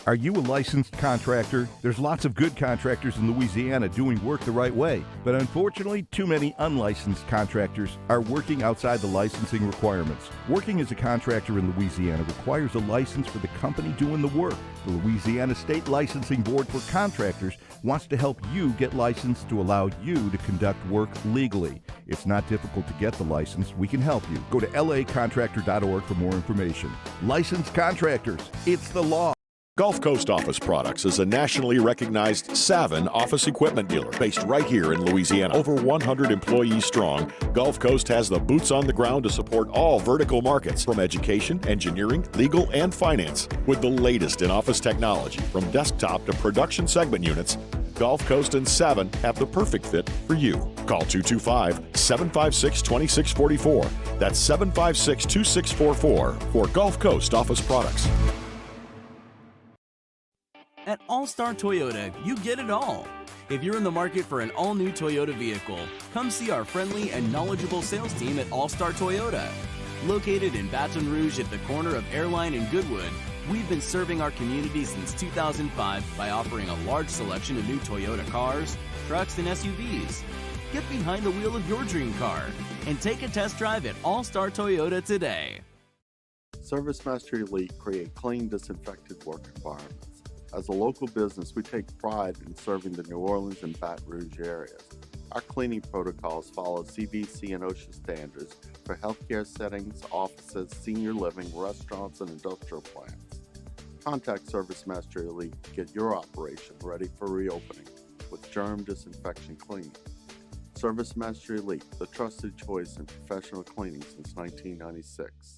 Are you a licensed contractor? There's lots of good contractors in Louisiana doing work the right way, but unfortunately, too many unlicensed contractors are working outside the licensing requirements. Working as a contractor in Louisiana requires a license for the company doing the work. The Louisiana State Licensing Board for Contractors wants to help you get licensed to allow you to conduct work legally. It's not difficult to get the license. We can help you. Go to lacontractor.org for more information. Licensed contractors, it's the law. Gulf Coast Office Products is a nationally recognized Savin office equipment dealer based right here in Louisiana. Over 100 employees strong, Gulf Coast has the boots on the ground to support all vertical markets, from education, engineering, legal, and finance. With the latest in office technology, from desktop to production segment units, Gulf Coast and Savin have the perfect fit for you. Call 225-756-2644. That's 756-2644 for Gulf Coast Office Products. At All-Star Toyota, you get it all. If you're in the market for an all-new Toyota vehicle, come see our friendly and knowledgeable sales team at All-Star Toyota. Located in Baton Rouge at the corner of Airline and Goodwood, we've been serving our community since 2005 by offering a large selection of new Toyota cars, trucks, and SUVs. Get behind the wheel of your dream car and take a test drive at All-Star Toyota today. ServiceMaster Elite create clean, disinfected work environments. As a local business, we take pride in serving the New Orleans and Baton Rouge areas. Our cleaning protocols follow CDC and OSHA standards for healthcare settings, offices, senior living, restaurants, and industrial plants. Contact ServiceMaster Elite to get your operation ready for reopening with germ disinfection cleaning. ServiceMaster Elite, the trusted choice in professional cleaning since 1996.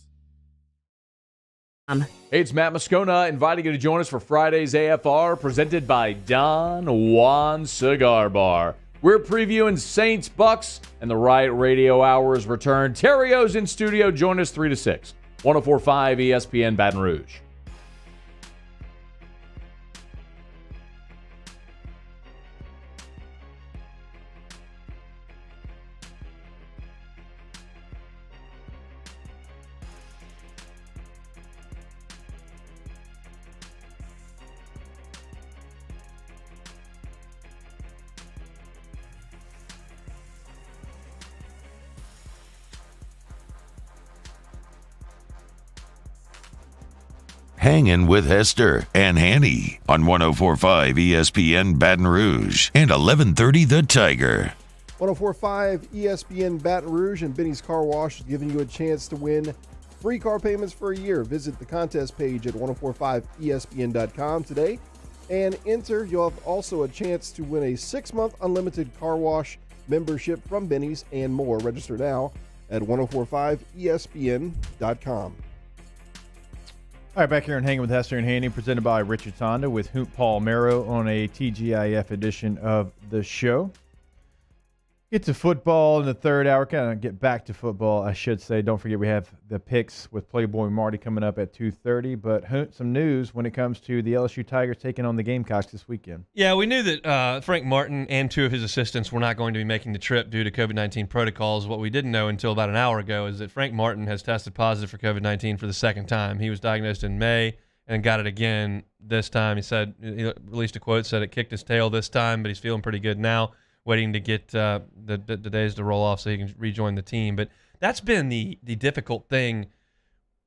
Hey, it's Matt Moscona inviting you to join us for Friday's AFR, presented by Don Juan Cigar Bar. We're previewing Saints, Bucks, and the Right Radio Hours return. Terrio's in studio. Join us 3 to 6. 104.5 ESPN Baton Rouge. Hangin with Hester and Hanny on 104.5 ESPN Baton Rouge and 1130 The Tiger. 104.5 ESPN Baton Rouge and Benny's Car Wash is giving you a chance to win free car payments for a year. Visit the contest page at 1045ESPN.com today and enter. You'll have also a chance to win a 6-month unlimited car wash membership from Benny's and more. Register now at 1045ESPN.com. All right, back here and Hanging with Hester and Hanny, presented by Richard Honda with Hunt Palmer on a TGIF edition of the show. Get to football in the third hour. Kind of get back to football, I should say. Don't forget we have the picks with Playboy Marty coming up at 2:30. But some news when it comes to the LSU Tigers taking on the Gamecocks this weekend. Yeah, we knew that Frank Martin and 2 of his assistants were not going to be making the trip due to COVID-19 protocols. What we didn't know until about an hour ago is that Frank Martin has tested positive for COVID-19 for the second time. He was diagnosed in May and got it again this time. He released a quote, said it kicked his tail this time, but he's feeling pretty good now. Waiting to get the days to roll off so he can rejoin the team. But that's been the difficult thing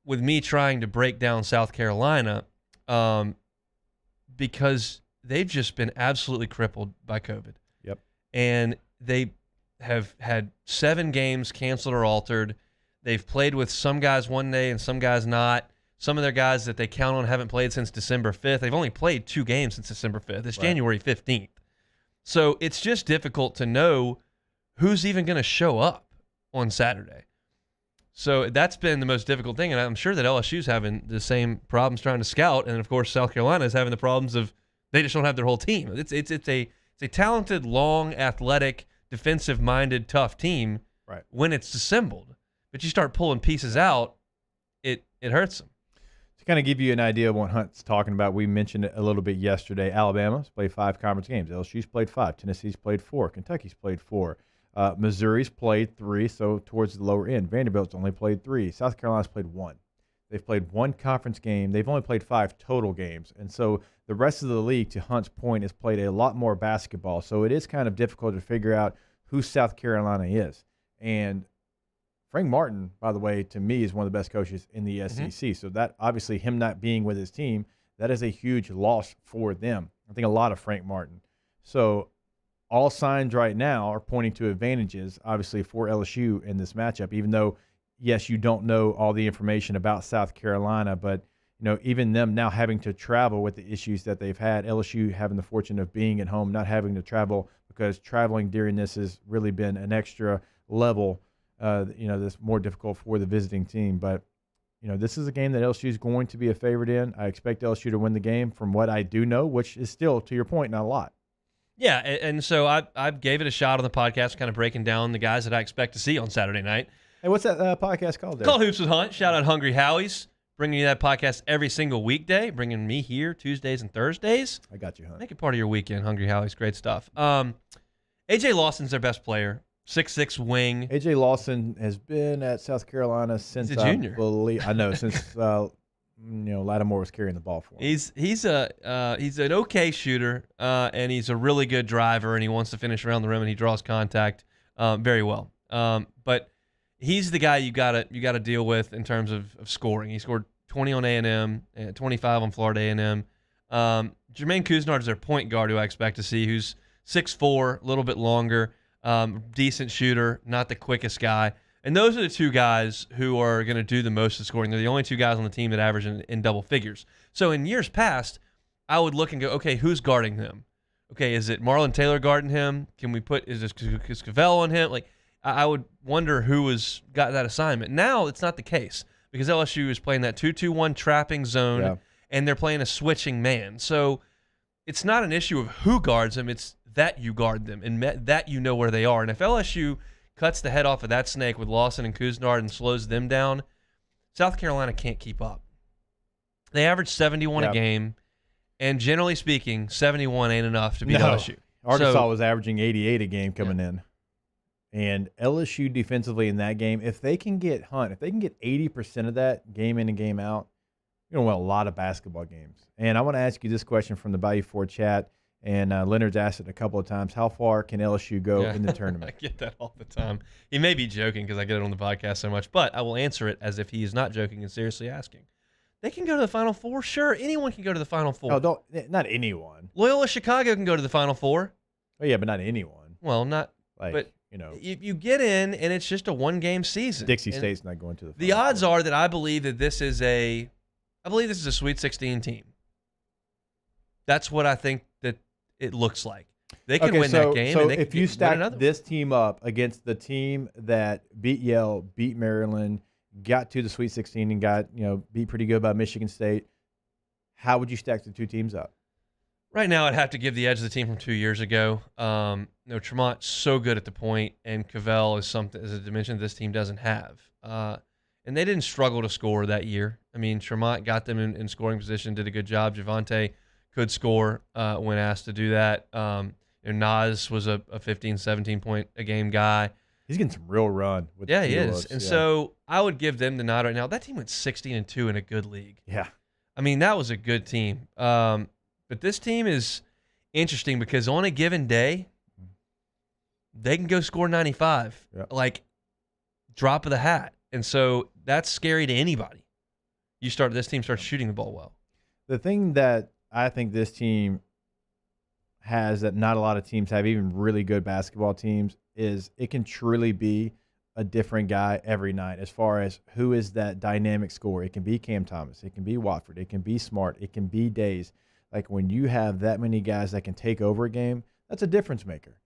with me trying to break down South Carolina because they've just been absolutely crippled by COVID. Yep. And they have had 7 games canceled or altered. They've played with some guys one day and some guys not. Some of their guys that they count on haven't played since December 5th. They've only played 2 games since December 5th. It's January 15th. So it's just difficult to know who's even going to show up on Saturday. So that's been the most difficult thing, and I'm sure that LSU's having the same problems trying to scout, and of course South Carolina is having the problems of they just don't have their whole team. It's a talented, long, athletic, defensive-minded, tough team when it's assembled. But you start pulling pieces out, it hurts them. To kind of give you an idea of what Hunt's talking about, we mentioned it a little bit yesterday. Alabama's played 5 conference games. LSU's played 5. Tennessee's played 4. Kentucky's played 4. Missouri's played 3, so towards the lower end. Vanderbilt's only played 3. South Carolina's played 1. They've played 1 conference game. They've only played 5 total games. And so the rest of the league, to Hunt's point, has played a lot more basketball. So it is kind of difficult to figure out who South Carolina is. And Frank Martin, by the way, to me, is one of the best coaches in the SEC. So that, obviously, him not being with his team, that is a huge loss for them. I think a lot of Frank Martin. So all signs right now are pointing to advantages, obviously, for LSU in this matchup, even though, yes, you don't know all the information about South Carolina, but even them now having to travel with the issues that they've had, LSU having the fortune of being at home, not having to travel, because traveling during this has really been an extra level, that's more difficult for the visiting team. But, this is a game that LSU is going to be a favorite in. I expect LSU to win the game from what I do know, which is still, to your point, not a lot. Yeah, and so I gave it a shot on the podcast, kind of breaking down the guys that I expect to see on Saturday night. Hey, what's that podcast called there? Called Hoops with Hunt. Shout out Hungry Howie's, bringing you that podcast every single weekday, bringing me here Tuesdays and Thursdays. I got you, Hunt. Make it part of your weekend, Hungry Howie's. Great stuff. A.J. Lawson's their best player, 6'6" wing. A.J. Lawson has been at South Carolina since He's a junior. Since Lattimore was carrying the ball for him. He's an okay shooter, and he's a really good driver, and he wants to finish around the rim, and he draws contact very well. But he's the guy you gotta deal with in terms of scoring. He scored 20 on A&M, 25 on Florida A&M. Jermaine Couisnard is their point guard, who I expect to see, who's 6'4", a little bit longer, decent shooter, not the quickest guy. And those are the 2 guys who are going to do the most of scoring. They're the only 2 guys on the team that average in double figures. So in years past, I would look and go, okay, who's guarding them? Okay, is it Marlon Taylor guarding him? Is Cavell on him? Like, I would wonder who got that assignment. Now it's not the case because LSU is playing that 2-2-1 trapping zone, and they're playing a switching man. So it's not an issue of who guards them. It's that you guard them and that you know where they are. And if LSU cuts the head off of that snake with Lawson and Couisnard and slows them down, South Carolina can't keep up. They average 71 a game, and generally speaking, 71 ain't enough to beat LSU. Arkansas was averaging 88 a game coming in. And LSU defensively in that game, if they can get 80% of that game in and game out, you're going to win a lot of basketball games. And I want to ask you this question from the Bayou 4 chat. And Leonard's asked it a couple of times. How far can LSU go in the tournament? I get that all the time. He may be joking because I get it on the podcast so much, but I will answer it as if he is not joking and seriously asking. They can go to the Final Four. Sure, anyone can go to the Final Four. Oh, not anyone. Loyola Chicago can go to the Final Four. Oh, yeah, but not anyone. Well, not but if you get in and it's just a 1-game season. Dixie State's not going to the Final The odds are that I believe that this is a Sweet 16 team. That's what I think that it looks like. They can win that game. So and they if you stack this team up against the team that beat Yale, beat Maryland, got to the Sweet 16, and got beat pretty good by Michigan State, how would you stack the 2 teams up? Right now, I'd have to give the edge to the team from 2 years ago. Tremont's so good at the point, and Cavell is a dimension this team doesn't have. And they didn't struggle to score that year. I mean, Tremont got them in scoring position, did a good job. Javonte could score when asked to do that. Nas was a 15, 17-point-a-game guy. He's getting some real run. With he is. And so I would give them the nod right now. That team went 16-2 in a good league. Yeah. I mean, that was a good team. But this team is interesting because on a given day, they can go score 95, like drop of the hat. And so that's scary to anybody. This team starts shooting the ball well. The thing that I think this team has that not a lot of teams have, even really good basketball teams, is it can truly be a different guy every night as far as who is that dynamic scorer. It can be Cam Thomas. It can be Watford. It can be Smart. It can be Days. Like when you have that many guys that can take over a game, that's a difference maker.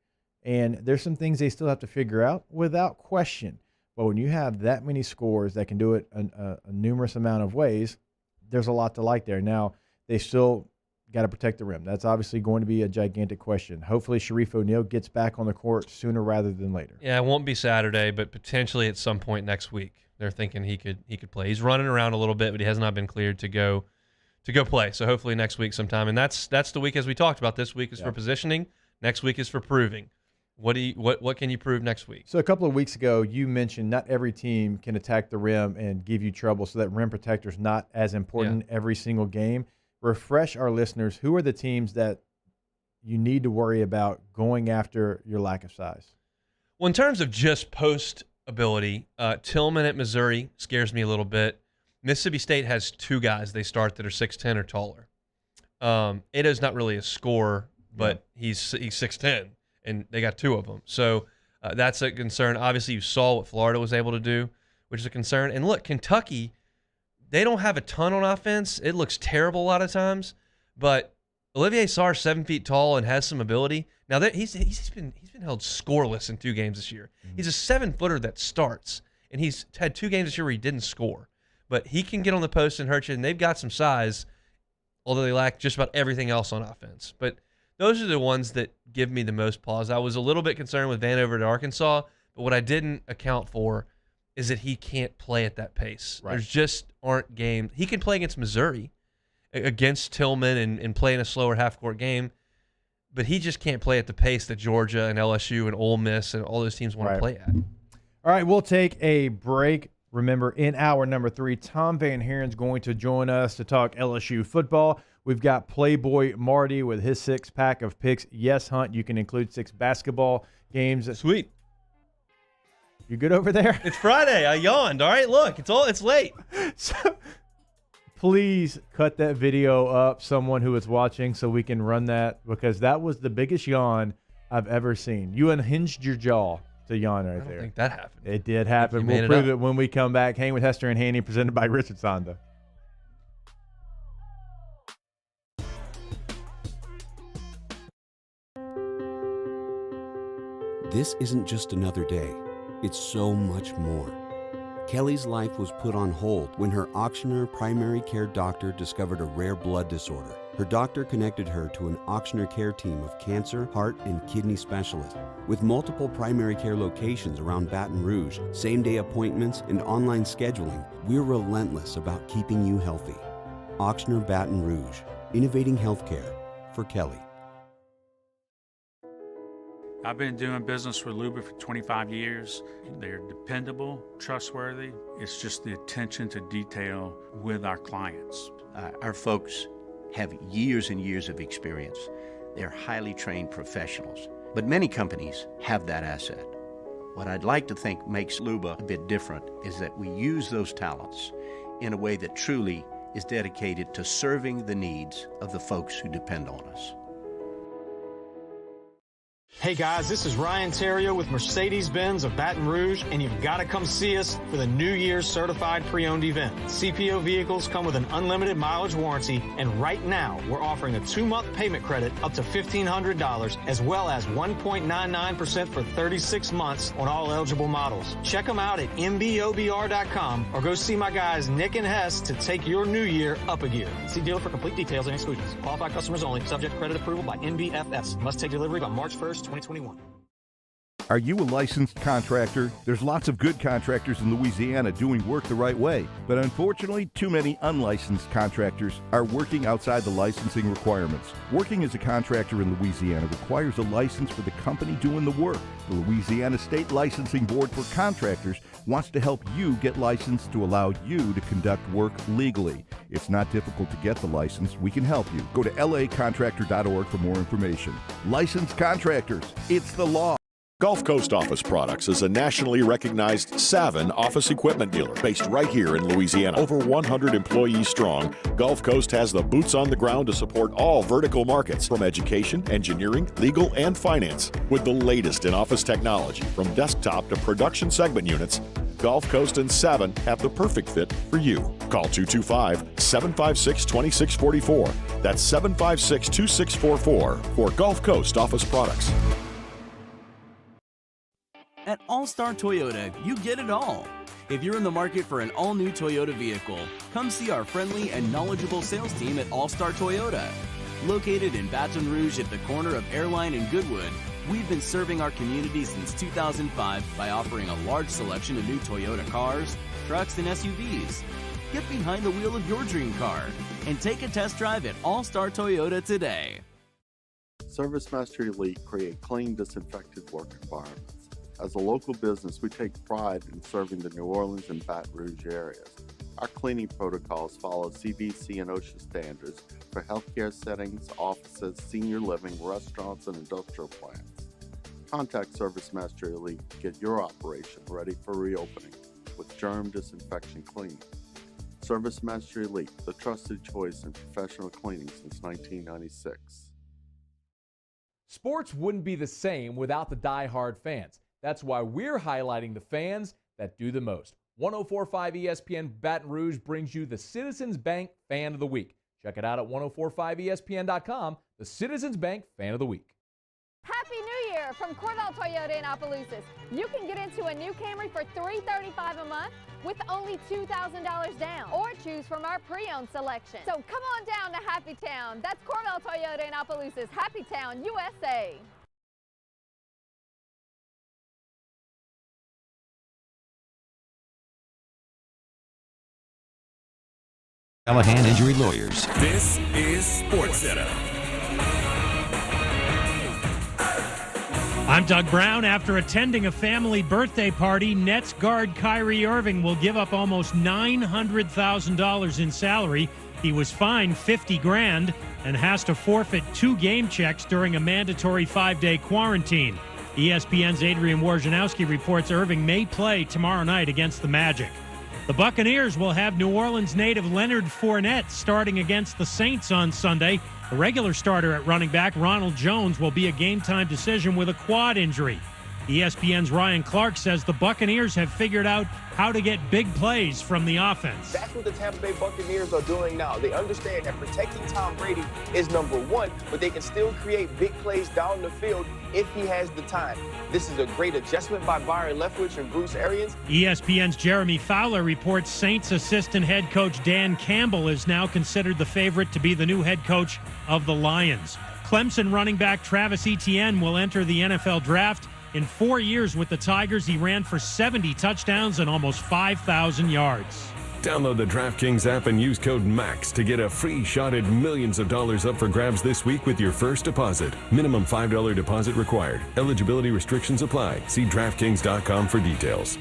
And there's some things they still have to figure out without question. But when you have that many scores that can do it a numerous amount of ways, there's a lot to like there. Now, they still got to protect the rim. That's obviously going to be a gigantic question. Hopefully, Sharif O'Neal gets back on the court sooner rather than later. Yeah, it won't be Saturday, but potentially at some point next week. They're thinking he could play. He's running around a little bit, but he has not been cleared to go play. So hopefully next week sometime. And that's the week, as we talked about. This week is for positioning. Next week is for proving. What can you prove next week? So a couple of weeks ago, you mentioned not every team can attack the rim and give you trouble, so that rim protector is not as important every single game. Refresh our listeners. Who are the teams that you need to worry about going after your lack of size? Well, in terms of just post ability, Tillman at Missouri scares me a little bit. Mississippi State has two guys they start that are 6'10" or taller. Ito's not really a scorer, but he's 6'10", and they got two of them. So that's a concern. Obviously, you saw what Florida was able to do, which is a concern. And look, Kentucky, they don't have a ton on offense. It looks terrible a lot of times, but Olivier Sarr's 7 feet tall and has some ability. Now he's been held scoreless in 2 games this year. He's a 7-footer that starts, and he's had 2 games this year where he didn't score. But he can get on the post and hurt you, and they've got some size, although they lack just about everything else on offense. But those are the ones that give me the most pause. I was a little bit concerned with Vanover at Arkansas, but what I didn't account for is that he can't play at that pace. Right. There's just aren't games. He can play against Missouri, against Tillman, and play in a slower half-court game, but he just can't play at the pace that Georgia and LSU and Ole Miss and all those teams want to play at. All right, we'll take a break. Remember, in hour number 3, Tom Van Heren's going to join us to talk LSU football. We've got Playboy Marty with his 6-pack of picks. Yes, Hunt, you can include 6 basketball games. Sweet. You good over there? It's Friday. I yawned. All right, look, it's late. So, please cut that video up, someone who is watching, so we can run that, because that was the biggest yawn I've ever seen. You unhinged your jaw to yawn right there. I don't think that happened. It did happen. We'll prove it when we come back. Hang with Hester and Hanny, presented by Richard Sonda. This isn't just another day. It's so much more. Kelly's life was put on hold when her auctioneer primary care doctor discovered a rare blood disorder. Her doctor connected her to an auctioneer care team of cancer, heart, and kidney specialists. With multiple primary care locations around Baton Rouge, same-day appointments, and online scheduling, we're relentless about keeping you healthy. Auctioneer Baton Rouge, innovating healthcare for Kelly. I've been doing business with Luba for 25 years. They're dependable, trustworthy. It's just the attention to detail with our clients. Our folks have years and years of experience. They're highly trained professionals. But many companies have that asset. What I'd like to think makes Luba a bit different is that we use those talents in a way that truly is dedicated to serving the needs of the folks who depend on us. Hey guys, this is Ryan Terrio with Mercedes-Benz of Baton Rouge, and you've got to come see us for the New Year's Certified Pre-Owned event. CPO vehicles come with an unlimited mileage warranty, and right now we're offering a 2-month payment credit up to $1,500, as well as 1.99% for 36 months on all eligible models. Check them out at mbobr.com or go see my guys Nick and Hess to take your new year up a gear. See dealer for complete details and exclusions. Qualified customers only. Subject credit approval by NBFS. Must take delivery by March 1st, 2021. Are you a licensed contractor? There's lots of good contractors in Louisiana doing work the right way, but unfortunately, too many unlicensed contractors are working outside the licensing requirements. Working as a contractor in Louisiana requires a license for the company doing the work. The Louisiana State Licensing Board for Contractors wants to help you get licensed to allow you to conduct work legally. It's not difficult to get the license. We can help you. Go to lacontractor.org for more information. Licensed contractors, it's the law. Gulf Coast Office Products is a nationally recognized Savin office equipment dealer based right here in Louisiana. Over 100 employees strong, Gulf Coast has the boots on the ground to support all vertical markets, from education, engineering, legal, and finance. With the latest in office technology, from desktop to production segment units, Gulf Coast and Savin have the perfect fit for you. Call 225-756-2644. That's 756-2644 for Gulf Coast Office Products. At all All-Star Toyota, you get it all. If you're in the market for an all-new Toyota vehicle, come see our friendly and knowledgeable sales team at All-Star Toyota. Located in Baton Rouge at the corner of Airline and Goodwood, we've been serving our community since 2005 by offering a large selection of new Toyota cars, trucks, and SUVs. Get behind the wheel of your dream car and take a test drive at All-Star Toyota today. ServiceMaster Elite create clean, disinfected work environments. As a local business, we take pride in serving the New Orleans and Baton Rouge areas. Our cleaning protocols follow CDC and OSHA standards for healthcare settings, offices, senior living, restaurants, and industrial plants. Contact ServiceMaster Elite to get your operation ready for reopening with germ disinfection cleaning. ServiceMaster Elite, the trusted choice in professional cleaning since 1996. Sports wouldn't be the same without the die-hard fans. That's why we're highlighting the fans that do the most. 104.5 ESPN Baton Rouge brings you the Citizens Bank Fan of the Week. Check it out at 1045ESPN.com, the Citizens Bank Fan of the Week. Happy New Year from Corval Toyota in Opelousas. You can get into a new Camry for $335 a month with only $2,000 down, or choose from our pre-owned selection. So come on down to Happy Town. That's Corval Toyota in Opelousas, Happy Town, USA. Callahan Injury Lawyers. This is Sports Center. I'm Doug Brown. After attending a family birthday party, Nets guard Kyrie Irving will give up almost $900,000 in salary. He was fined $50,000 and has to forfeit 2 game checks during a mandatory 5-day quarantine. ESPN's Adrian Wojnarowski reports Irving may play tomorrow night against the Magic. The Buccaneers will have New Orleans native Leonard Fournette starting against the Saints on Sunday. The regular starter at running back, Ronald Jones, will be a game-time decision with a quad injury. ESPN's Ryan Clark says the Buccaneers have figured out how to get big plays from the offense. That's what the Tampa Bay Buccaneers are doing now. They understand that protecting Tom Brady is number one, but they can still create big plays down the field if he has the time. This is a great adjustment by Byron Leftwich and Bruce Arians. ESPN's Jeremy Fowler reports Saints assistant head coach Dan Campbell is now considered the favorite to be the new head coach of the Lions. Clemson running back Travis Etienne will enter the NFL draft. In 4 years with the Tigers, he ran for 70 touchdowns and almost 5,000 yards. Download the DraftKings app and use code MAX to get a free shot at millions of dollars up for grabs this week with your first deposit. Minimum $5 deposit required. Eligibility restrictions apply. See DraftKings.com for details.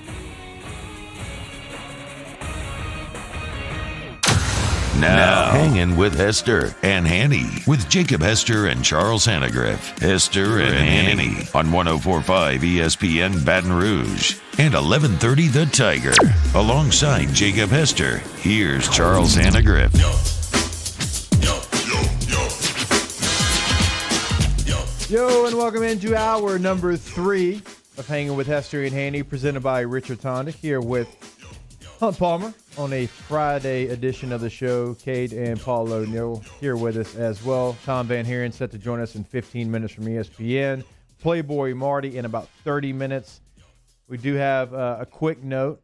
Now, Hangin with Hester and Hanny with Jacob Hester and Charles Hannagriff. Hester and Hanny on 104.5 ESPN Baton Rouge and 1130 The Tiger. Alongside Jacob Hester, here's Charles Hannagriff. Yo, and welcome into hour number 3 of Hanging with Hester and Hanny, presented by Richard Tonda, here with Hunt Palmer on a Friday edition of the show. Cade and Paul O'Neill here with us as well. Tom Van Heeren set to join us in 15 minutes from ESPN. Playboy Marty in about 30 minutes. We do have a quick note.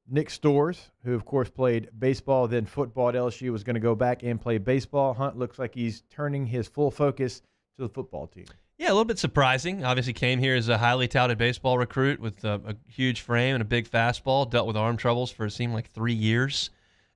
Nick Storrs, who of course played baseball, then football at LSU, was going to go back and play baseball. Hunt looks like he's turning his full focus to the football team. Yeah, a little bit surprising. Obviously came here as a highly touted baseball recruit with a huge frame and a big fastball, dealt with arm troubles for it seemed like 3 years,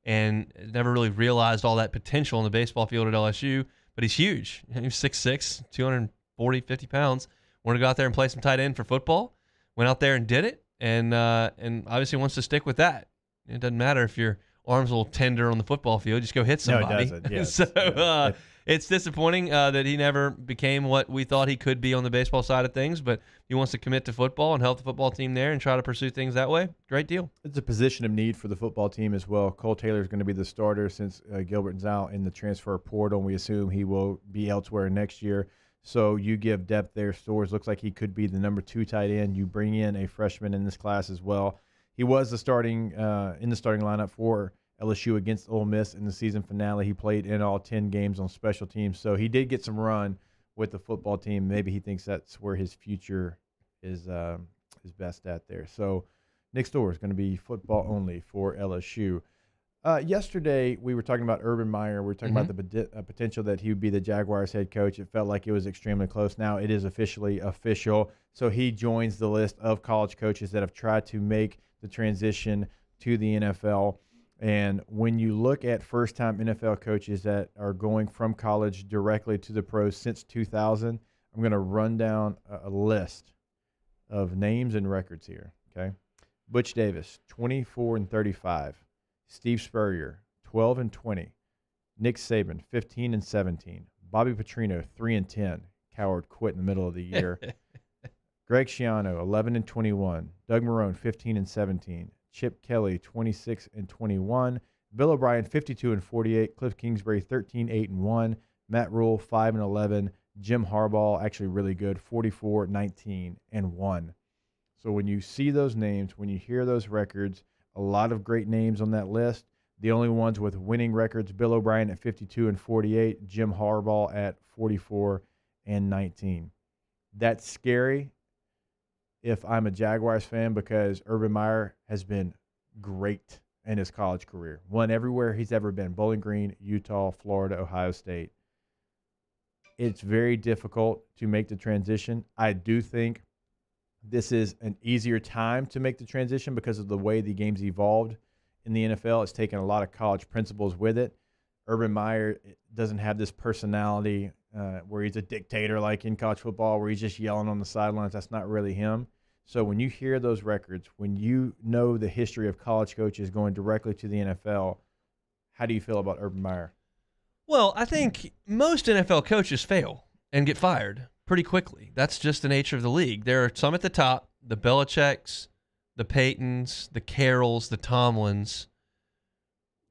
and never really realized all that potential in the baseball field at LSU. But he's huge. He's 6'6", 240, 50 pounds. Wanted to go out there and play some tight end for football. Went out there and did it, and obviously wants to stick with that. It doesn't matter if your arm's a little tender on the football field. Just go hit somebody. No, it doesn't. Yes. So it's disappointing that he never became what we thought he could be on the baseball side of things, but he wants to commit to football and help the football team there and try to pursue things that way. Great deal. It's a position of need for the football team as well. Cole Taylor is going to be the starter since Gilbert's out in the transfer portal. We assume he will be elsewhere next year. So you give depth there. Storrs looks like he could be the number 2 tight end. You bring in a freshman in this class as well. He was the starting in the starting lineup for LSU against Ole Miss in the season finale. He played in all 10 games on special teams. So he did get some run with the football team. Maybe he thinks that's where his future is his best stat there. So Nick Storr is going to be football only for LSU. Yesterday, we were talking about Urban Meyer. We were talking about the potential that he would be the Jaguars head coach. It felt like it was extremely close. Now it is officially official. So he joins the list of college coaches that have tried to make the transition to the NFL. And when you look at first-time NFL coaches that are going from college directly to the pros since 2000, I'm going to run down a list of names and records here, okay? Butch Davis, 24-35. Steve Spurrier, 12-20. Nick Saban, 15-17. Bobby Petrino, 3-10. Coward quit in the middle of the year. Greg Schiano, 11-21. Doug Marrone, 15-17. Chip Kelly, 26-21. Bill O'Brien, 52-48. Cliff Kingsbury, 13-8-1. Matt Rule, 5-11. Jim Harbaugh, actually really good, 44-19-1. So when you see those names, when you hear those records, a lot of great names on that list. The only ones with winning records, Bill O'Brien at 52-48, Jim Harbaugh at 44-19. That's scary if I'm a Jaguars fan because Urban Meyer has been great in his college career. Won everywhere he's ever been, Bowling Green, Utah, Florida, Ohio State. It's very difficult to make the transition. I do think this is an easier time to make the transition because of the way the game's evolved in the NFL. It's taken a lot of college principles with it. Urban Meyer doesn't have this personality where he's a dictator like in college football where he's just yelling on the sidelines. That's not really him. So when you hear those records, when you know the history of college coaches going directly to the NFL, how do you feel about Urban Meyer? Well, I think most NFL coaches fail and get fired pretty quickly. That's just the nature of the league. There are some at the top, the Belichicks, the Paytons, the Carrolls, the Tomlins.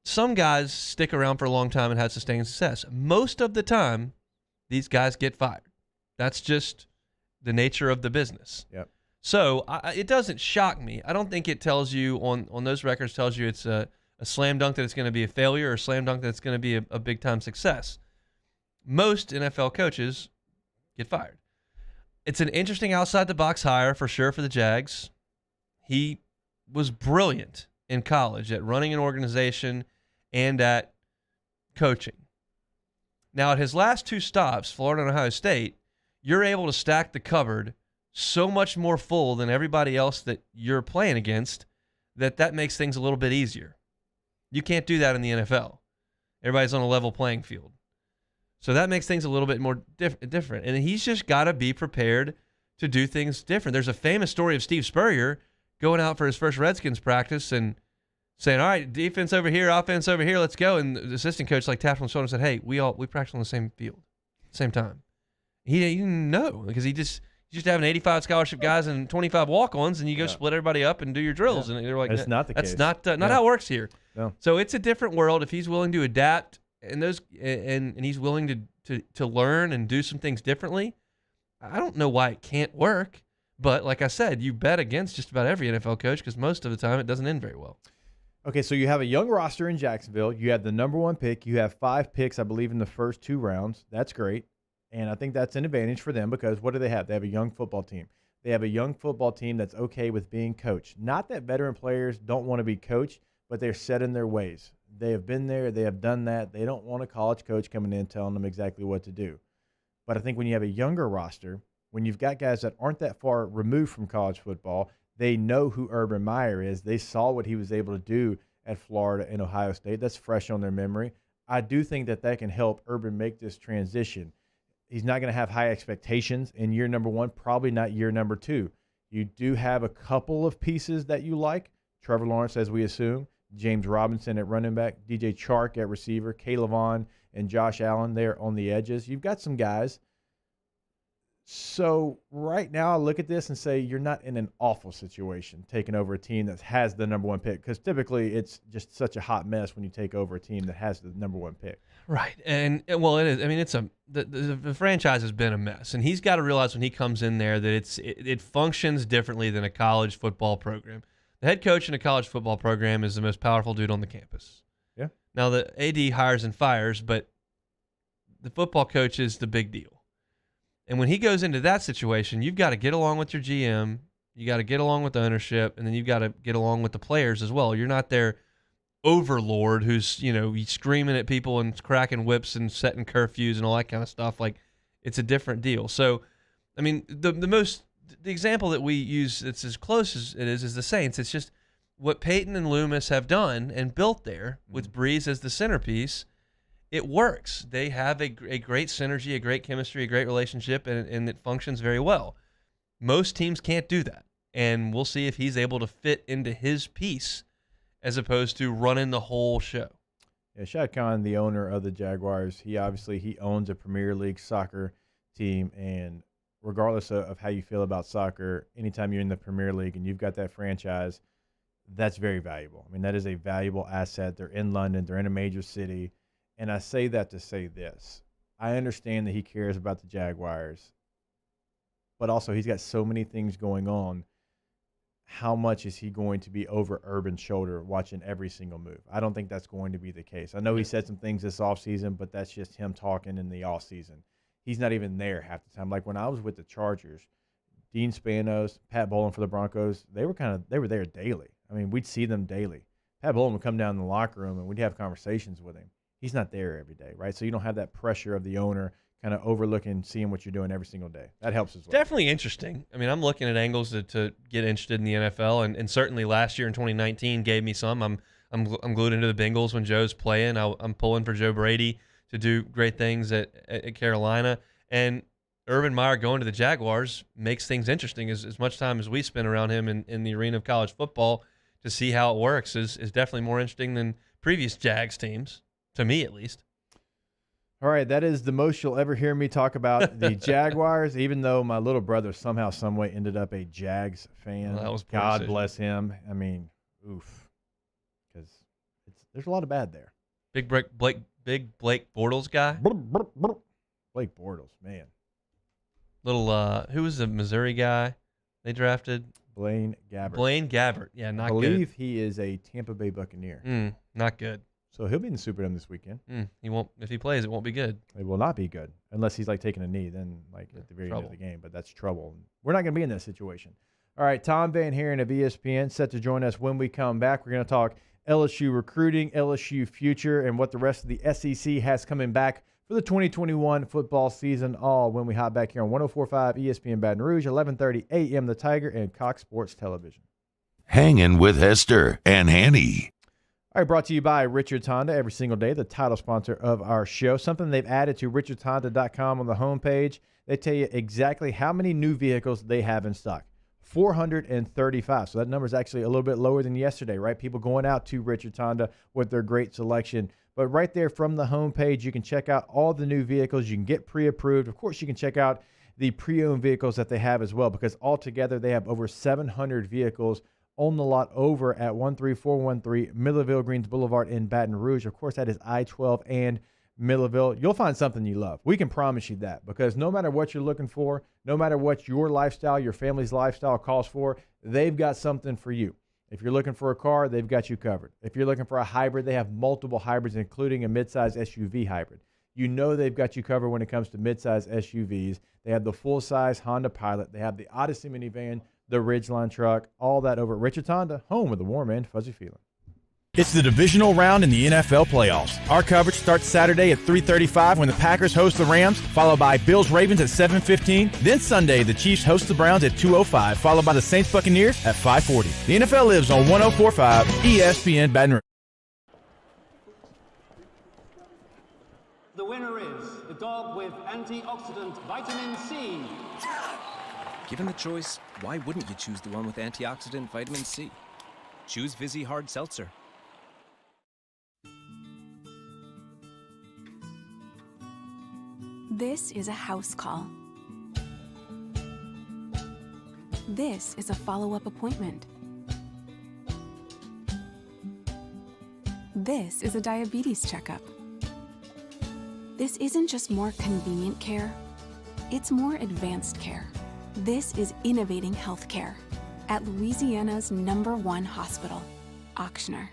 Some guys stick around for a long time and have sustained success. Most of the time, these guys get fired. That's just the nature of the business. Yep. So it doesn't shock me. I don't think it tells you on those records tells you it's a slam dunk that it's going to be a failure or a slam dunk that it's going to be a big-time success. Most NFL coaches get fired. It's an interesting outside-the-box hire for sure for the Jags. He was brilliant in college at running an organization and at coaching. Now, at his last two stops, Florida and Ohio State, you're able to stack the cupboard so much more full than everybody else that you're playing against that makes things a little bit easier. You can't do that in the NFL. Everybody's on a level playing field. So that makes things a little bit more different. And he's just got to be prepared to do things different. There's a famous story of Steve Spurrier going out for his first Redskins practice and saying, all right, defense over here, offense over here, let's go. And the assistant coach tapped him on the shoulder and said, hey, we practice on the same field, same time. He didn't know because he just having 85 scholarship guys and 25 walk-ons, and you go split everybody up and do your drills. Yeah. And they're like, that's not the case. That's not how it works here. No. So it's a different world. If he's willing to adapt and he's willing to learn and do some things differently, I don't know why it can't work. But like I said, you bet against just about every NFL coach because most of the time it doesn't end very well. Okay, so you have a young roster in Jacksonville. You have the number one pick. You have 5 picks, I believe, in the first 2 rounds. That's great. And I think that's an advantage for them because what do they have? They have a young football team. They have a young football team that's okay with being coached. Not that veteran players don't want to be coached, but they're set in their ways. They have been there. They have done that. They don't want a college coach coming in telling them exactly what to do. But I think when you have a younger roster, when you've got guys that aren't that far removed from college football, they know who Urban Meyer is. They saw what he was able to do at Florida and Ohio State. That's fresh on their memory. I do think that can help Urban make this transition. He's not going to have high expectations in year number 1, probably not year number 2. You do have a couple of pieces that you like. Trevor Lawrence, as we assume, James Robinson at running back, DJ Chark at receiver, Caleb Vaughn and Josh Allen there on the edges. You've got some guys. So right now I look at this and say you're not in an awful situation taking over a team that has the number 1 pick because typically it's just such a hot mess when you take over a team that has the number 1 pick. Right. And well, it is. I mean, the franchise has been a mess, and he's got to realize when he comes in there that it functions differently than a college football program. The head coach in a college football program is the most powerful dude on the campus. Yeah. Now the AD hires and fires, but the football coach is the big deal. And when he goes into that situation, you've got to get along with your GM You got to get along with the ownership, and then you've got to get along with the players as well. You're not their overlord who's, he's screaming at people and cracking whips and setting curfews and all that kind of stuff. Like, it's a different deal. So, I mean, the example that we use that's as close as it is the Saints. It's just what Peyton and Loomis have done and built there with Brees as the centerpiece. It works. They have a great synergy, a great chemistry, a great relationship, and it functions very well. Most teams can't do that, and we'll see if he's able to fit into his piece as opposed to running the whole show. Yeah, Shad Khan, the owner of the Jaguars, he owns a Premier League soccer team, and regardless of how you feel about soccer, anytime you're in the Premier League and you've got that franchise, that's very valuable. I mean, that is a valuable asset. They're in London. They're in a major city. And I say that to say this. I understand that he cares about the Jaguars, but also he's got so many things going on. How much is he going to be over Urban's shoulder watching every single move? I don't think that's going to be the case. I know he said some things this offseason, but that's just him talking in the offseason. He's not even there half the time. Like when I was with the Chargers, Dean Spanos, Pat Bowlen for the Broncos, they were there daily. I mean, we'd see them daily. Pat Bowlen would come down in the locker room and we'd have conversations with him. He's not there every day, right? So you don't have that pressure of the owner kind of overlooking, seeing what you're doing every single day. That helps as well. Definitely interesting. I mean, I'm looking at angles to get interested in the NFL, and certainly last year in 2019 gave me some. I'm glued into the Bengals when Joe's playing. I'm pulling for Joe Brady to do great things at Carolina. And Urban Meyer going to the Jaguars makes things interesting. As much time as we spend around him in the arena of college football to see how it works is definitely more interesting than previous Jags teams, to me at least. All right, that is the most you'll ever hear me talk about the Jaguars, even though my little brother somehow, some way ended up a Jags fan. Well, that was God bless him. I mean, oof, because there's a lot of bad there. Big Blake Bortles guy. Blake Bortles, man. Little who was the Missouri guy they drafted? Blaine Gabbert. Blaine Gabbert. Yeah, not good. I believe he is a Tampa Bay Buccaneer. Not good. So he'll be in the Superdome this weekend. He won't. If he plays, it won't be good. It will not be good unless he's like taking a knee. Then at the very end of the game, but that's trouble. We're not going to be in that situation. All right, Tom Van Haren of ESPN set to join us when we come back. We're going to talk LSU recruiting, LSU future, and what the rest of the SEC has coming back for the 2021 football season. All when we hop back here on 104.5 ESPN Baton Rouge, 11:30 a.m. The Tiger and Cox Sports Television. Hangin' with Hester and Hanny. All right, brought to you by Richards Honda every single day, the title sponsor of our show. Something they've added to richardshonda.com on the homepage. They tell you exactly how many new vehicles they have in stock. 435. So that number is actually a little bit lower than yesterday, right? People going out to Richards Honda with their great selection. But right there from the homepage, you can check out all the new vehicles. You can get pre-approved. Of course, you can check out the pre-owned vehicles that they have as well, because altogether they have over 700 vehicles on the lot over at 13413 Millaville Greens Boulevard in Baton Rouge. Of course, that is I-12 and Millaville. You'll find something you love. We can promise you that, because no matter what you're looking for, no matter what your lifestyle, your family's lifestyle calls for, they've got something for you. If you're looking for a car, they've got you covered. If you're looking for a hybrid, they have multiple hybrids, including a midsize SUV hybrid. You know they've got you covered when it comes to midsize SUVs. They have the full-size Honda Pilot. They have the Odyssey minivan, the Ridgeline truck, all that over at Richards Honda, home of the warm and fuzzy feeling. It's the divisional round in the NFL playoffs. Our coverage starts Saturday at 3:35 when the Packers host the Rams, followed by Bills-Ravens at 7:15. Then Sunday, the Chiefs host the Browns at 2:05, followed by the Saints-Buccaneers at 5:40. The NFL lives on 104.5 ESPN Baton Rouge. The winner is the dog with antioxidant vitamin C. Given the choice, why wouldn't you choose the one with antioxidant vitamin C? Choose Vizzy Hard Seltzer. This is a house call. This is a follow-up appointment. This is a diabetes checkup. This isn't just more convenient care, it's more advanced care. This is innovating healthcare at Louisiana's #1 hospital, Auctioner.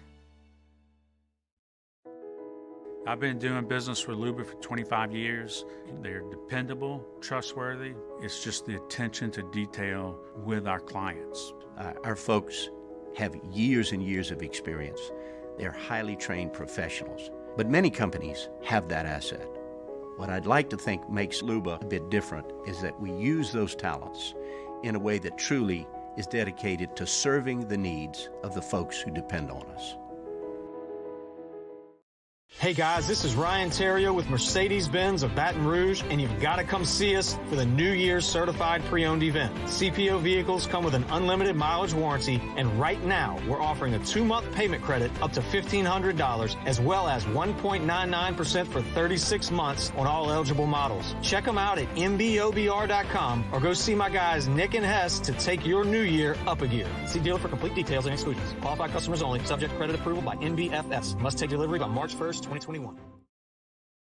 I've been doing business with Luba for 25 years. They're dependable, trustworthy. It's just the attention to detail with our clients. Our folks have years and years of experience. They're highly trained professionals. But many companies have that asset. What I'd like to think makes Luba a bit different is that we use those talents in a way that truly is dedicated to serving the needs of the folks who depend on us. Hey guys, this is Ryan Terrio with Mercedes-Benz of Baton Rouge, and you've got to come see us for the New Year's Certified Pre-Owned event. CPO vehicles come with an unlimited mileage warranty, and right now we're offering a 2-month payment credit up to $1,500, as well as 1.99% for 36 months on all eligible models. Check them out at mbobr.com or go see my guys Nick and Hess to take your new year up a gear. See dealer for complete details and exclusions. Qualified customers only. Subject credit approval by NBFS. Must take delivery by March 1st, 2021.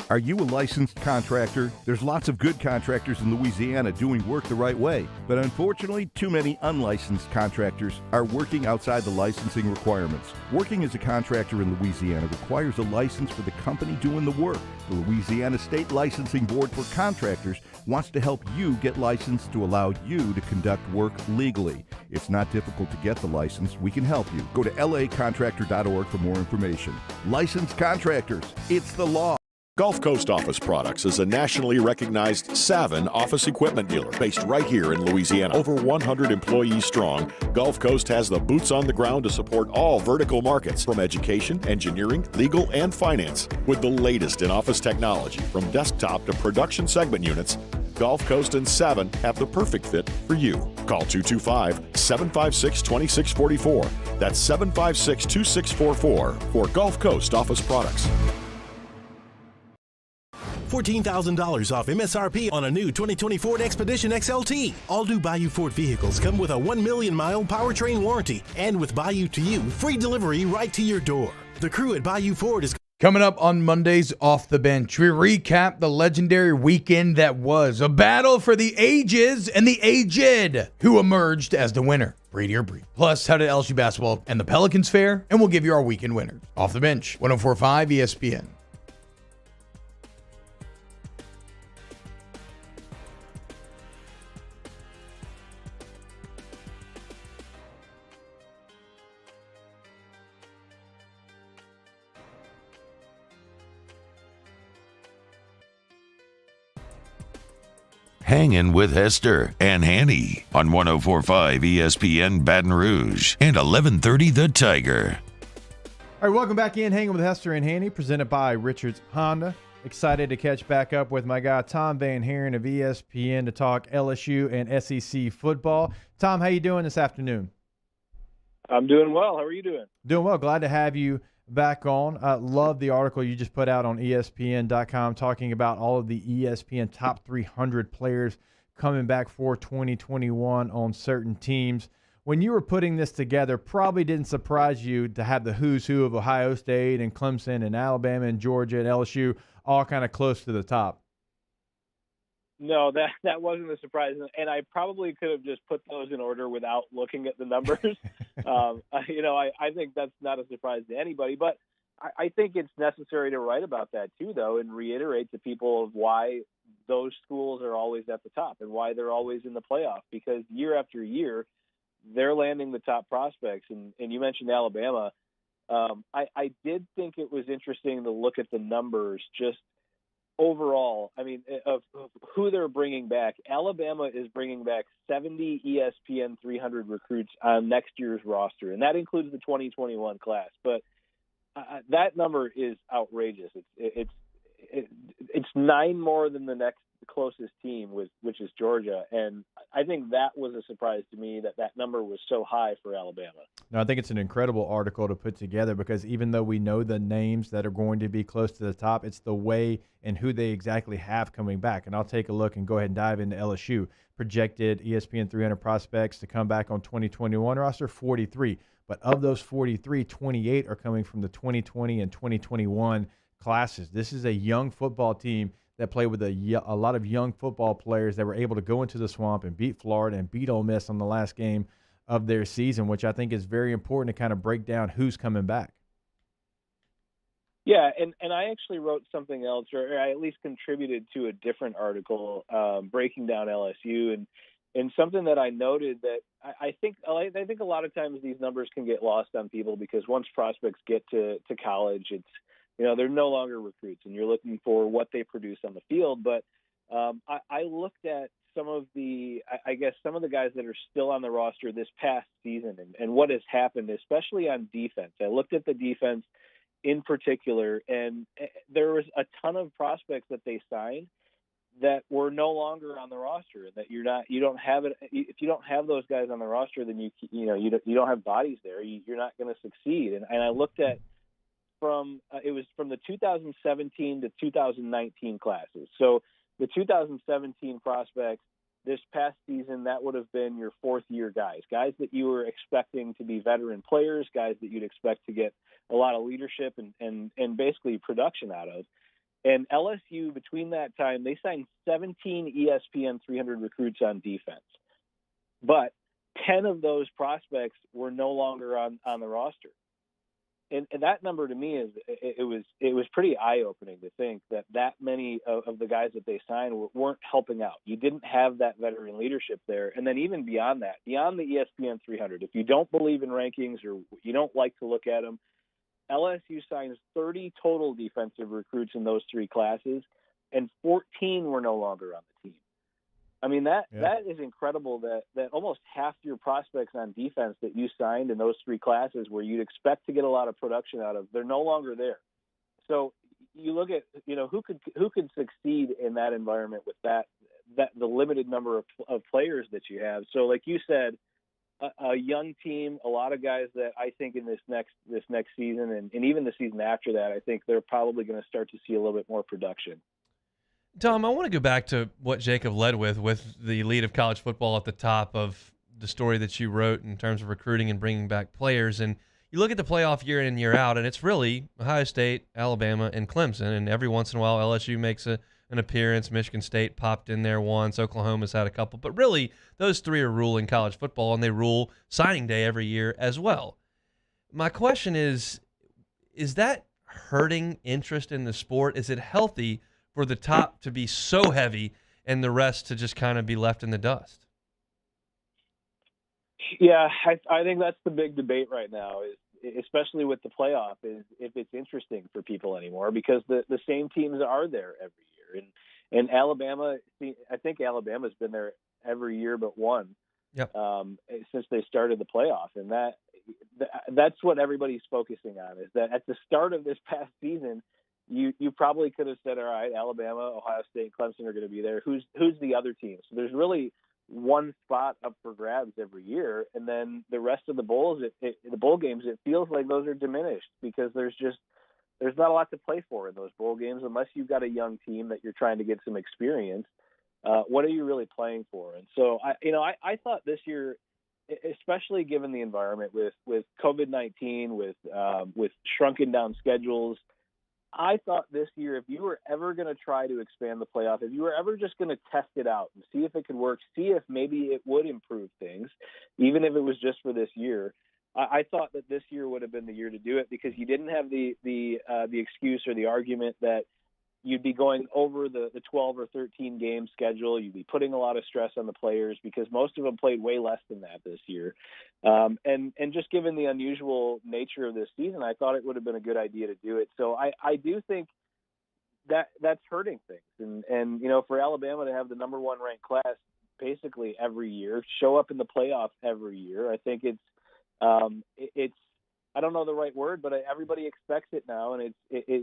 Are you a licensed contractor? There's lots of good contractors in Louisiana doing work the right way, but unfortunately, too many unlicensed contractors are working outside the licensing requirements. Working as a contractor in Louisiana requires a license for the company doing the work. The Louisiana State Licensing Board for Contractors wants to help you get licensed to allow you to conduct work legally. It's not difficult to get the license. We can help you. Go to lacontractor.org for more information. Licensed contractors, it's the law. Gulf Coast Office Products is a nationally recognized Savin office equipment dealer based right here in Louisiana. Over 100 employees strong, Gulf Coast has the boots on the ground to support all vertical markets, from education, engineering, legal, and finance. With the latest in office technology, from desktop to production segment units, Gulf Coast and Savin have the perfect fit for you. Call 225-756-2644. That's 756-2644 for Gulf Coast Office Products. $14,000 off MSRP on a new 2020 Ford Expedition XLT. All new Bayou Ford vehicles come with a 1 million mile powertrain warranty, and with Bayou to You, free delivery right to your door. The crew at Bayou Ford is Coming up on Monday's Off the Bench, we recap the legendary weekend that was a battle for the ages and the aged, who emerged as the winner, Brady or Brees. Plus, how did LSU basketball and the Pelicans fare? And we'll give you our weekend winners. Off the Bench, 104.5 ESPN. Hangin with Hester and Hanny on 104.5 ESPN Baton Rouge and 1130 The Tiger. All right, welcome back in. Hanging with Hester and Hanny, presented by Richards Honda. Excited to catch back up with my guy Tom Van Haren of ESPN to talk LSU and SEC football. Tom, how you doing this afternoon? I'm doing well. How are you doing? Doing well. Glad to have you back on. I love the article you just put out on ESPN.com talking about all of the ESPN top 300 players coming back for 2021 on certain teams. When you were putting this together, probably didn't surprise you to have the who's who of Ohio State and Clemson and Alabama and Georgia and LSU all kind of close to the top. No, that wasn't a surprise, and I probably could have just put those in order without looking at the numbers. I think that's not a surprise to anybody, but I think it's necessary to write about that too, though, and reiterate to people of why those schools are always at the top and why they're always in the playoff, because year after year they're landing the top prospects. And you mentioned Alabama. I did think it was interesting to look at the numbers just overall. I mean, of who they're bringing back. Alabama is bringing back 70 ESPN 300 recruits on next year's roster, and that includes the 2021 class. But that number is outrageous. It's 9 more than the next closest team, which is Georgia, and I think that was a surprise to me that number was so high for Alabama. No, I think it's an incredible article to put together, because even though we know the names that are going to be close to the top, it's the way and who they exactly have coming back. And I'll take a look and go ahead and dive into LSU. Projected ESPN 300 prospects to come back on 2021 roster, 43. But of those 43, 28 are coming from the 2020 and 2021 classes. This is a young football team that played with a lot of young football players that were able to go into the swamp and beat Florida and beat Ole Miss on the last game of their season, which I think is very important to kind of break down who's coming back. Yeah, and I actually wrote something else, or I at least contributed to a different article breaking down LSU, and something that I noted that I think a lot of times these numbers can get lost on people because once prospects get to college, it's they're no longer recruits, and you're looking for what they produce on the field. But I looked at some of the guys that are still on the roster this past season and what has happened, especially on defense. I looked at the defense in particular, and there was a ton of prospects that they signed that were no longer on the roster, and that you don't have it. If you don't have those guys on the roster, then you don't have bodies there. You're not going to succeed. And I looked at it was from the 2017 to 2019 classes. So the 2017 prospects this past season, that would have been your fourth year guys that you were expecting to be veteran players, guys that you'd expect to get a lot of leadership and basically production out of. And LSU, between that time, they signed 17 ESPN 300 recruits on defense. But 10 of those prospects were no longer on the roster. And that number to me it was pretty eye-opening to think that many of the guys that they signed weren't helping out. You didn't have that veteran leadership there. And then even beyond that, beyond the ESPN 300, if you don't believe in rankings or you don't like to look at them, LSU signs 30 total defensive recruits in those three classes, and 14 were no longer on the team. I mean, that is incredible that almost half your prospects on defense that you signed in those three classes where you'd expect to get a lot of production out of, they're no longer there. So you look at, who could succeed in that environment with that the limited number of players that you have. So like you said, a young team, a lot of guys that I think in this next season and even the season after that, I think they're probably going to start to see a little bit more production. Tom, I want to go back to what Jacob led with the lead of college football at the top of the story that you wrote in terms of recruiting and bringing back players. And you look at the playoff year in and year out, and it's really Ohio State, Alabama, and Clemson. And every once in a while, LSU makes an appearance. Michigan State popped in there once. Oklahoma's had a couple. But really, those three are ruling college football, and they rule signing day every year as well. My question is that hurting interest in the sport? Is it healthy for the top to be so heavy and the rest to just kind of be left in the dust? Yeah, I think that's the big debate right now, is especially with the playoff, is if it's interesting for people anymore, because the same teams are there every year. And Alabama, I think Alabama's been there every year but one. Yep. Since they started the playoff. And that's what everybody's focusing on, is that at the start of this past season, you probably could have said, all right, Alabama, Ohio State, Clemson are going to be there. Who's the other team? So there's really one spot up for grabs every year, and then the rest of the bowls, the bowl games, it feels like those are diminished because there's not a lot to play for in those bowl games unless you've got a young team that you're trying to get some experience. What are you really playing for? And so I thought this year, especially given the environment with COVID-19, with shrunken down schedules, I thought this year, if you were ever going to try to expand the playoff, if you were ever just going to test it out and see if it could work, see if maybe it would improve things, even if it was just for this year, I thought that this year would have been the year to do it, because you didn't have the excuse or the argument that you'd be going over the 12 or 13 game schedule. You'd be putting a lot of stress on the players because most of them played way less than that this year. And just given the unusual nature of this season, I thought it would have been a good idea to do it. So I do think that's hurting things. And for Alabama to have the number one ranked class basically every year, show up in the playoff every year, I think it's I don't know the right word, but everybody expects it now, and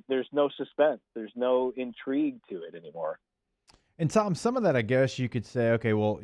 there's no suspense. There's no intrigue to it anymore. And Tom, some of that, I guess you could say, okay, well,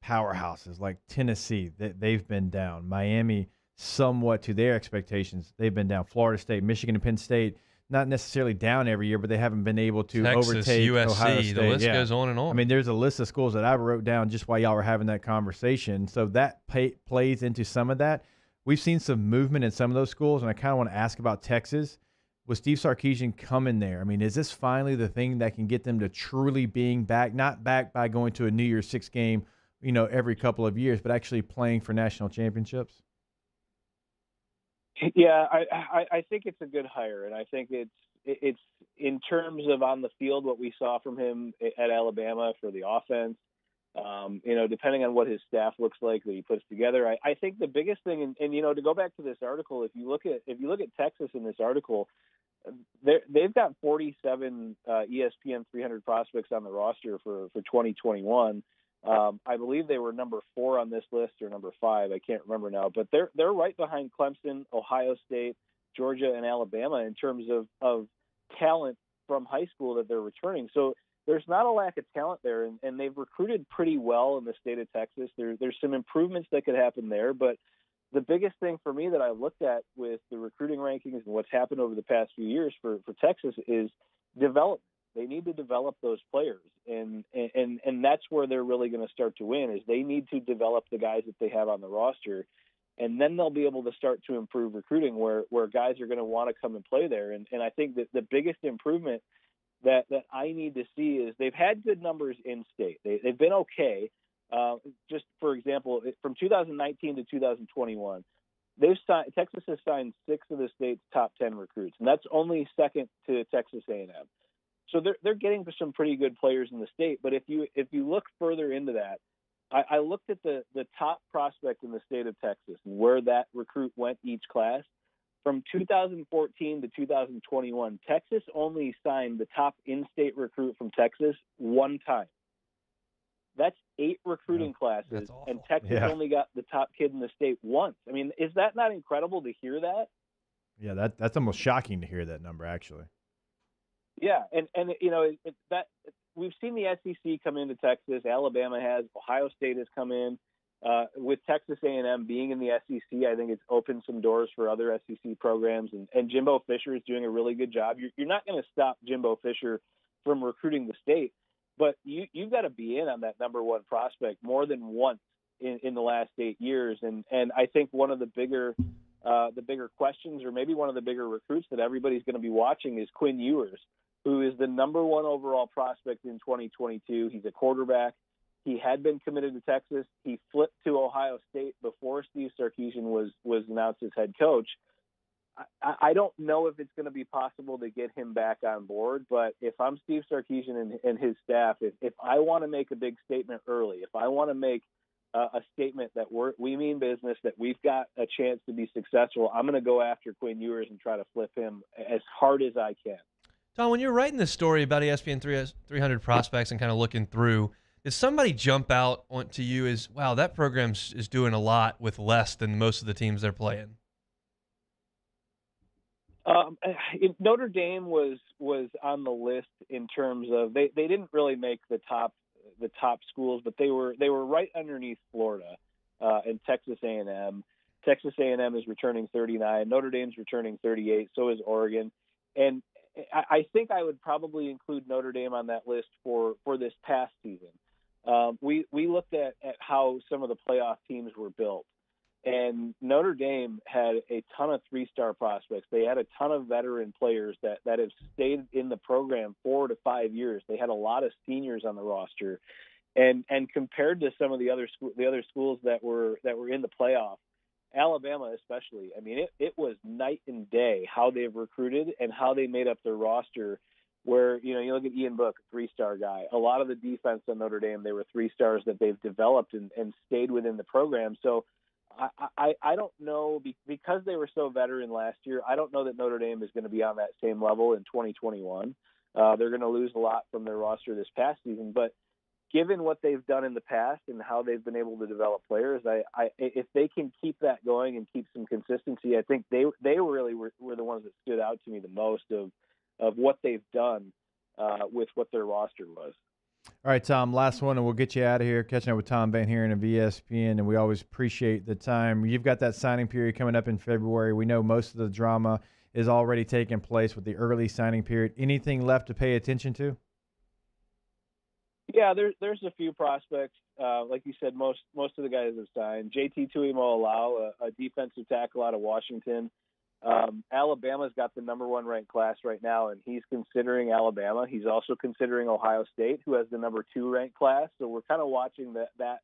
powerhouses like Tennessee, they've been down. Miami, somewhat to their expectations, they've been down. Florida State, Michigan, and Penn State, not necessarily down every year, but they haven't been able to overtake USC, Ohio State. The list goes on and on. I mean, there's a list of schools that I wrote down just while y'all were having that conversation. So that plays into some of that. We've seen some movement in some of those schools, and I kind of want to ask about Texas. With Steve Sarkisian coming there, I mean, is this finally the thing that can get them to truly being back, not back by going to a New Year's Six game, every couple of years, but actually playing for national championships? Yeah, I think it's a good hire, and I think it's in terms of on the field what we saw from him at Alabama for the offense. Depending on what his staff looks like that he puts together, I think the biggest thing, and to go back to this article, if you look at Texas in this article, they've got 47 ESPN 300 prospects on the roster for 2021. I believe they were number 4 on this list or number 5. I can't remember now, but they're right behind Clemson, Ohio State, Georgia, and Alabama in terms of talent from high school that they're returning. So there's not a lack of talent there, and they've recruited pretty well in the state of Texas. There's some improvements that could happen there, but the biggest thing for me that I looked at with the recruiting rankings and what's happened over the past few years for Texas is development. They need to develop those players, and that's where they're really going to start to win. Is they need to develop the guys that they have on the roster, and then they'll be able to start to improve recruiting where guys are going to want to come and play there. And I think that the biggest improvement that I need to see is they've had good numbers in state. They've been okay. Just for example, from 2019 to 2021, Texas has signed 6 of the state's top 10 recruits, and that's only second to Texas A&M. So they're getting some pretty good players in the state. But if you look further into that, I looked at the top prospect in the state of Texas and where that recruit went each class. From 2014 to 2021, Texas only signed the top in-state recruit from Texas 1 time. That's 8 recruiting classes, and Texas only got the top kid in the state once. I mean, is that not incredible to hear that? Yeah, that's almost shocking to hear that number, actually. Yeah, and that we've seen the SEC come into Texas. Alabama has. Ohio State has come in. With Texas A&M being in the SEC, I think it's opened some doors for other SEC programs, and Jimbo Fisher is doing a really good job. You're not going to stop Jimbo Fisher from recruiting the state, but you've got to be in on that number 1 prospect more than once in the last 8 years. And I think one of the bigger questions, or maybe one of the bigger recruits that everybody's going to be watching, is Quinn Ewers, who is the number 1 overall prospect in 2022. He's a quarterback. He had been committed to Texas. He flipped to Ohio State before Steve Sarkisian was announced as head coach. I don't know if it's going to be possible to get him back on board, but if I'm Steve Sarkisian and his staff, if I want to make a big statement early, if I want to make a statement that we mean business, that we've got a chance to be successful, I'm going to go after Quinn Ewers and try to flip him as hard as I can. Tom, when you're writing this story about ESPN 300 prospects and kind of looking through, did somebody jump out to you as, wow, that program is doing a lot with less than most of the teams they're playing? Notre Dame was on the list in terms of they didn't really make the top schools, but they were right underneath Florida and Texas A&M. Texas A&M is returning 39. Notre Dame's returning 38. So is Oregon, and I think I would probably include Notre Dame on that list for this past season. We looked at how some of the playoff teams were built, and Notre Dame had a ton of 3-star prospects. They had a ton of veteran players that have stayed in the program 4 to 5 years. They had a lot of seniors on the roster, and compared to some of the other schools that were in the playoff, Alabama especially, I mean, it was night and day how they've recruited and how they made up their roster. Where, you look at Ian Book, 3-star guy. A lot of the defense on Notre Dame, they were 3-stars that they've developed and stayed within the program. So I don't know, because they were so veteran last year, I don't know that Notre Dame is going to be on that same level in 2021. They're going to lose a lot from their roster this past season. But given what they've done in the past and how they've been able to develop players, if they can keep that going and keep some consistency, I think they really were the ones that stood out to me the most of what they've done with what their roster was. All right, Tom, last one, and we'll get you out of here. Catching up with Tom Van Heeren of ESPN, and we always appreciate the time. You've got that signing period coming up in February. We know most of the drama is already taking place with the early signing period. Anything left to pay attention to? Yeah, there's a few prospects. Like you said, most of the guys have signed. JT Tuimoloau, a defensive tackle out of Washington. Alabama's got the number 1 ranked class right now, and he's considering Alabama. He's also considering Ohio State, who has the number 2 ranked class. So we're kind of watching that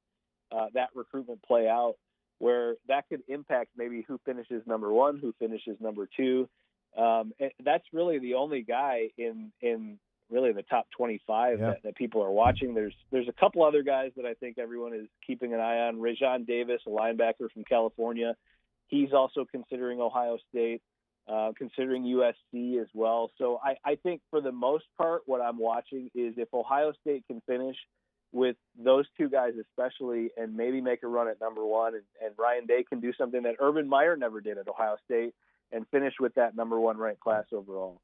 recruitment play out. where that could impact maybe who finishes number 1, who finishes number 2. And that's really the only guy in really the top 25 that people are watching. There's a couple other guys that I think everyone is keeping an eye on. Rajon Davis, a linebacker from California. He's also considering Ohio State, considering USC as well. So I think for the most part, what I'm watching is if Ohio State can finish with those two guys especially and maybe make a run at number 1, and Ryan Day can do something that Urban Meyer never did at Ohio State and finish with that number 1 ranked class overall.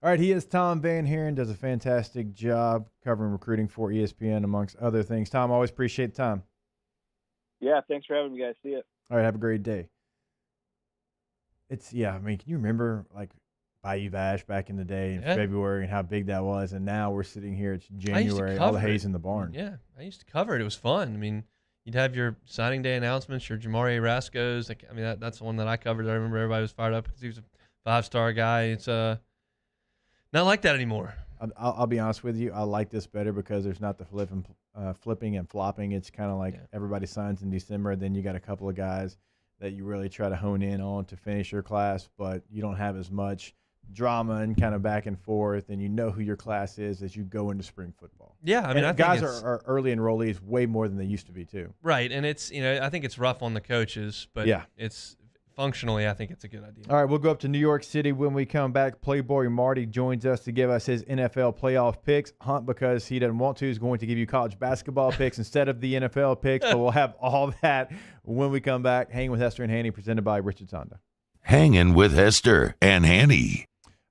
All right, he is Tom Van Heeren, does a fantastic job covering recruiting for ESPN, amongst other things. Tom, always appreciate the time. Yeah, thanks for having me, guys. See you. All right, have a great day. Can you remember, like, Bayou Bash back in the day in February and how big that was? And now we're sitting here, it's January, all the hay's in the barn. Yeah, I used to cover it. It was fun. I mean, you'd have your signing day announcements, your Jamari Rascos. Like, I mean, that's the one that I covered. I remember everybody was fired up because he was a 5-star guy. It's not like that anymore. I'll be honest with you. I like this better because there's not the flipping and flopping. It's kind of like everybody signs in December. Then you got a couple of guys that you really try to hone in on to finish your class, but you don't have as much drama and kind of back and forth, and you know who your class is as you go into spring football. Yeah, I mean, I guys think are early enrollees way more than they used to be too. Right, and it's I think it's rough on the coaches, but it's functionally, I think it's a good idea. All right, we'll go up to New York City when we come back. Playboy Marty joins us to give us his NFL playoff picks. Hunt, because he doesn't want to, is going to give you college basketball picks instead of the NFL picks, but we'll have all that when we come back. Hanging with Hester and Hanny, presented by Richard Sonda. Hanging with Hester and Hanny.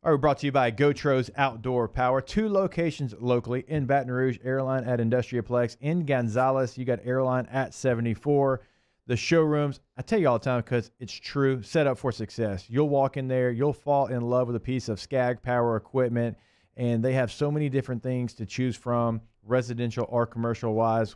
All right, brought to you by GoTro's Outdoor Power. 2 locations locally: in Baton Rouge, Airline at Industriaplex. In Gonzales, you got Airline at 74. The showrooms, I tell you all the time because it's true, set up for success. You'll walk in there, you'll fall in love with a piece of Skag Power equipment, and they have so many different things to choose from, residential or commercial-wise.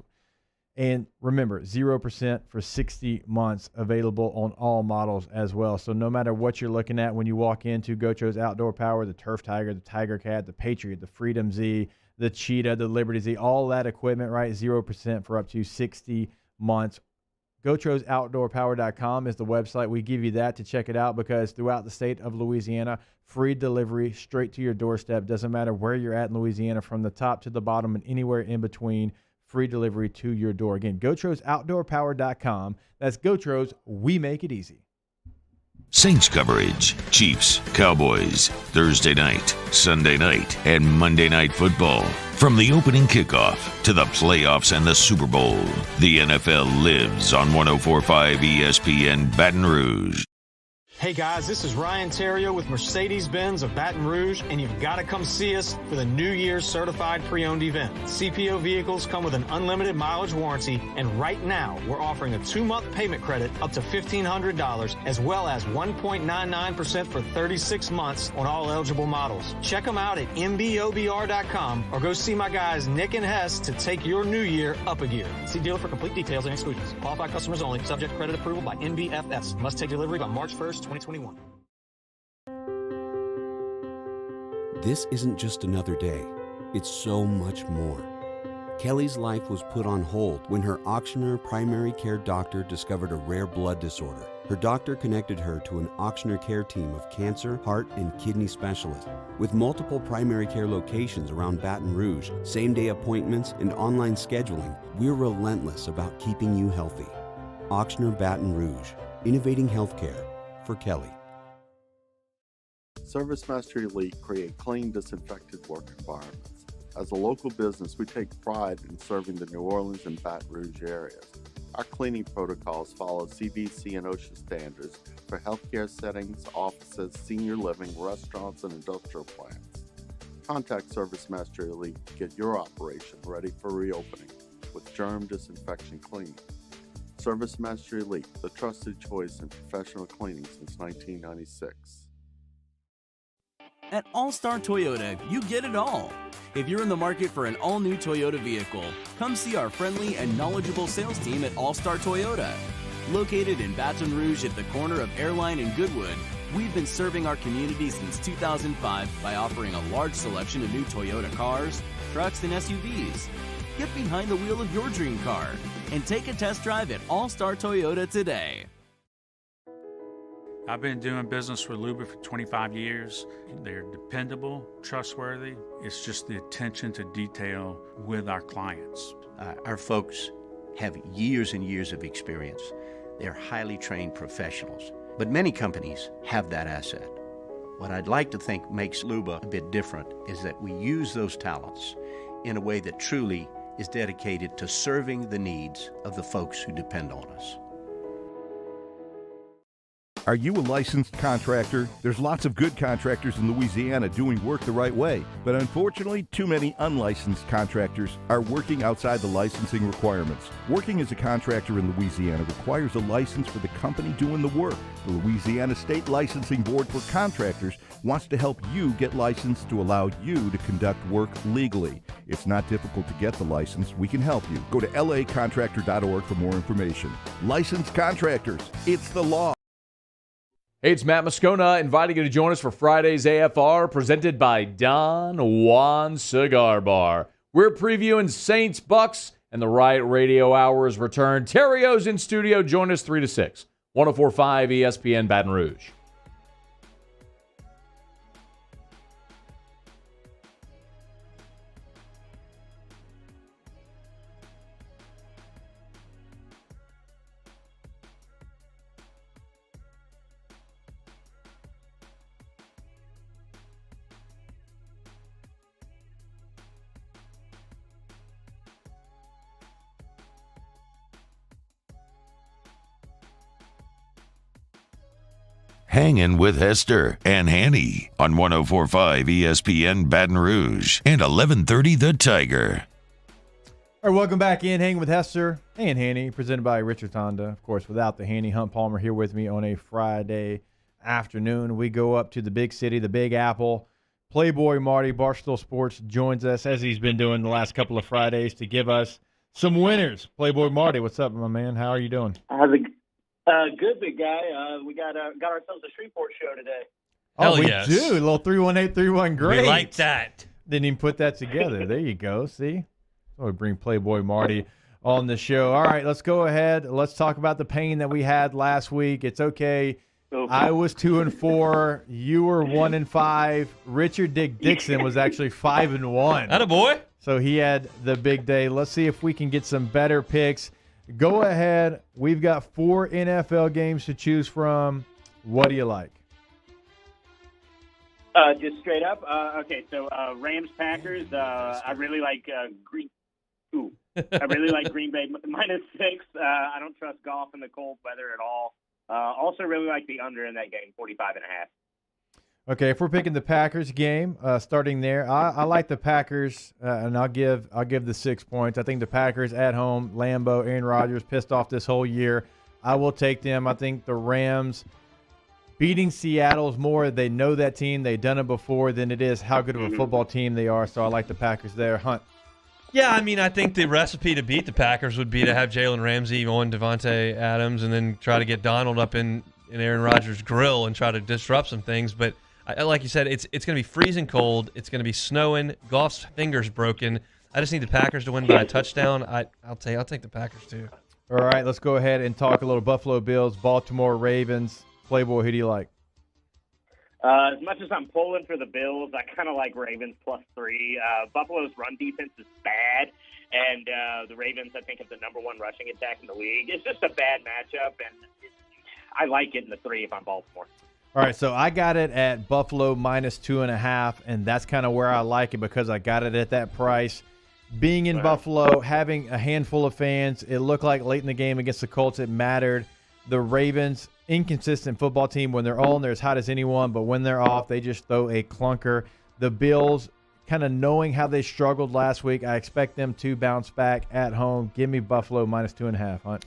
And remember, 0% for 60 months available on all models as well. So no matter what you're looking at when you walk into GoTro's Outdoor Power, the Turf Tiger, the Tiger Cat, the Patriot, the Freedom Z, the Cheetah, the Liberty Z, all that equipment, right? 0% for up to 60 months. GoTro'sOutdoorPower.com is the website. We give you that to check it out because throughout the state of Louisiana, free delivery straight to your doorstep. Doesn't matter where you're at in Louisiana, from the top to the bottom and anywhere in between, free delivery to your door. Again, GoTro'sOutdoorPower.com. That's GoTro's. We make it easy. Saints coverage, Chiefs, Cowboys, Thursday night, Sunday night, and Monday Night Football. From the opening kickoff to the playoffs and the Super Bowl, the NFL lives on 104.5 ESPN Baton Rouge. Hey guys, this is Ryan Terrio with Mercedes-Benz of Baton Rouge, and you've got to come see us for the New Year's Certified Pre-Owned event. CPO vehicles come with an unlimited mileage warranty, and right now we're offering a 2-month payment credit up to $1,500, as well as 1.99% for 36 months on all eligible models. Check them out at mbobr.com or go see my guys Nick and Hess to take your new year up a gear. See dealer for complete details and exclusions. Qualified customers only. Subject credit approval by NBFS. Must take delivery by March 1st, 2021. This isn't just another day. It's so much more. Kelly's life was put on hold when her auctioneer primary care doctor discovered a rare blood disorder. Her doctor connected her to an auctioneer care team of cancer, heart, and kidney specialists. With multiple primary care locations around Baton Rouge, same-day appointments, and online scheduling, we're relentless about keeping you healthy. Auctioneer Baton Rouge, innovating healthcare for Kelly. ServiceMaster Elite create clean, disinfected work environments. As a local business, we take pride in serving the New Orleans and Baton Rouge areas. Our cleaning protocols follow CDC and OSHA standards for healthcare settings, offices, senior living, restaurants, and industrial plants. Contact ServiceMaster Elite to get your operation ready for reopening with germ disinfection cleaning. ServiceMaster Elite, the trusted choice in professional cleaning since 1996. At All-Star Toyota, you get it all. If you're in the market for an all-new Toyota vehicle, come see our friendly and knowledgeable sales team at All-Star Toyota. Located in Baton Rouge at the corner of Airline and Goodwood, we've been serving our community since 2005 by offering a large selection of new Toyota cars, trucks, and SUVs. Get behind the wheel of your dream car and take a test drive at All Star Toyota today. I've been doing business with Luba for 25 years. They're dependable, trustworthy. It's just the attention to detail with our clients. Our folks have years and years of experience. They're highly trained professionals. But many companies have that asset. What I'd like to think makes Luba a bit different is that we use those talents in a way that truly is dedicated to serving the needs of the folks who depend on us. Are you a licensed contractor? There's lots of good contractors in Louisiana doing work the right way, but unfortunately, too many unlicensed contractors are working outside the licensing requirements. Working as a contractor in Louisiana requires a license for the company doing the work. The Louisiana State Licensing Board for Contractors wants to help you get licensed to allow you to conduct work legally. It's not difficult to get the license. We can help you. Go to lacontractor.org for more information. Licensed contractors, it's the law. Hey, it's Matt Moscona inviting you to join us for Friday's AFR presented by Don Juan Cigar Bar. We're previewing Saints, Bucks, and the Riot Radio Hours return. Terrio's in studio. Join us 3 to 6. 104.5 ESPN Baton Rouge. Hangin with Hester and Hanny on 104.5 ESPN Baton Rouge and 1130 The Tiger. All right, welcome back in. Hanging with Hester and Hanny, presented by Richard Honda. Of course, without the Hanny, Hunt Palmer here with me on a Friday afternoon. We go up to the big city, the Big Apple. Playboy Marty, Barstool Sports, joins us, as he's been doing the last couple of Fridays, to give us some winners. Playboy Marty, what's up, my man? How are you doing? How's it? Good, big guy. We got ourselves a Shreveport show today. Oh, we yes. do. A little 31831 great. We like that. Didn't even put that together. There you go. See? So we bring Playboy Marty on the show. All right, let's go ahead. Let's talk about the pain that we had last week. It's okay. I was 2-4. You were 1-5. Richard Dick Dixon was actually 5-1. Attaboy. So he had the big day. Let's see if we can get some better picks. Go ahead. We've got 4 NFL games to choose from. What do you like? Just straight up. Okay, so Rams Packers. I really like Green. Ooh, I really like Green Bay -6. I don't trust Goff in the cold weather at all. Also, really like the under in that game, 45.5. Okay, if we're picking the Packers game, starting there, I like the Packers, and I'll give the 6 points. I think the Packers at home, Lambeau, Aaron Rodgers, pissed off this whole year. I will take them. I think the Rams beating Seattle is more, they know that team, they've done it before, than it is how good of a football team they are. So I like the Packers there. Hunt. Yeah, I mean, I think the recipe to beat the Packers would be to have Jalen Ramsey on Devontae Adams and then try to get Donald up in Aaron Rodgers' grill and try to disrupt some things. But like you said, it's going to be freezing cold. It's going to be snowing. Goff's finger's broken. I just need the Packers to win by a touchdown. I'll take the Packers too. All right, let's go ahead and talk a little Buffalo Bills, Baltimore Ravens. Playboy, who do you like? As much as I'm pulling for the Bills, I kind of like Ravens +3. Buffalo's run defense is bad, and the Ravens, I think, have the #1 rushing attack in the league. It's just a bad matchup, and I like getting the 3 if I'm Baltimore. All right, so I got it at Buffalo -2.5, and that's kind of where I like it because I got it at that price. Being in Buffalo, having a handful of fans, it looked like late in the game against the Colts it mattered. The Ravens, inconsistent football team. When they're on, they're as hot as anyone, but when they're off, they just throw a clunker. The Bills, kind of knowing how they struggled last week, I expect them to bounce back at home. Give me Buffalo -2.5, Hunt.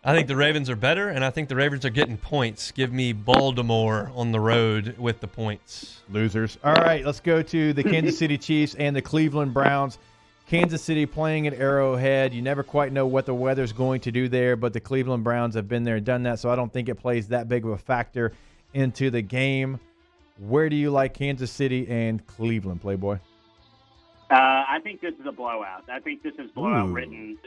I think the Ravens are better, and I think the Ravens are getting points. Give me Baltimore on the road with the points. Losers. All right, let's go to the Kansas City Chiefs and the Cleveland Browns. Kansas City playing at Arrowhead. You never quite know what the weather's going to do there, but the Cleveland Browns have been there and done that, so I don't think it plays that big of a factor into the game. Where do you like Kansas City and Cleveland, Playboy? I think this is a blowout. I think this is blowout written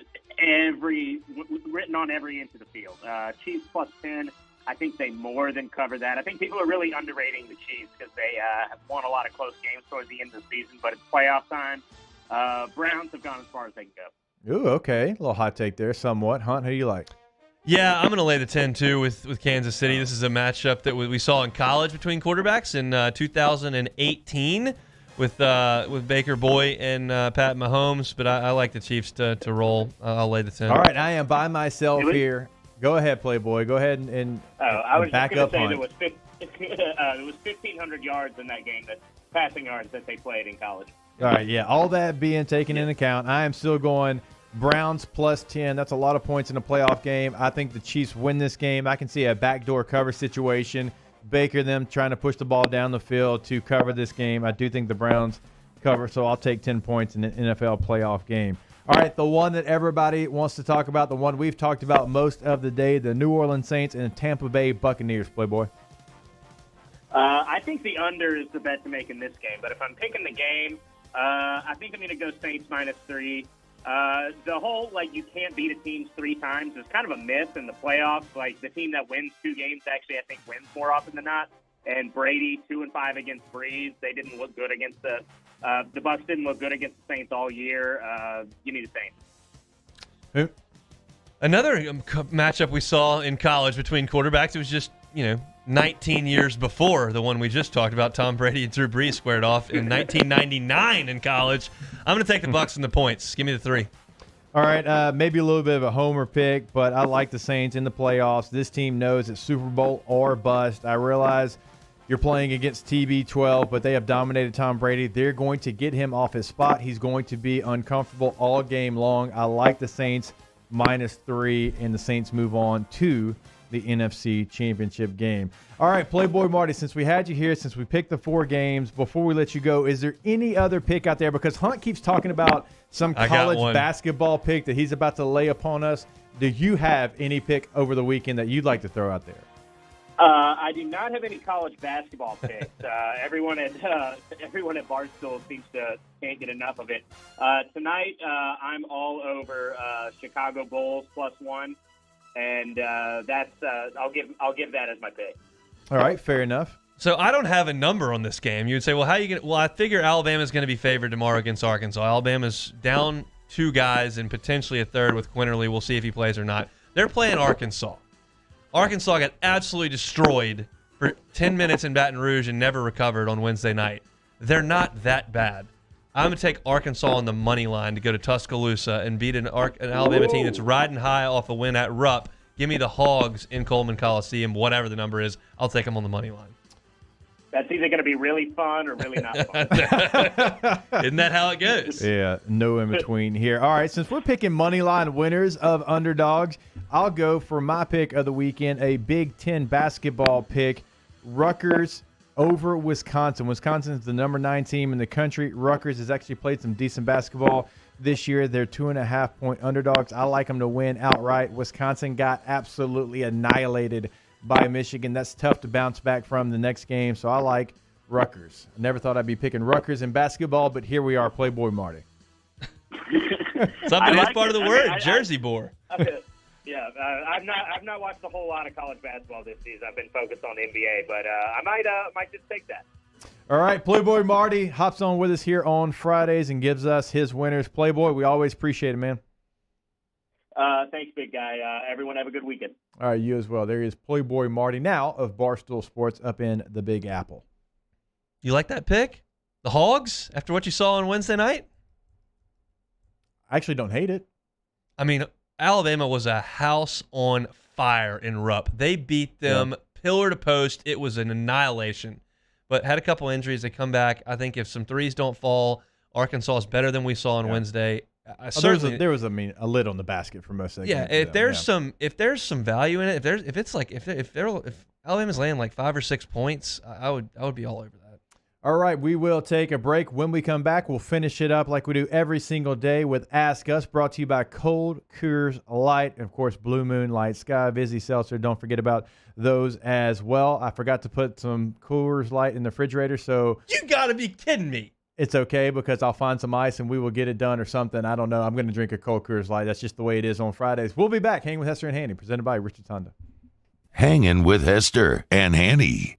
on every inch of the field. Chiefs plus 10. I think they more than cover that. I think people are really underrating the Chiefs because they have won a lot of close games towards the end of the season, but it's playoff time. Browns have gone as far as they can go. Ooh, okay. A little hot take there, somewhat. Hunt, who do you like? Yeah, I'm going to lay the 10 too with Kansas City. This is a matchup that we saw in college between quarterbacks in 2018 with Baker Boy and Pat Mahomes, but I like the Chiefs to roll. I'll lay the 10. All right, I am by myself here. Go ahead, Playboy. Go ahead and I was back just up going to Hunt. say there was 1,500 yards in that game, that passing yards that they played in college. All right, yeah, all that being taken into account, I am still going Browns plus 10. That's a lot of points in a playoff game. I think the Chiefs win this game. I can see a backdoor cover situation. Baker, them trying to push the ball down the field to cover this game. I do think the Browns cover, so I'll take 10 points in an NFL playoff game. All right, the one that everybody wants to talk about, the one we've talked about most of the day, the New Orleans Saints and Tampa Bay Buccaneers, Playboy. I think the under is the bet to make in this game, but if I'm picking the game, I think I'm going to go Saints -3. The whole, you can't beat a team 3 times is kind of a myth in the playoffs. The team that wins 2 games actually, I think, wins more often than not. And Brady, 2-5 against Brees. They didn't look good against the Bucs didn't look good against the Saints all year. Give me the Saints. Another matchup we saw in college between quarterbacks, it was just, 19 years before the one we just talked about. Tom Brady and Drew Brees squared off in 1999 in college. I'm going to take the Bucs and the points. Give me the 3. All right, maybe a little bit of a homer pick, but I like the Saints in the playoffs. This team knows it's Super Bowl or bust. I realize you're playing against TB12, but they have dominated Tom Brady. They're going to get him off his spot. He's going to be uncomfortable all game long. I like the Saints -3, and the Saints move on to the NFC Championship game. All right, Playboy Marty, since we had you here, since we picked the 4 games, before we let you go, is there any other pick out there? Because Hunt keeps talking about some college basketball pick that he's about to lay upon us. Do you have any pick over the weekend that you'd like to throw out there? I do not have any college basketball picks. Everyone at Barstool seems to can't get enough of it. Tonight, I'm all over Chicago Bulls +1. And that's I'll give that as my pick. All right, fair enough. So I don't have a number on this game. You would say, well, how are you going to – well, I figure Alabama's going to be favored tomorrow against Arkansas. Alabama's down 2 guys and potentially a third with Quinterly. We'll see if he plays or not. They're playing Arkansas. Arkansas got absolutely destroyed for 10 minutes in Baton Rouge and never recovered on Wednesday night. They're not that bad. I'm going to take Arkansas on the money line to go to Tuscaloosa and beat an Alabama team that's riding high off a win at Rupp. Give me the Hogs in Coleman Coliseum, whatever the number is. I'll take them on the money line. That's either going to be really fun or really not fun. Isn't that how it goes? Yeah, no in between here. All right, since we're picking money line winners of underdogs, I'll go for my pick of the weekend, a Big Ten basketball pick, Rutgers over Wisconsin. Wisconsin is the number 9 team in the country. Rutgers has actually played some decent basketball this year. They're 2.5-point underdogs. I like them to win outright. Wisconsin got absolutely annihilated by Michigan. That's tough to bounce back from the next game, so I like Rutgers. I never thought I'd be picking Rutgers in basketball, but here we are, Playboy Marty. Something is part of the word, Jersey boy. Yeah, I've not watched a whole lot of college basketball this season. I've been focused on the NBA, but I might just take that. All right, Playboy Marty hops on with us here on Fridays and gives us his winners. Playboy, we always appreciate it, man. Thanks, big guy. Everyone have a good weekend. All right, you as well. There is Playboy Marty now of Barstool Sports up in the Big Apple. You like that pick? The Hogs, after what you saw on Wednesday night? I actually don't hate it. I mean, Alabama was a house on fire in Rupp. They beat them pillar to post. It was an annihilation. But had a couple injuries. They come back. I think if some threes don't fall, Arkansas is better than we saw on Wednesday. There was a lid on the basket for most of the game. If there's some value in it, if Alabama's laying like 5 or 6 points, I would be all over that. All right, we will take a break. When we come back, we'll finish it up like we do every single day with Ask Us, brought to you by Cold Coors Light, and of course Blue Moon Light Sky, Vizzy Seltzer. Don't forget about those as well. I forgot to put some Coors Light in the refrigerator, so you got to be kidding me. it's okay because I'll find some ice and we will get it done or something. I don't know. I'm going to drink a cold Coors Light. That's just the way it is on Fridays. We'll be back hanging with Hester and Hanny, presented by Richard Honda. Hangin' with Hester and Hanny.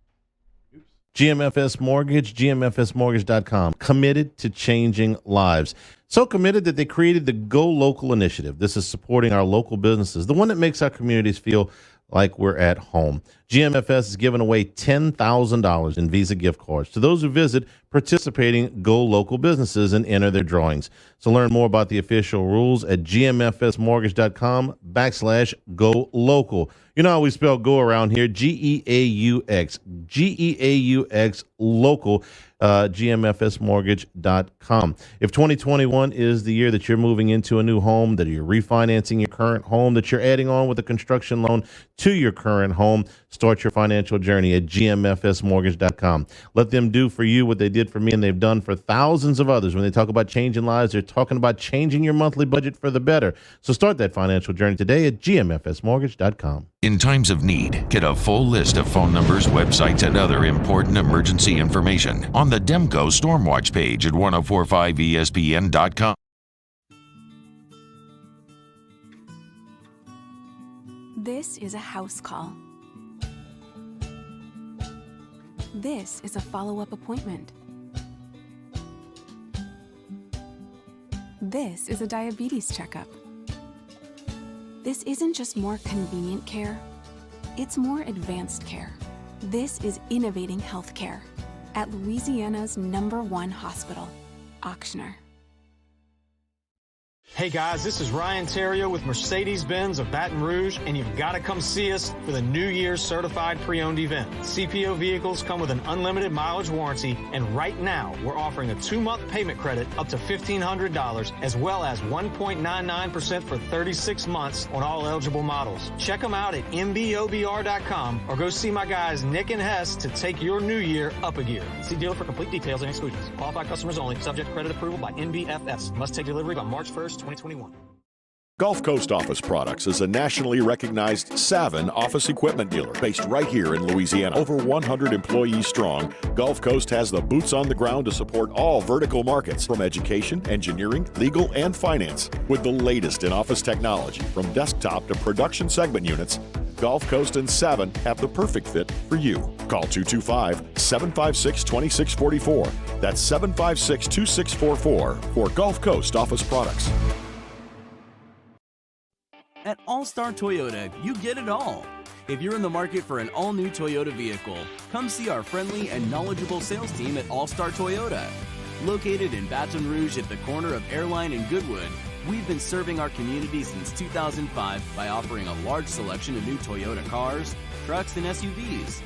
GMFS Mortgage, GMFSmortgage.com. Committed to changing lives. So committed that they created the Go Local initiative. This is supporting our local businesses, the one that makes our communities feel like we're at home. GMFS is giving away $10,000 in Visa gift cards to those who visit participating Go Local businesses and enter their drawings. So learn more about the official rules at gmfsmortgage.com/Go Local. You know how we spell go around here, G-E-A-U-X, G-E-A-U-X, local, gmfsmortgage.com. If 2021 is the year that you're moving into a new home, that you're refinancing your current home, that you're adding on with a construction loan to your current home, start your financial journey at gmfsmortgage.com. Let them do for you what they did for me and they've done for thousands of others. When they talk about changing lives, they're talking about changing your monthly budget for the better. So start that financial journey today at gmfsmortgage.com. In times of need, get a full list of phone numbers, websites, and other important emergency information on the Demco Stormwatch page at 1045ESPN.com. This is a house call. This is a follow-up appointment. This is a diabetes checkup. This isn't just more convenient care, it's more advanced care. This is innovating healthcare at Louisiana's #1 hospital, Ochsner. Hey guys, this is Ryan Terrio with Mercedes-Benz of Baton Rouge, and you've got to come see us for the New Year's Certified Pre-Owned event. CPO vehicles come with an unlimited mileage warranty, and right now we're offering a 2-month payment credit up to $1,500, as well as 1.99% for 36 months on all eligible models. Check them out at mbobr.com or go see my guys Nick and Hess to take your new year up a gear. See dealer for complete details and exclusions. Qualified customers only, subject to credit approval by NBFS. Must take delivery by March 1st, 2021. Gulf Coast Office Products is a nationally recognized Savin office equipment dealer based right here in Louisiana. Over 100 employees strong, Gulf Coast has the boots on the ground to support all vertical markets, from education, engineering, legal, and finance. With the latest in office technology, from desktop to production segment units, Gulf Coast and Savin have the perfect fit for you. Call 225-756-2644. That's 756-2644 for Gulf Coast Office Products. At All-Star Toyota, you get it all. If you're in the market for an all-new Toyota vehicle, come see our friendly and knowledgeable sales team at All-Star Toyota. Located in Baton Rouge at the corner of Airline and Goodwood, we've been serving our community since 2005 by offering a large selection of new Toyota cars, trucks, and SUVs.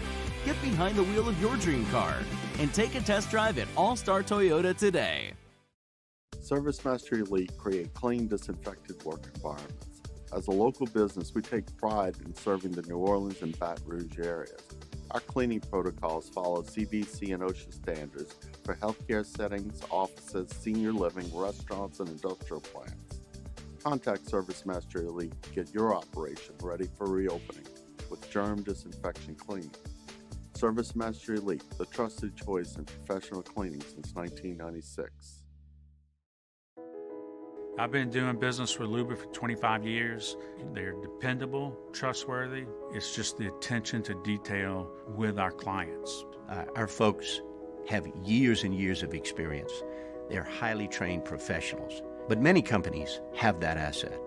Get behind the wheel of your dream car and take a test drive at All-Star Toyota today. ServiceMaster Elite create clean, disinfected work environments. As a local business, we take pride in serving the New Orleans and Baton Rouge areas. Our cleaning protocols follow CDC and OSHA standards for healthcare settings, offices, senior living, restaurants, and industrial plants. Contact ServiceMaster Elite to get your operation ready for reopening with germ disinfection cleaning. ServiceMaster Elite, the trusted choice in professional cleaning since 1996. I've been doing business with Luba for 25 years. They're dependable, trustworthy. It's just the attention to detail with our clients. Our folks have years and years of experience. They're highly trained professionals. But many companies have that asset.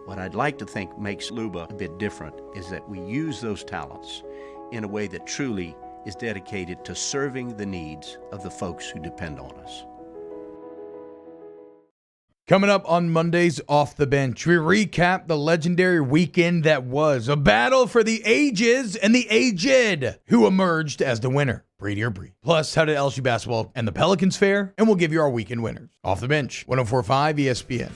What I'd like to think makes Luba a bit different is that we use those talents in a way that truly is dedicated to serving the needs of the folks who depend on us. Coming up on Monday's Off the Bench, we recap the legendary weekend that was a battle for the ages and the aged, who emerged as the winner, Brady or Brees. Plus, how did LSU basketball and the Pelicans fare? And we'll give you our weekend winners. Off the Bench, 104.5 ESPN.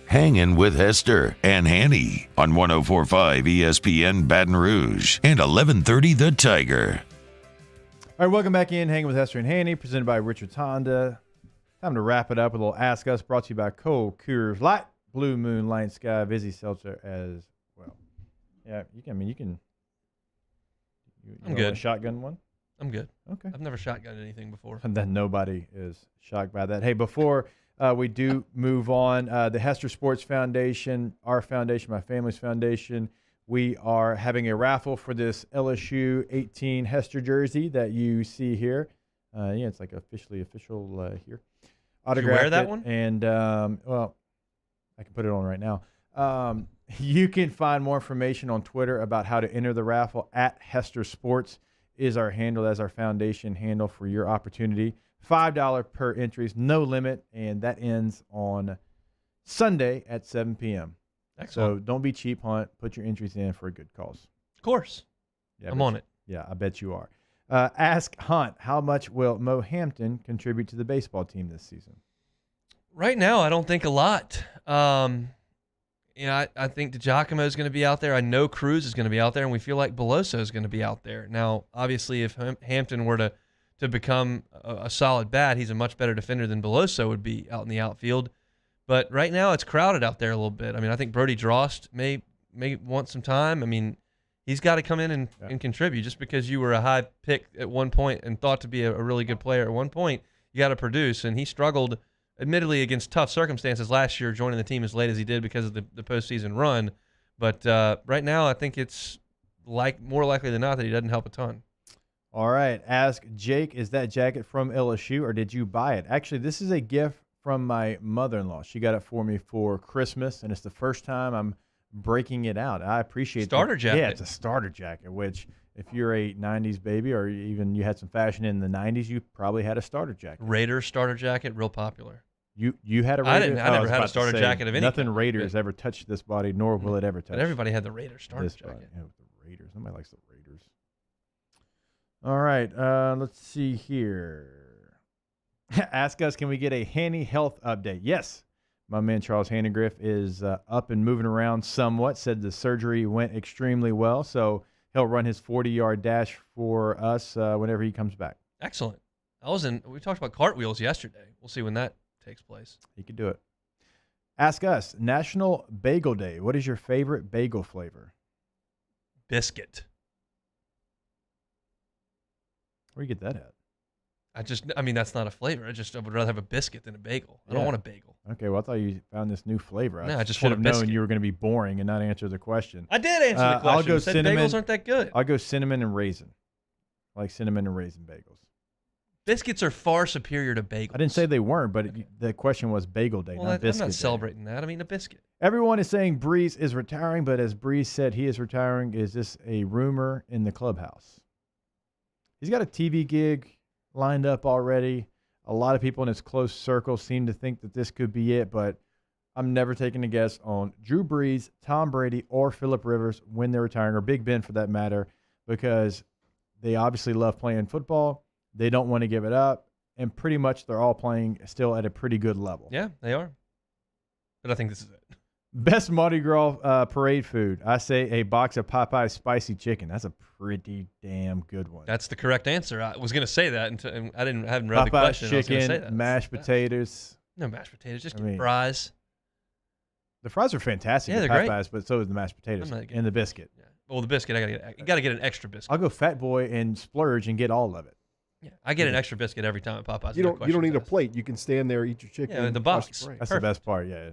Hangin' with Hester and Hanny on 1045 ESPN Baton Rouge and 1130 The Tiger. All right, welcome back in. Hanging with Hester and Hanny, presented by Richard's Honda. Time to wrap it up with a little Ask Us, brought to you by Cold Coors Light, Blue Moon, Light Sky, Vizzy Seltzer as well. Yeah, you can. I'm good. Want a shotgun one? I'm good. Okay. I've never shotgunned anything before. And then nobody is shocked by that. Hey, before we do move on, the Hester Sports Foundation, our foundation, my family's foundation, we are having a raffle for this LSU 18 Hester jersey that you see here. It's like official here. Did you wear that one? And, well, I can put it on right now. You can find more information on Twitter about how to enter the raffle at Hester Sports is our handle. That's our foundation handle for your opportunity. $5 per entries, no limit, and that ends on Sunday at 7 p.m. Excellent. So don't be cheap, Hunt. Put your entries in for a good cause. Of course. Yeah, I'm on it. Yeah, I bet you are. Ask Hunt, how much will Mo Hampton contribute to the baseball team this season? Right now, I don't think a lot. I think DiGiacomo is going to be out there. I know Cruz is going to be out there, and we feel like Beloso is going to be out there. Now, obviously, if Hampton were to become a solid bat, he's a much better defender than Beloso would be out in the outfield. But right now, it's crowded out there a little bit. I mean, I think Brody Drost may want some time. I mean, he's got to come in and contribute. Just because you were a high pick at one point and thought to be a really good player at one point, you got to produce. And he struggled, admittedly, against tough circumstances last year, joining the team as late as he did because of the postseason run. But right now, I think it's more likely than not that he doesn't help a ton. All right. Ask Jake, is that jacket from LSU or did you buy it? Actually, this is a gift from my mother-in-law. She got it for me for Christmas, and it's the first time I'm breaking it out. I appreciate starter jacket. Yeah, it's a starter jacket, which if you're a 90s baby or even you had some fashion in the 90s, you probably had a starter jacket. Raiders starter jacket, real popular. You had a Raiders? I didn't. I never had a starter jacket of any Nothing kind. Raiders ever touched this body, nor will it ever touch. But everybody had the Raiders starter this jacket. body. Yeah, the Raiders. Nobody likes the Raiders. All right. Let's see here. Ask us, can we get a Hanny health update? Yes. My man Charles Hannegriff is up and moving around somewhat. Said the surgery went extremely well, so he'll run his 40-yard dash for us whenever he comes back. Excellent. We talked about cartwheels yesterday. We'll see when that takes place. He could do it. Ask us, National Bagel Day. What is your favorite bagel flavor? Biscuit. Where do you get that at? That's not a flavor. I would rather have a biscuit than a bagel. I don't want a bagel. Okay, well, I thought you found this new flavor. No, I just should want have a known biscuit. you were going to be boring and not answer the question. I did answer the question. I'll go said cinnamon. Bagels aren't that good. I'll go cinnamon and raisin. I like cinnamon and raisin bagels. Biscuits are far superior to bagels. I didn't say they weren't, but the question was Bagel Day, not Biscuit I'm not Day. celebrating that. I mean, a biscuit. Everyone is saying Brees is retiring, but as Brees said he is retiring, is this a rumor in the clubhouse? He's got a TV gig lined up already. A lot of people in his close circle seem to think that this could be it, but I'm never taking a guess on Drew Brees, Tom Brady, or Phillip Rivers when they're retiring, or Big Ben for that matter, because they obviously love playing football. They don't want to give it up, and pretty much they're all playing still at a pretty good level. Yeah, they are. But I think this is it. Best Mardi Gras parade food. I say a box of Popeye's spicy chicken. That's a pretty damn good one. That's the correct answer. I was going to say that, and I haven't read the Popeye's question. I was gonna say chicken, that. mashed potatoes. No mashed potatoes, just fries. The fries are fantastic. Yeah, at they're great. Popeyes, but so is the mashed potatoes and the biscuit. Yeah. Well, the biscuit, you got to get an extra biscuit. I'll go Fat Boy and splurge and get all of it. Yeah, I get an extra biscuit every time at Popeyes. You don't need a plate. You can stand there, eat your chicken. Yeah, and the watch box. parade. That's the best part. Yeah,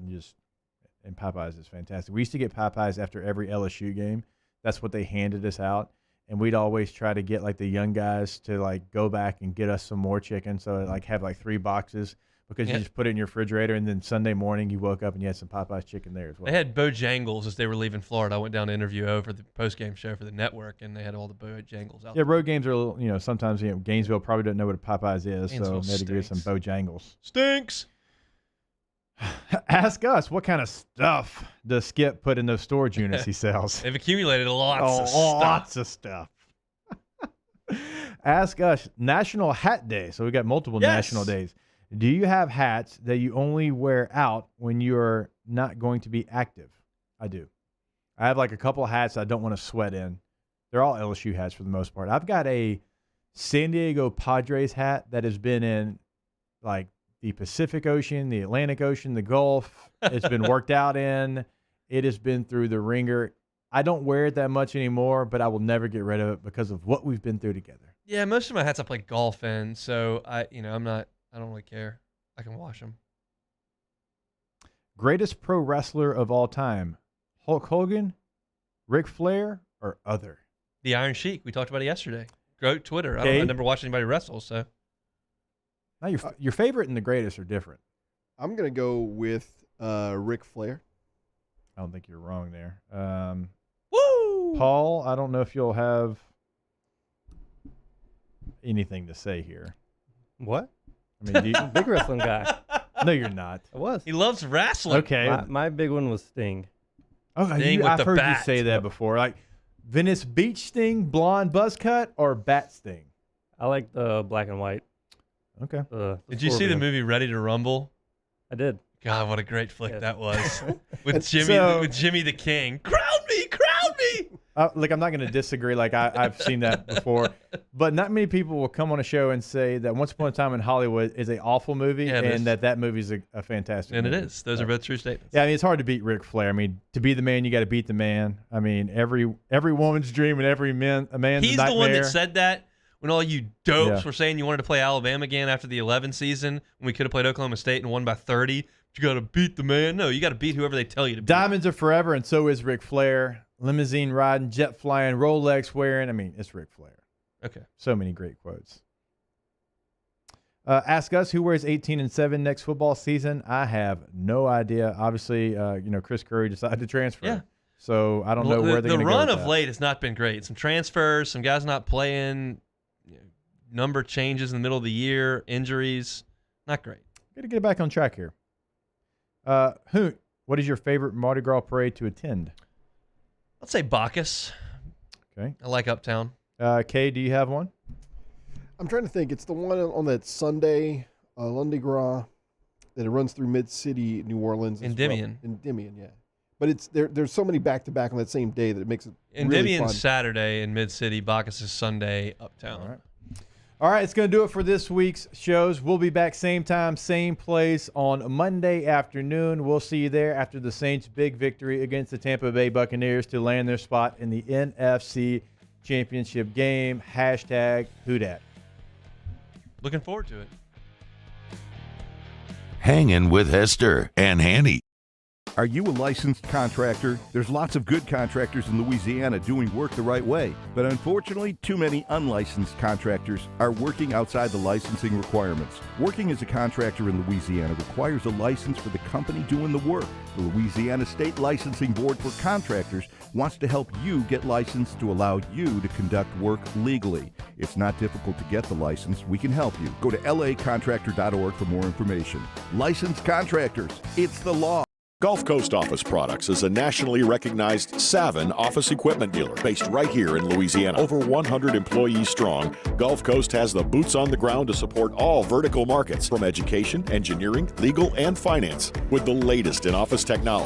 and Popeyes is fantastic. We used to get Popeyes after every LSU game. That's what they handed us out, and we'd always try to get like the young guys to like go back and get us some more chicken. So like have like 3 boxes because you just put it in your refrigerator, and then Sunday morning you woke up and you had some Popeyes chicken there as well. They had Bojangles as they were leaving Florida. I went down to interview O for the post-game show for the network, and they had all the Bojangles out. Yeah, road games are a little, sometimes Gainesville probably doesn't know what a Popeyes is, Gainesville so maybe give some stinks. Bojangles. Stinks. Ask us, what kind of stuff does Skip put in those storage units he sells? They've accumulated lots of stuff. Ask us, National Hat Day. So we got multiple national days. Do you have hats that you only wear out when you're not going to be active? I do. I have like a couple of hats I don't want to sweat in. They're all LSU hats for the most part. I've got a San Diego Padres hat that has been in like the Pacific Ocean, the Atlantic Ocean, the Gulf. It's been worked out in. It has been through the ringer. I don't wear it that much anymore, but I will never get rid of it because of what we've been through together. Yeah, most of my hats I play golf in, so I don't really care. I can wash them. Greatest pro wrestler of all time: Hulk Hogan, Ric Flair, or other? The Iron Sheik. We talked about it yesterday. Go Twitter. Okay. I never watched anybody wrestle, so. Now your favorite and the greatest are different. I'm gonna go with Ric Flair. I don't think you're wrong there. Woo! Paul, I don't know if you'll have anything to say here. What? I mean, big wrestling guy. No, you're not. I was. He loves wrestling. Okay. My big one was Sting. Oh, Sting with I've the heard bat. you say that before. Like Venice Beach Sting, blonde buzz cut, or bat Sting? I like the black and white. Okay. Did you see the movie Ready to Rumble? I did. God, what a great flick that was. with So- Jimmy the King. Crown me! Look, I'm not going to disagree. Like I've seen that before, but not many people will come on a show and say that Once Upon a Time in Hollywood is an awful movie, Yeah, it is. and that movie is a fantastic. And it movie. is. Those are both true statements. Yeah, I mean it's hard to beat Ric Flair. I mean, to be the man, you got to beat the man. I mean, every woman's dream and every man's He's nightmare. the one that said that when all you dopes Yeah. were saying you wanted to play Alabama again after the 11 season when we could have played Oklahoma State and won by 30. But you got to beat the man. No, you got to beat whoever they tell you to beat. Diamonds are forever, and so is Ric Flair. Limousine riding, jet flying, Rolex wearing. I mean, it's Ric Flair. Okay. So many great quotes. Ask us who wears 18 and 7 next football season. I have no idea. Obviously, Chris Curry decided to transfer. Yeah. So I don't know where they're going to go. The run with of that. late has not been great. Some transfers, some guys not playing, number changes in the middle of the year, injuries. Not great. Got to get back on track here. Hoot, what is your favorite Mardi Gras parade to attend? Let's say Bacchus. Okay. I like Uptown. Kay, do you have one? I'm trying to think. It's the one on that Sunday, Lundi Gras, that it runs through Mid-City, New Orleans. Endymion. Endymion, yeah. But it's there's so many back-to-back on that same day that it makes it really Endymion's fun. Saturday in Mid-City. Bacchus is Sunday, Uptown. All right, it's going to do it for this week's shows. We'll be back same time, same place on Monday afternoon. We'll see you there after the Saints' big victory against the Tampa Bay Buccaneers to land their spot in the NFC Championship game. #WhoDat. Looking forward to it. Hangin' with Hester and Hanny. Are you a licensed contractor? There's lots of good contractors in Louisiana doing work the right way, but unfortunately, too many unlicensed contractors are working outside the licensing requirements. Working as a contractor in Louisiana requires a license for the company doing the work. The Louisiana State Licensing Board for Contractors wants to help you get licensed to allow you to conduct work legally. It's not difficult to get the license. We can help you. Go to lacontractor.org for more information. Licensed contractors, it's the law. Gulf Coast Office Products is a nationally recognized Savin office equipment dealer based right here in Louisiana. Over 100 employees strong, Gulf Coast has the boots on the ground to support all vertical markets from education, engineering, legal, and finance with the latest in office technology.